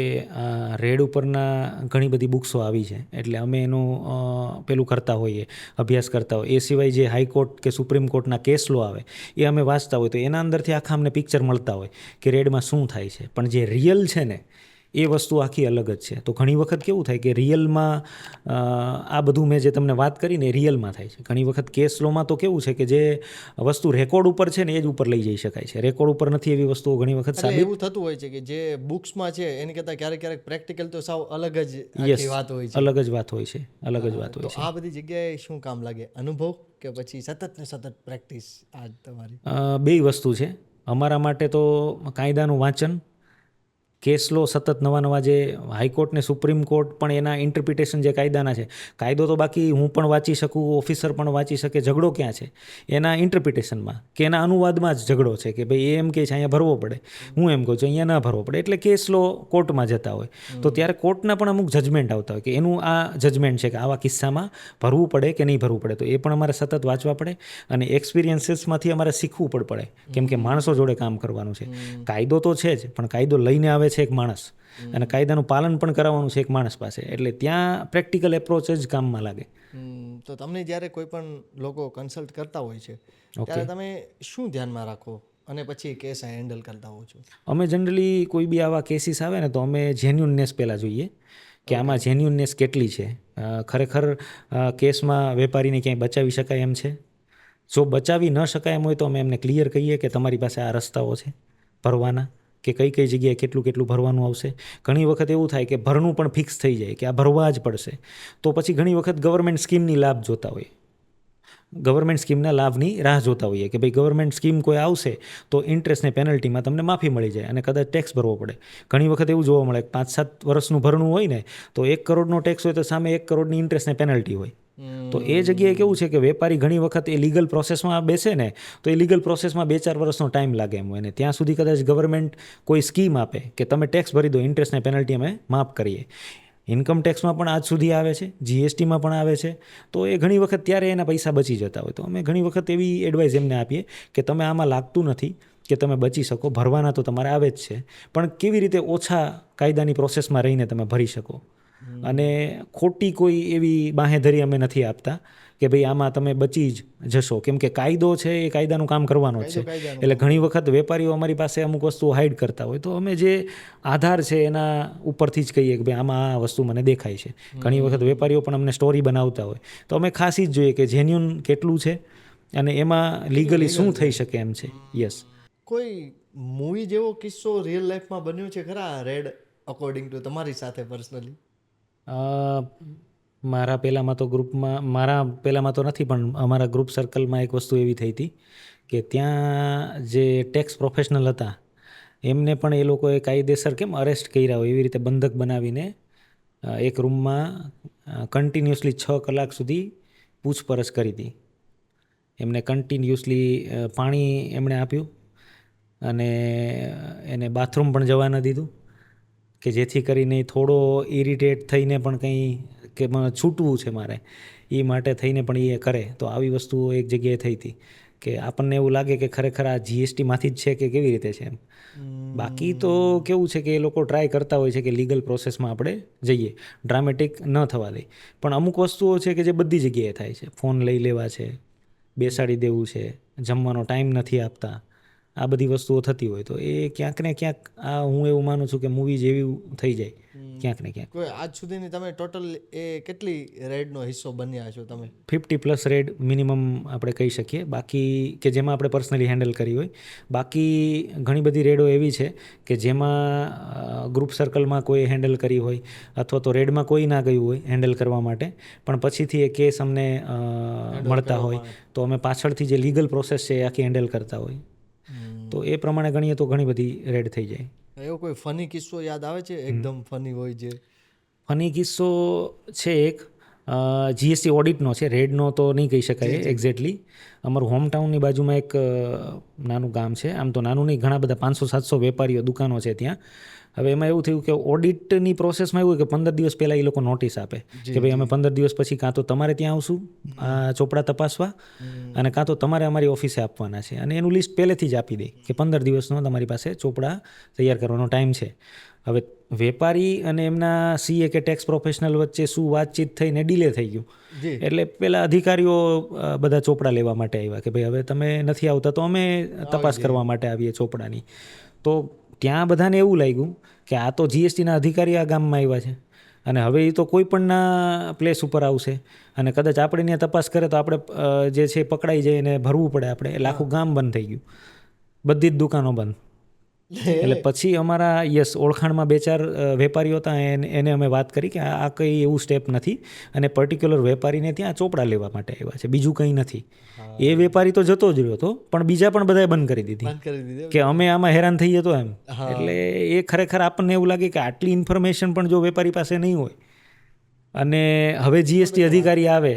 રેડ ઉપરના ઘણી બધી બુક્સો આવી છે, એટલે અમે એનું પેલું કરતા હોઈએ, અભ્યાસ કરતા હોય. એ સિવાય જે હાઈકોર્ટ કે સુપ્રીમ કોર્ટના કેસ લો આવે એ અમે વાંચતા હોય, તો એના અંદરથી આખા અમને પિક્ચર મળતા હોય કે રેડમાં શું થાય છે. પણ જે રિયલ છે ને એ વસ્તુ આખી અલગ જ છે. તો ઘણી વખત કેવું થાય કે રિયલમાં આ બધું મેં જે તમને વાત કરીને એ રિયલમાં થાય છે. ઘણી વખત કેસ લોમાં તો કેવું છે કે જે વસ્તુ રેકોર્ડ ઉપર છે ને એ જ ઉપર લઈ જઈ શકાય છે. રેકોર્ડ ઉપર નથી એવી વસ્તુઓ ઘણી વખત એવું થતું હોય છે કે જે બુક્સમાં છે એની કરતાં ક્યારેક પ્રેક્ટિકલ તો સાવ અલગ જ આખી વાત હોય છે. અલગ જ વાત હોય છે. તો આ બધી જગ્યાએ શું કામ લાગે? અનુભવ કે પછી સતત ને સતત પ્રેક્ટિસ? આ તમારી બે વસ્તુ છે. અમારા માટે તો કાયદાનું વાંચન, કેસ લો સતત નવા જે હાઈકોર્ટ ને સુપ્રીમ કોર્ટ પણ એના ઇન્ટરપ્રિટેશન જે કાયદાના છે, કાયદો તો બાકી હું પણ વાંચી શકું, ઓફિસર પણ વાંચી શકે. ઝઘડો ક્યાં છે? એના ઇન્ટરપ્રિટેશનમાં કે એના અનુવાદમાં જ ઝઘડો છે કે ભાઈ એ એમ કહે છે અહીંયા ભરવો પડે, હું એમ કહું છું અહીંયા ના ભરવો પડે. એટલે કેસ લો કોર્ટમાં જતા હોય તો ત્યારે કોર્ટના પણ અમુક જજમેન્ટ આવતા હોય કે એનું આ જજમેન્ટ છે કે આવા કિસ્સામાં ભરવું પડે કે નહીં ભરવું પડે. તો એ પણ અમારે સતત વાંચવા પડે અને એક્સપિરિયન્સીસમાંથી અમારે શીખવું પણ પડે, કેમ કે માણસો જોડે કામ કરવાનું છે. કાયદો તો છે જ, પણ કાયદો લઈને આવે છે એક માણસ, અને કાયદાનું પાલન પણ કરાવવાનું છે એક માણસ પાસે. એટલે ત્યાં પ્રેક્ટિકલ એપ્રોચ જ કામમાં લાગે. તો તમને જ્યારે કોઈ પણ લોકો કન્સલ્ટ કરતા હોય છે ત્યારે તમે શું ધ્યાનમાં રાખો અને પછી કેસ હેન્ડલ કરતા હો છો? અમે જનરલી કોઈ બી આવા કેસીસ આવે ને તો અમે જેન્યુનનેસ પહેલાં જોઈએ કે આમાં જેન્યુનનેસ કેટલી છે. ખરેખર કેસમાં વેપારીને ક્યાંય બચાવી શકાય એમ છે? જો બચાવી ન શકાય એમ હોય તો અમે એમને ક્લિયર કહીએ કે તમારી પાસે આ રસ્તાઓ છે ભરવાના, કે કઈ જગ્યાએ કેટલું ભરવાનું આવશે. ઘણી વખત એવું થાય કે ભરનું પણ ફિક્સ થઈ જાય કે આ ભરવા જ પડશે. તો પછી ઘણી વખત ગવર્મેન્ટ સ્કીમની લાભ જોતા હોય, ગવર્મેન્ટ સ્કીમના લાભની રાહ જોતા હોઈએ કે ભાઈ ગવર્મેન્ટ સ્કીમ કોઈ આવશે તો ઇન્ટરેસ્ટ ને પેનલ્ટીમાં તમને માફી મળી જાય અને કદાચ ટેક્સ ભરવો પડે. ઘણી વખત એવું જોવા મળે 5-7 વર્ષનું ભરણું હોય ને તો 1 કરોડનો ટેક્સ હોય તો સામે 1 કરોડની ઇન્ટરેસ્ટ ને પેનલ્ટી હોય. તો એ જગ્યાએ કેવું છે કે વેપારી ઘણી વખત એ લીગલ પ્રોસેસમાં બેસે ને તો એ લીગલ પ્રોસેસમાં 2-4 વર્ષનો ટાઈમ લાગે એમ હોય ને ત્યાં સુધી કદાચ ગવર્મેન્ટ કોઈ સ્કીમ આપે કે તમે ટેક્સ ભરી દો, ઇન્ટરેસ્ટ ને પેનલ્ટી અમે માફ કરીએ. ઇન્કમ ટેક્સમાં પણ આજ સુધી આવે છે, જીએસટીમાં પણ આવે છે. તો એ ઘણી વખત ત્યારે એના પૈસા બચી જતા હોય. તો અમે ઘણી વખત એવી એડવાઇસ એમને આપીએ કે તમે આમાં લાગતું નથી કે તમે બચી શકો, ભરવાના તો તમારે આવે જ છે, પણ કેવી રીતે ઓછા કાયદાની પ્રોસેસમાં રહીને તમે ભરી શકો. અને ખોટી કોઈ એવી બાંહેધરી અમે નથી આપતા કે ભાઈ આમાં તમે બચી જ જશો, કેમ કે કાયદો છે એ કાયદાનું કામ કરવાનો જ છે. એટલે ઘણી વખત વેપારીઓ અમારી પાસે અમુક વસ્તુઓ હાઇડ કરતા હોય તો અમે જે આધાર છે એના ઉપરથી જ કહીએ કે ભાઈ આમાં આ વસ્તુ મને દેખાય છે. ઘણી વખત વેપારીઓ પણ અમને સ્ટોરી બનાવતા હોય તો અમે ખાસી જ જોઈએ કે જેન્યુન કેટલું છે અને એમાં લીગલી શું થઈ શકે એમ છે. યસ. કોઈ મૂવી જેવો કિસ્સો રિયલ લાઈફમાં બન્યો છે ખરા રેડ અકોર્ડિંગ ટુ તમારી સાથે પર્સનલી? અ, મારા પહેલાંમાં તો ગ્રુપમાં મારા પહેલાંમાં તો નથી, પણ અમારા ગ્રુપ સર્કલમાં એક વસ્તુ એવી થઈ હતી કે ત્યાં જે ટેક્સ પ્રોફેશનલ હતા એમને પણ એ લોકોએ કાયદેસર કેમ અરેસ્ટ કર્યા હોય એવી રીતે બંધક બનાવીને એક રૂમમાં કન્ટિન્યુઅસલી 6 કલાક સુધી પૂછપરછ કરી હતી. એમને કન્ટિન્યુઅસલી પાણી એમણે આપ્યું અને એને બાથરૂમ પણ જવા ન દીધું, કે જેથી કરીને થોડો ઇરિટેટ થઈને પણ કંઈ કે છૂટવું છે મારે એ માટે થઈને પણ એ કરે. તો આવી વસ્તુઓ એક જગ્યાએ થઈ હતી કે આપણને એવું લાગે કે ખરેખર આ જીએસટીમાંથી જ છે કે કેવી રીતે છે એમ. બાકી તો કેવું છે કે એ લોકો ટ્રાય કરતા હોય છે કે લીગલ પ્રોસેસમાં આપણે જઈએ, ડ્રામેટિક ન થવા દે. પણ અમુક વસ્તુઓ છે કે જે બધી જગ્યાએ થાય છે. ફોન લઈ લેવા છે, બેસાડી દેવું છે, જમવાનો ટાઈમ નથી આપતા, આ બધી વસ્તુઓ થતી હોય તો એ ક્યાંક ને ક્યાંક આ હું એવું માનું છું કે મૂવી જેવી થઈ જાય ક્યાંક ને ક્યાંક. કોઈ આજ સુધીની તમે ટોટલ એ કેટલી રેડનો હિસ્સો બન્યા છો તમે? 50+ રેડ મિનિમમ આપણે કહી શકીએ, બાકી કે જેમાં આપણે પર્સનલી હેન્ડલ કરી હોય. બાકી ઘણી બધી રેડો એવી છે કે જેમાં ગ્રુપ સર્કલમાં કોઈ હેન્ડલ કરી હોય અથવા તો રેડમાં કોઈ ના ગયું હોય હેન્ડલ કરવા માટે, પણ પછીથી એ કેસ અમને મળતા હોય તો અમે પાછળથી જે લીગલ પ્રોસેસ છે એ આખી હેન્ડલ કરતા હોય. તો એ પ્રમાણે ગણીએ તો ઘણી બધી રેડ થઈ જાય. એવો કોઈ ફની કિસ્સો યાદ આવે છે એકદમ ફની હોય જે? ફની કિસ્સો છે એક, જીએસટી ઓડિટનો છે, રેડનો તો નહીં કહી શકાય એક્ઝેક્ટલી. અમારું હોમટાઉનની બાજુમાં એક નાનું ગામ છે, આમ તો નાનું નહીં, ઘણા બધા 500-700 વેપારીઓ દુકાનો છે ત્યાં. હવે એમાં એવું થયું કે ઓડિટની પ્રોસેસમાં એવું કે 15 દિવસ પહેલાં એ લોકો નોટિસ આપે કે ભાઈ અમે 15 દિવસ પછી કાં તો તમારે ત્યાં આવશું આ ચોપડા તપાસવા અને કાં તો તમારે અમારી ઓફિસે આપવાના છે. અને એનું લિસ્ટ પહેલેથી જ આપી દે કે 15 દિવસનો તમારી પાસે ચોપડા તૈયાર કરવાનો ટાઈમ છે. હવે વેપારી અને એમના સીએ કે ટેક્સ પ્રોફેશનલ વચ્ચે શું વાતચીત થઈને ડીલે થઈ ગયું. એટલે પેલા અધિકારીઓ બધા ચોપડા લેવા માટે આવ્યા કે ભાઈ હવે તમે નથી આવતા તો અમે તપાસ કરવા માટે આવીએ ચોપડાની. તો ત્યાં બધાને એવું લાગ્યું કે આ તો જીએસટીના અધિકારી આ ગામમાં આવ્યા છે અને હવે એ તો કોઈ પણના પ્લેસ ઉપર આવશે અને કદાચ આપણે ત્યાં તપાસ કરે તો આપણે જે છે પકડાઈ જાય અને ભરવું પડે આપણે. એટલે આખું ગામ બંધ થઈ ગયું, બધી જ દુકાનો બંધ. એટલે પછી અમારા ઓળખાણમાં 2-4 વેપારીઓ હતા, એને અમે વાત કરી કે આ કંઈ એવું સ્ટેપ નથી અને પર્ટિક્યુલર વેપારીને ત્યાં ચોપડા લેવા માટે આવ્યા છે, બીજું કંઈ નથી. એ વેપારી તો જતો જ રહ્યો હતો પણ બીજા પણ બધાએ બંધ કરી દીધી કે અમે આમાં હેરાન થઈએ તો એમ. એટલે એ ખરેખર આપણને એવું લાગે કે આટલી ઇન્ફોર્મેશન પણ જો વેપારી પાસે નહીં હોય અને હવે જીએસટી અધિકારી આવે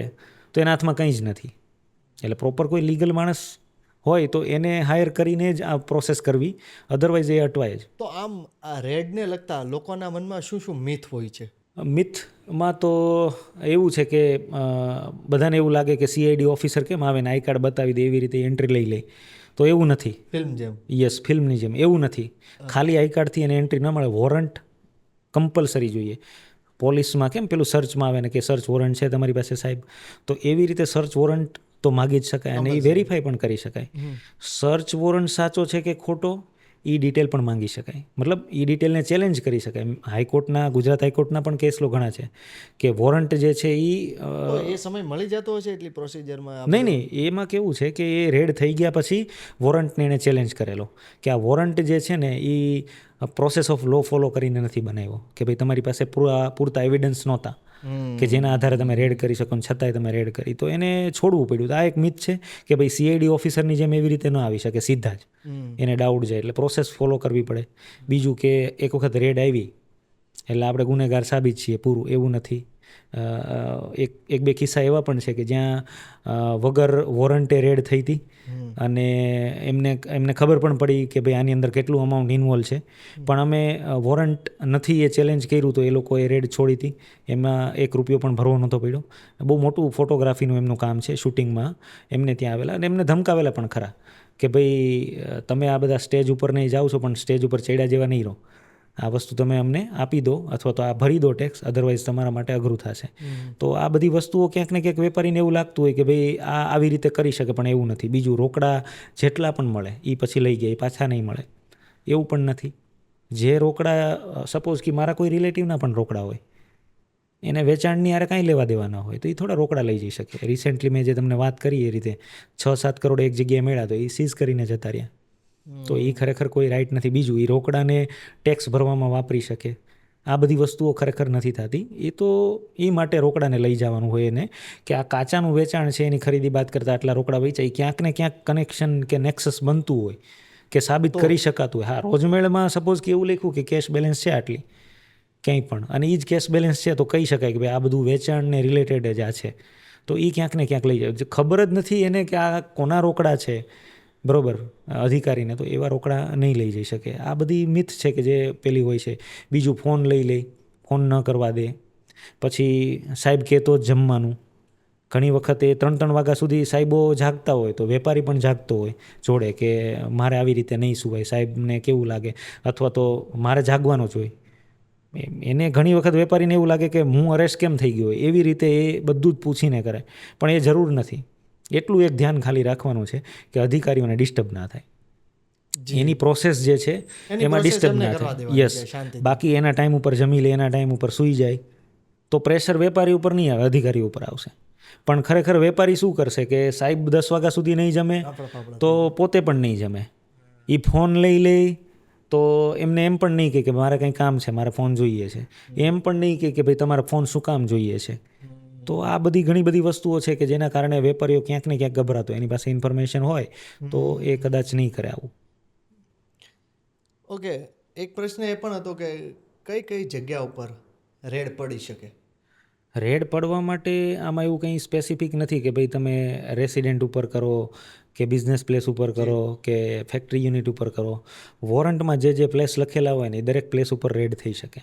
તો એના હાથમાં કંઈ જ નથી. એટલે પ્રોપર કોઈ લીગલ માણસ હોય તો એને હાયર કરીને જ આ પ્રોસેસ કરવી, અધરવાઇઝ એ અટવાય જ. તો આમ આ રેડને લગતા લોકોના મનમાં શું શું મિથ હોય છે? મિથમાં તો એવું છે કે બધાને એવું લાગે કે સીઆઈડી ઓફિસર કેમ આવે ને આઈ કાર્ડ બતાવી દે એવી રીતે એન્ટ્રી લઈ લે, તો એવું નથી. ફિલ્મ જેમ? ફિલ્મની જેમ એવું નથી. ખાલી આઈ કાર્ડથી એને એન્ટ્રી ન મળે, વોરંટ કમ્પલસરી જોઈએ. પોલીસમાં કેમ પેલું સર્ચમાં આવે ને કે સર્ચ વોરંટ છે તમારી પાસે સાહેબ, તો એવી રીતે સર્ચ વોરંટ તો માગી જ શકાય અને એ વેરીફાઈ પણ કરી શકાય. સર્ચ વોરંટ સાચો છે કે ખોટો એ ડિટેલ પણ માંગી શકાય, મતલબ એ ડિટેલને ચેલેન્જ કરી શકાય. હાઈકોર્ટના, ગુજરાત હાઈકોર્ટના પણ કેસલો ઘણા છે કે વોરંટ જે છે એ સમય મળી જતો હશે એટલી પ્રોસિજરમાં? નહીં, એમાં કેવું છે કે એ રેડ થઈ ગયા પછી વોરંટને એને ચેલેન્જ કરેલો કે આ વોરંટ જે છે ને એ પ્રોસેસ ઓફ લો ફોલો કરીને નથી બનાવ્યો, કે ભાઈ તમારી પાસે પૂરતા એવિડન્સ નહોતા કે જેના આધારે તમે રેડ કરી શકો, છતાંય તમે રેડ કરી, તો એને છોડવું પડ્યું. આ એક મિથ છે કે ભાઈ સીઆઈડી ઓફિસરની જેમ એવી રીતે ન આવી શકે સીધા જ, એને ડાઉટ જાય એટલે પ્રોસેસ ફોલો કરવી પડે. બીજું કે એક વખત રેડ આવી એટલે આપણે ગુનેગાર સાબિત છીએ પૂરું, એવું નથી. એક બે કિસ્સા એવા પણ છે કે જ્યાં વગર વોરંટે રેડ થઈ હતી અને એમને ખબર પણ પડી કે ભાઈ આની અંદર કેટલું અમાઉન્ટ ઇન્વોલ્વ છે, પણ અમે વોરંટ નથી એ ચેલેન્જ કર્યું તો એ લોકોએ રેડ છોડી હતી. એમાં ₹1 પણ ભરવો નહોતો પડ્યો. બહુ મોટું ફોટોગ્રાફીનું એમનું કામ છે, શૂટિંગમાં એમને ત્યાં આવેલા અને એમને ધમકાવેલા પણ ખરા કે ભાઈ તમે આ બધા સ્ટેજ ઉપર નહીં જાઓ છો પણ સ્ટેજ ઉપર ચડ્યા જેવા નહીં રહો, આ વસ્તુ તમે અમને આપી દો અથવા તો આ ભરી દો ટેક્સ, અધરવાઇઝ તમારા માટે અઘરું થશે. તો આ બધી વસ્તુઓ ક્યાંક ને ક્યાંક વેપારીને એવું લાગતું હોય કે ભાઈ આ આવી રીતે કરી શકે, પણ એવું નથી. બીજું રોકડા જેટલા પણ મળે એ પછી લઈ ગયા, એ પાછા નહીં મળે એવું પણ નથી. જે રોકડા સપોઝ કે મારા કોઈ રિલેટિવના પણ રોકડા હોય, એને વેચાણની યારે કાંઈ લેવા દેવાના હોય તો એ થોડા રોકડા લઈ જઈ શકે. રિસેન્ટલી મેં જે તમને વાત કરી એ રીતે 6-7 કરોડ એક જગ્યાએ મળ્યા તો એ સીઝ કરીને જતા રહ્યા. તો એ ખરેખર કોઈ રાઇટ નથી. બીજું એ રોકડાને ટેક્સ ભરવામાં વાપરી શકે, આ બધી વસ્તુઓ ખરેખર નથી થતી. એ તો એ માટે રોકડાને લઈ જવાનું હોય એને કે આ કાચાનું વેચાણ છે એની ખરીદી બાદ કરતાં આટલા રોકડા વેચાય, ક્યાંક ને ક્યાંક કનેક્શન કે નેક્સસ બનતું હોય કે સાબિત કરી શકાતું હોય. હા, રોજમેળમાં સપોઝ કે એવું લખ્યું કે કેશ બેલેન્સ છે આટલી ક્યાંય પણ, અને એ જ કેશ બેલેન્સ છે તો કહી શકાય કે ભાઈ આ બધું વેચાણને રિલેટેડ જ આ છે, તો એ ક્યાંક ને ક્યાંક લઈ જાય. ખબર જ નથી એને કે આ કોના રોકડા છે, બરાબર, અધિકારીને, તો એવા રોકડા નહીં લઈ જઈ શકે. આ બધી મિથ છે કે જે પેલી હોય છે. બીજું, ફોન લઈ લે, ફોન ન કરવા દે. પછી સાહેબ કહેતો જ જમવાનું. ઘણી વખત એ 3-3 વાગ્યા સુધી સાહેબો જાગતા હોય તો વેપારી પણ જાગતો હોય જોડે કે મારે આવી રીતે નહીં સુવાય, સાહેબને કેવું લાગે, અથવા તો મારે જાગવાનો જ હોય. એને ઘણી વખત વેપારીને એવું લાગે કે હું અરેસ્ટ કેમ થઈ ગયો હોય, એવી રીતે એ બધું જ પૂછીને કરે, પણ એ જરૂર નથી. એટલું એક ધ્યાન ખાલી રાખવાનું છે કે અધિકારીઓને ડિસ્ટર્બ ના થાય, એની પ્રોસેસ જે છે એમાં ડિસ્ટર્બ ના થાય. યસ, બાકી એના ટાઈમ ઉપર જમી લે, એના ટાઈમ ઉપર સૂઈ જાય તો પ્રેશર વેપારી ઉપર નહીં આવે, અધિકારી ઉપર આવશે. પણ ખરેખર વેપારી શું કરશે કે સાહેબ 10 વાગ્યા સુધી નહીં જમે તો પોતે પણ નહીં જમે. એ ફોન લઈ લે તો એમને એમ પણ નહીં કહે કે મારે કંઈ કામ છે, મારે ફોન જોઈએ છે. એમ પણ નહીં કહે કે ભાઈ તમારે ફોન શું કામ જોઈએ છે. તો આ બધી ઘણી બધી વસ્તુઓ છે કે જેના કારણે વેપારીઓ ક્યાંક ને ક્યાંક ગભરાતો, એની પાસે ઇન્ફોર્મેશન હોય તો એ કદાચ નહીં કરે આવું. ઓકે, એક પ્રશ્ન એ પણ હતો કે કઈ કઈ જગ્યા ઉપર રેડ પડી શકે? રેડ પડવા માટે આમાં એવું કંઈ સ્પેસિફિક નથી કે ભાઈ તમે રેસિડેન્ટ ઉપર કરો કે બિઝનેસ પ્લેસ ઉપર કરો કે ફેક્ટરી યુનિટ ઉપર કરો. વોરંટમાં જે પ્લેસ લખેલા હોય ને એ દરેક પ્લેસ ઉપર રેડ થઈ શકે.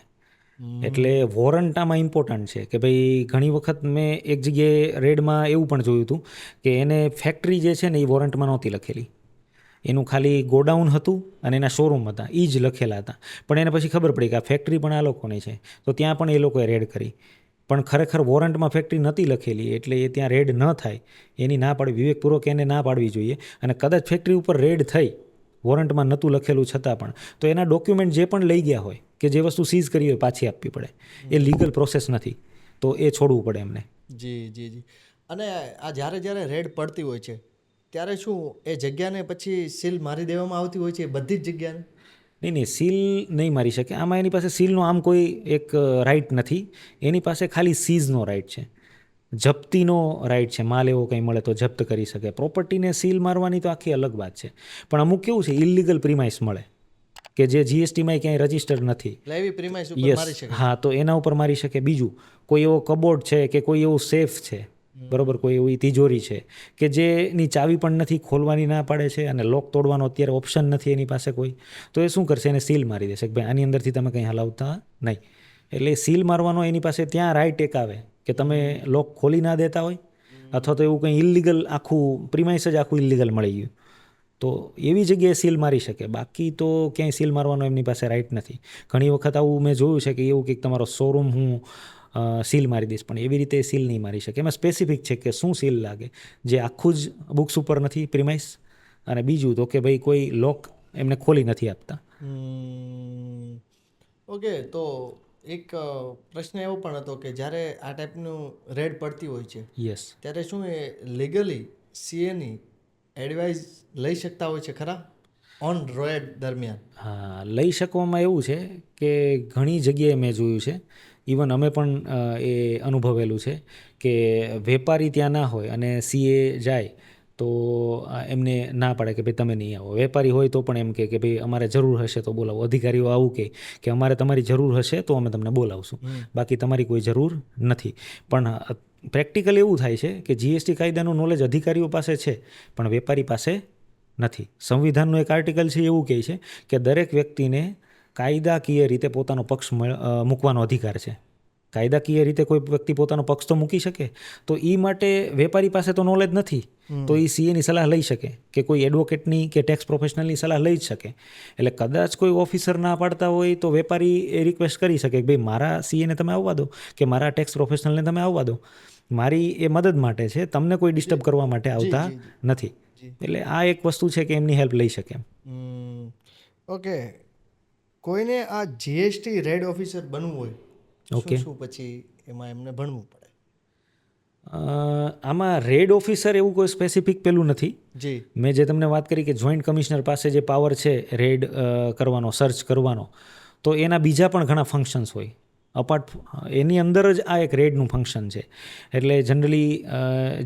એટલે વોરંટ આમાં ઇમ્પોર્ટન્ટ છે કે ભાઈ ઘણી વખત મેં એક જગ્યાએ રેડમાં એવું પણ જોયું હતું કે એને ફેક્ટરી જે છે ને એ વોરંટમાં નહોતી લખેલી, એનું ખાલી ગોડાઉન હતું અને એના શોરૂમ હતા એ જ લખેલા હતા. પણ એને પછી ખબર પડી કે આ ફેક્ટરી પણ આ લોકોની છે, તો ત્યાં પણ એ લોકોએ રેડ કરી. પણ ખરેખર વોરંટમાં ફેક્ટરી નહોતી લખેલી, એટલે એ ત્યાં રેડ ન થાય એની ના પાડવી, વિવેકપૂર્વક એને ના પાડવી જોઈએ. અને કદાચ ફેક્ટરી ઉપર રેડ થઈ વોરંટમાં નહોતું લખેલું છતાં પણ, તો એના ડોક્યુમેન્ટ જે પણ લઈ ગયા હોય કે જે વસ્તુ સીઝ કરી હોય પાછી આપવી પડે. એ લીગલ પ્રોસેસ નથી, તો એ છોડવું પડે એમને. જી. અને આ જ્યારે રેડ પડતી હોય છે ત્યારે શું એ જગ્યાને પછી સીલ મારી દેવામાં આવતી હોય છે બધી જ જગ્યાને? નહીં, સીલ નહીં મારી શકે. આમાં એની પાસે સીલનો આમ કોઈ એક રાઇટ નથી. એની પાસે ખાલી સીઝનો રાઇટ છે, જપ્તીનો રાઇટ છે. માલ એવો કંઈ મળે તો જપ્ત કરી શકે. પ્રોપર્ટીને સીલ મારવાની તો આખી અલગ વાત છે. પણ અમુક કેવું છે, ઇલીગલ પ્રિમાઇસ મળે કે જે જીએસટીમાં ક્યાંય રજિસ્ટર નથી. યસ, હા, તો એના ઉપર મારી શકે. બીજું, કોઈ એવો કબોર્ડ છે કે કોઈ એવું સેફ છે, બરાબર, કોઈ એવી તિજોરી છે કે જેની ચાવી પણ નથી, ખોલવાની ના પાડે છે અને લોક તોડવાનો અત્યારે ઓપ્શન નથી એની પાસે કોઈ, તો એ શું કરશે, એને સીલ મારી દેશે કે ભાઈ આની અંદરથી તમે કંઈ હલાવતા નહીં. એટલે સીલ મારવાનો એની પાસે ત્યાં રાઇટ એક આવે કે તમે લોક ખોલી ના દેતા હોય, અથવા તો એવું કંઈ ઇલીગલ આખું પ્રિમાઇસ જ આખું ઇલીગલ મળી ગયું તો એવી જગ્યાએ સીલ મારી શકે. બાકી તો ક્યાંય સીલ મારવાનો એમની પાસે રાઇટ નથી. ઘણી વખત આવું મેં જોયું છે કે એવું કંઈક તમારો શોરૂમ હું સીલ મારી દઈશ, પણ એવી રીતે સીલ નહીં મારી શકે. એમાં સ્પેસિફિક છે કે શું સીલ લાગે, જે આખું જ બુક્સ ઉપર નથી પ્રિમાઇસ, અને બીજું તો કે ભાઈ કોઈ લોક એમને ખોલી નથી આપતા. ઓકે, તો એક પ્રશ્ન એવો પણ હતો કે જ્યારે આ ટાઈપનું રેડ પડતી હોય છે, યસ, ત્યારે શું એ લીગલી સીએની એડવાઇસ લઈ શકતા હોય છે ખરા ઓન રેડ દરમિયાન? હા, લઈ શકવામાં એવું છે કે ઘણી જગ્યાએ મેં જોયું છે, ઇવન અમે પણ એ અનુભવેલું છે કે વેપારી ત્યાં ના હોય અને સીએ જાય તો એમને ના પાડે કે ભાઈ તમે નહીં આવો. વેપારી હોય તો પણ એમ કહે કે ભાઈ અમારે જરૂર હશે તો બોલાવો. અધિકારીઓ આવું કહે કે અમારે તમારી જરૂર હશે તો અમે તમને બોલાવશું, બાકી તમારી કોઈ જરૂર નથી. પણ પ્રેક્ટિકલ એવું થાય છે કે જીએસટી કાયદાનું નોલેજ અધિકારીઓ પાસે છે પણ વેપારી પાસે નથી. સંવિધાનનું એક આર્ટિકલ છે એવું કહે છે કે દરેક વ્યક્તિને કાયદાકીય રીતે પોતાનો પક્ષ મૂકવાનો અધિકાર છે. કાયદાકીય રીતે કોઈ વ્યક્તિ પોતાનો પક્ષ તો મૂકી શકે, તો એ માટે વેપારી પાસે તો નોલેજ નથી, તો એ સીએની સલાહ લઈ શકે કે કોઈ એડવોકેટની કે ટેક્સ પ્રોફેશનલની સલાહ લઈ જ શકે. એટલે કદાચ કોઈ ઓફિસર ના પાડતા હોય તો વેપારી એ રિક્વેસ્ટ કરી શકે કે ભાઈ મારા સીએને તમે આવવા દો કે મારા ટેક્સ પ્રોફેશનલને તમે આવવા દો, મારી એ મદદ માટે છે, તમને કોઈ ડિસ્ટર્બ કરવા માટે આવતા નથી. એટલે આ એક વસ્તુ છે કે એમની હેલ્પ લઈ શકે. ઓકે, કોઈને આ જીએસટી રેડ ઓફિસર બનવું હોય, ઓકે, શું પછી એમાં એમને ભણવું પડે? આમાં રેડ ઓફિસર એવું કોઈ સ્પેસિફિક પેલું નથી. જી, મેં જે તમને વાત કરી કે જોઈન્ટ કમિશનર પાસે જે પાવર છે રેડ કરવાનો, સર્ચ કરવાનો, તો એના બીજા પણ ઘણા ફંક્શન્સ હોય અપાર્ટ એની અંદર જ આ એક રેડનું ફંક્શન છે. એટલે જનરલી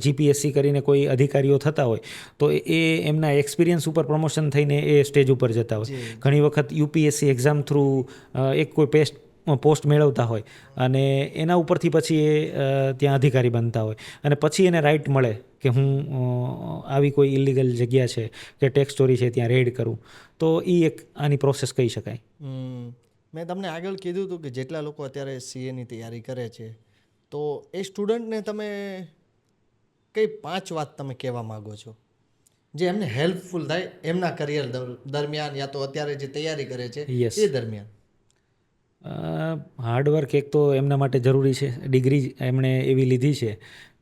જીપીએસસી કરીને કોઈ અધિકારીઓ થતા હોય તો એ એમના એક્સપિરિયન્સ ઉપર પ્રમોશન થઈને એ સ્ટેજ ઉપર જતા હોય. ઘણી વખત યુપીએસસી એક્ઝામ થ્રુ એક કોઈ પોસ્ટ મેળવતા હોય અને એના ઉપરથી પછી એ ત્યાં અધિકારી બનતા હોય અને પછી એને રાઇટ મળે કે હું આવી કોઈ ઇલીગલ જગ્યા છે કે ટેક્સ ચોરી છે ત્યાં રેડ કરું. તો એ એક આની પ્રોસેસ કહી શકાય. મેં તમને આગળ કીધું હતું કે જેટલા લોકો અત્યારે સીએની તૈયારી કરે છે તો એ સ્ટુડન્ટને તમે કઈ 5 વાત તમે કહેવા માગો છો જે એમને હેલ્પફુલ થાય એમના કરિયર દરમિયાન યા તો અત્યારે જે તૈયારી કરે છે એ દરમિયાન? હાર્ડવર્ક એક તો એમના માટે જરૂરી છે. ડિગ્રી એમણે એવી લીધી છે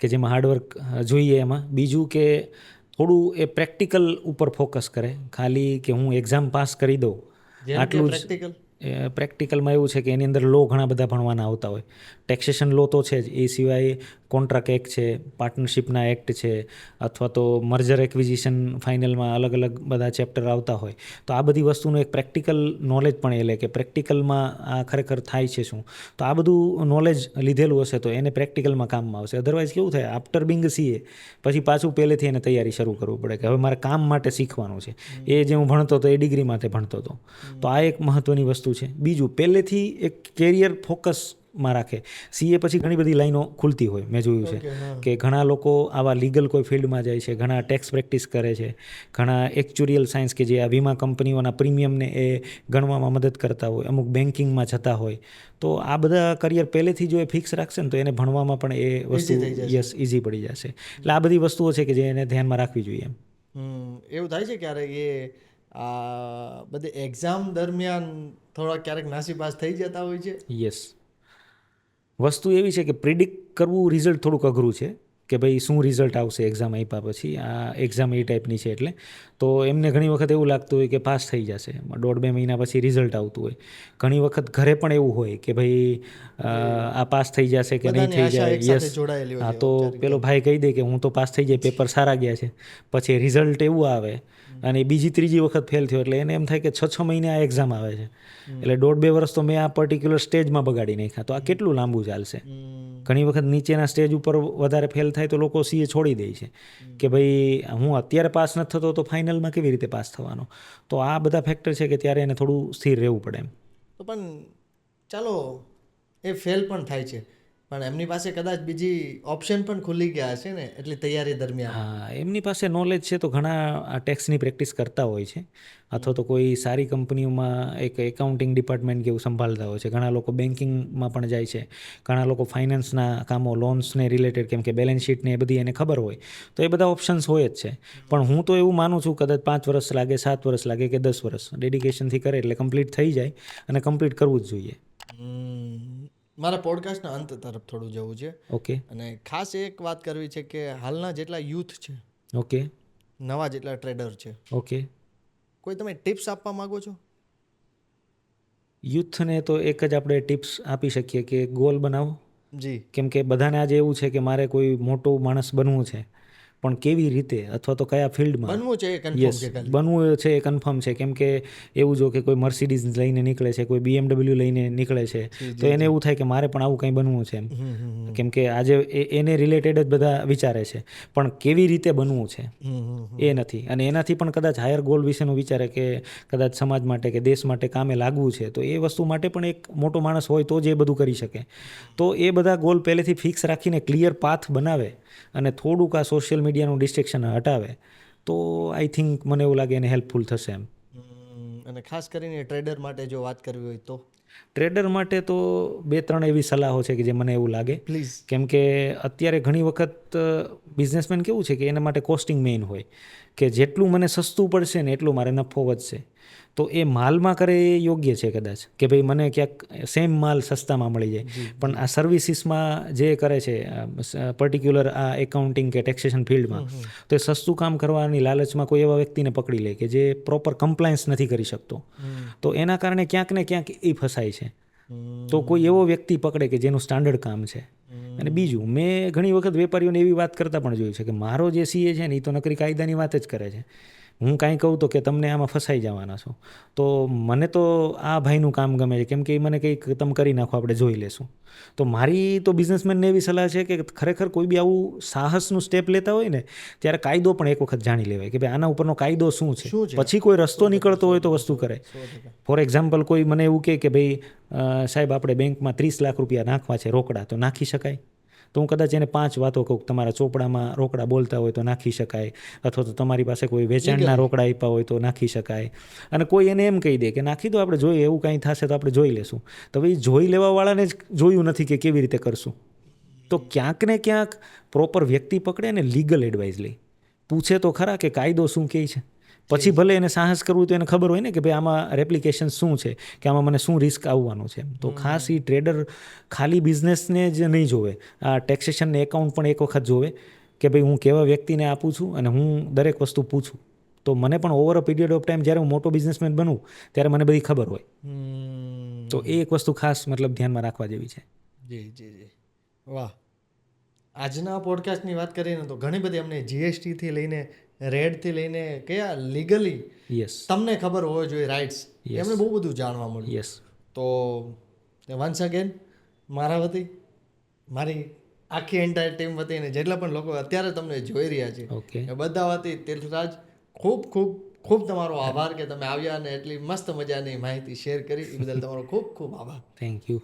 કે જેમાં હાર્ડવર્ક જોઈએ એમાં. બીજું કે થોડું એ પ્રેક્ટિકલ ઉપર ફોકસ કરે. ખાલી કે હું એક્ઝામ પાસ કરી દઉં આટલું જ. પ્રેક્ટિકલમાં એવું છે કે એની અંદર લો ઘણા બધા ભણવાના આવતા હોય. ટેક્સેશન લો તો છે જ, એ સિવાય કોન્ટ્રાક્ટ એક્ટ છે, પાર્ટનરશિપના એક્ટ છે, અથવા તો મર્જર એક્વિઝિશન ફાઇનલમાં અલગ અલગ બધા ચેપ્ટર આવતા હોય. તો આ બધી વસ્તુનું એક પ્રેક્ટિકલ નોલેજ પણ એ લે કે પ્રેક્ટિકલમાં આ ખરેખર થાય છે શું. તો આ બધું નોલેજ લીધેલું હશે તો એને પ્રેક્ટિકલમાં કામમાં આવશે. અધરવાઇઝ કેવું થાય, આફ્ટર બિંગ સીએ પછી પાછું પહેલેથી એને તૈયારી શરૂ કરવું પડે કે હવે મારે કામ માટે શીખવાનું છે. એ જે હું ભણતો હતો એ ડિગ્રી માટે ભણતો હતો. તો આ એક મહત્ત્વની વસ્તુ છે. બીજું, પહેલેથી એક કેરિયર ફોકસમાં રાખે. સીએ પછી ઘણી બધી લાઈનો ખુલતી હોય, મેં જોયું છે કે ઘણા લોકો આવા લીગલ કોઈ ફિલ્ડમાં જાય છે, ઘણા ટેક્સ પ્રેક્ટિસ કરે છે, ઘણા એક્ચ્યુરિયલ સાયન્સ કે જે આ વીમા કંપનીઓના પ્રીમિયમને એ ગણવામાં મદદ કરતા હોય, અમુક બેન્કિંગમાં જતા હોય. તો આ બધા કરિયર પહેલેથી જો એ ફિક્સ રાખશે ને તો એને ભણવામાં પણ એ વસ્તુ ઇઝી પડી જશે. એટલે આ બધી વસ્તુઓ છે કે જે એને ધ્યાનમાં રાખવી જોઈએ. એવું થાય છે ક્યારેક એ બધી એક્ઝામ દરમિયાન થોડા ક્યારેક નાસીપાસ થઈ જતા હોય છે? યસ. વસ્તુ એવી છે કે પ્રિડિક્ટ કરવું રિઝલ્ટ થોડુંક અઘરું છે કે ભાઈ શું રિઝલ્ટ આવશે એક્ઝામ આપ્યા પછી. આ એક્ઝામ એ ટાઈપની છે એટલે તો એમને ઘણી વખત એવું લાગતું હોય કે પાસ થઈ જશે, 1.5-2 મહિના પછી રિઝલ્ટ આવતું હોય. ઘણી વખત ઘરે પણ એવું હોય કે ભાઈ આ પાસ થઈ જશે કે નહીં થઈ જાય. યસ. હા, તો પેલો ભાઈ કહી દે કે હું તો પાસ થઈ જાય, પેપર સારા ગયા છે. પછી રિઝલ્ટ એવું આવે અને બીજી ત્રીજી વખત ફેલ થયો એટલે એને એમ થાય કે 6 મહિને આ એક્ઝામ આવે છે એટલે 1.5-2 વર્ષ તો મેં આ પર્ટિક્યુલર સ્ટેજમાં બગાડી નાખ્યા. તો આ કેટલું લાંબુ ચાલશે. ઘણી વખત નીચેના સ્ટેજ ઉપર વધારે ફેલ થાય તો લોકો સીએ છોડી દે છે કે ભાઈ હું અત્યારે પાસ નથી થતો તો ફાઇનલમાં કેવી રીતે પાસ થવાનો. તો આ બધા ફેક્ટર છે કે ત્યારે એને થોડું સ્થિર રહેવું પડે એમ. તો પણ ચાલો એ ફેલ પણ થાય છે પણ એમની પાસે કદાચ બીજી ઓપ્શન પણ ખુલી ગયા હશે ને એટલી તૈયારી દરમિયાન? હા, એમની પાસે નોલેજ છે તો ઘણા આ ટેક્સની પ્રેક્ટિસ કરતા હોય છે અથવા તો કોઈ સારી કંપનીઓમાં એક એકાઉન્ટિંગ ડિપાર્ટમેન્ટ કે એવું સંભાળતા હોય છે. ઘણા લોકો બેન્કિંગમાં પણ જાય છે. ઘણા લોકો ફાઇનાન્સના કામો, લોન્સને રિલેટેડ, કેમ કે બેલેન્સ શીટને એ બધી એને ખબર હોય તો એ બધા ઓપ્શન્સ હોય જ છે. પણ હું તો એવું માનું છું કદાચ 5 વર્ષ લાગે, 7 વર્ષ લાગે કે 10 વર્ષ ડેડિકેશનથી કરે એટલે કમ્પ્લીટ થઈ જાય અને કમ્પ્લીટ કરવું જ જોઈએ. મારા પોડકાસ્ટના અંત તરફ થોડું જવું છે. ઓકે. અને ખાસ એક વાત કરવી છે કે હાલના જેટલા યુથ છે, ઓકે, નવા જેટલા ટ્રેડર છે, ઓકે, કોઈ તમે ટિપ્સ આપવા માંગો છો? યુથને તો એક જ આપણે ટિપ્સ આપી શકીએ કે ગોલ બનાવો. જી. કેમ કે બધાને આજે એવું છે કે મારે કોઈ મોટો માણસ બનવું છે, પણ કેવી રીતે અથવા તો કયા ફિલ્ડમાં બનવું છે એ કન્ફર્મ યસ છે ખાલી. બનવું છે એ કન્ફર્મ છે. કેમ કે એવું જો કે કોઈ મર્સિડીઝ લઈને નીકળે છે, કોઈ BMW લઈને નીકળે છે તો એને એવું થાય કે મારે પણ આવું કંઈ બનવું છે એમ. કેમ કે આજે એને રિલેટેડ જ બધા વિચારે છે પણ કેવી રીતે બનવું છે એ નથી. અને એનાથી પણ કદાચ હાયર ગોલ વિશેનું વિચારે કે કદાચ સમાજ માટે કે દેશ માટે કામે લાગવું છે તો એ વસ્તુ માટે પણ એક મોટો માણસ હોય તો જ એ બધું કરી શકે. તો એ બધા ગોલ પહેલેથી ફિક્સ રાખીને ક્લિયર પાથ બનાવે અને થોડુંક આ સોશિયલ મીડિયાનું ડિસ્ટ્રેક્શન હટાવે તો આઈ થિંક મને એવું લાગે એને હેલ્પફુલ થશે એમ. અને ખાસ કરીને ટ્રેડર માટે જો વાત કરવી હોય તો? ટ્રેડર માટે તો 2-3 એવી સલાહો છે કે જે મને એવું લાગે. પ્લીઝ. કેમ કે અત્યારે ઘણી વખત બિઝનેસમેન કેવું છે કે એના માટે કોસ્ટિંગ મેઇન હોય કે જેટલું મને સસ્તું પડશે ને એટલું મારે નફો વધશે. તો એ માલમાં કરે એ યોગ્ય છે કદાચ કે ભાઈ મને ક્યાંક સેમ માલ સસ્તામાં મળી જાય. પણ આ સર્વિસીસમાં જે કરે છે પર્ટિક્યુલર આ એકાઉન્ટિંગ કે ટેક્સેશન ફિલ્ડમાં તો એ સસ્તું કામ કરવાની લાલચમાં કોઈ એવા વ્યક્તિને પકડી લે કે જે પ્રોપર કમ્પ્લાયન્સ નથી કરી શકતો. તો એના કારણે ક્યાંક ને ક્યાંક એ ફસાય છે. તો કોઈ એવો વ્યક્તિ પકડે કે જેનું સ્ટાન્ડર્ડ કામ છે. અને બીજું, મેં ઘણી વખત વેપારીઓને એવી વાત કરતા પણ જોયું છે કે મારો જે સીએ છે ને એ તો નકરી કાયદાની વાત જ કરે છે. હું કાંઈ કહું તો કે તમને આમાં ફસાઈ જવાના છો. તો મને તો આ ભાઈનું કામ ગમે છે, કેમ કે એ મને કંઈક તમે કરી નાખો, આપણે જોઈ લેશું. તો મારી તો બિઝનેસમેનને એવી સલાહ છે કે ખરેખર કોઈ બી આવું સાહસનું સ્ટેપ લેતા હોય ને ત્યારે કાયદો પણ એક વખત જાણી લેવાય કે ભાઈ આના ઉપરનો કાયદો શું છે. પછી કોઈ રસ્તો નીકળતો હોય તો વસ્તુ કરે. ફોર એક્ઝામ્પલ કોઈ મને એવું કહે કે ભાઈ સાહેબ આપણે બેંકમાં 30 લાખ રૂપિયા નાખવા છે રોકડા, તો નાખી શકાય? તો હું કદાચ એને 5 વાતો કહું. તમારા ચોપડામાં રોકડા બોલતા હોય તો નાખી શકાય, અથવા તો તમારી પાસે કોઈ વેચાણના રોકડા આપ્યા હોય તો નાખી શકાય. અને કોઈ એને એમ કહી દે કે નાખી દો, આપણે જોઈએ, એવું કાંઈ થશે તો આપણે જોઈ લેશું. તો ભાઈ જોઈ લેવાવાળાને જ જોયું નથી કે કેવી રીતે કરશું. તો ક્યાંક ને ક્યાંક પ્રોપર વ્યક્તિ પકડે અને લીગલ એડવાઇસ લે, પૂછે તો ખરા કે કાયદો શું કહે છે. પછી ભલે એને સાહસ કરવું તો એને ખબર હોય ને કે ભાઈ આમાં રેપ્લિકેશન શું છે, કે આમાં મને શું રિસ્ક આવવાનું છે. તો ખાસ એ ટ્રેડર ખાલી બિઝનેસને જ નહીં જોવે, આ ટેક્સેશનને એકાઉન્ટ પણ એક વખત જોવે કે ભાઈ હું કેવા વ્યક્તિને આપું છું અને હું દરેક વસ્તુ પૂછું. તો મને પણ over a period of time જ્યારે હું મોટો બિઝનેસમેન બનું ત્યારે મને બધી ખબર હોય. તો એ એક વસ્તુ ખાસ મતલબ ધ્યાનમાં રાખવા જેવી છે. જી જી જી, વાહ. આજના પોડકાસ્ટની વાત કરીએ ને તો ઘણી બધી અમને જીએસટીથી લઈને રેડથી લઈને કયા લીગલી યસ તમને ખબર હોવો જોઈએ રાઇટ્સ, એમને બહુ બધું જાણવા મળ્યું. યસ. તો વન્સ અગેન મારા વતી, મારી આખી એન્ટાયર ટીમ વતી અને જેટલા પણ લોકો અત્યારે તમને જોઈ રહ્યા છે ઓકે. એ બધા વતી તીર્થરાજ ખૂબ ખૂબ ખૂબ તમારો આભાર કે તમે આવ્યા અને એટલી મસ્ત મજાની માહિતી શેર કરી. એ બદલ તમારો ખૂબ ખૂબ આભાર. Thank you.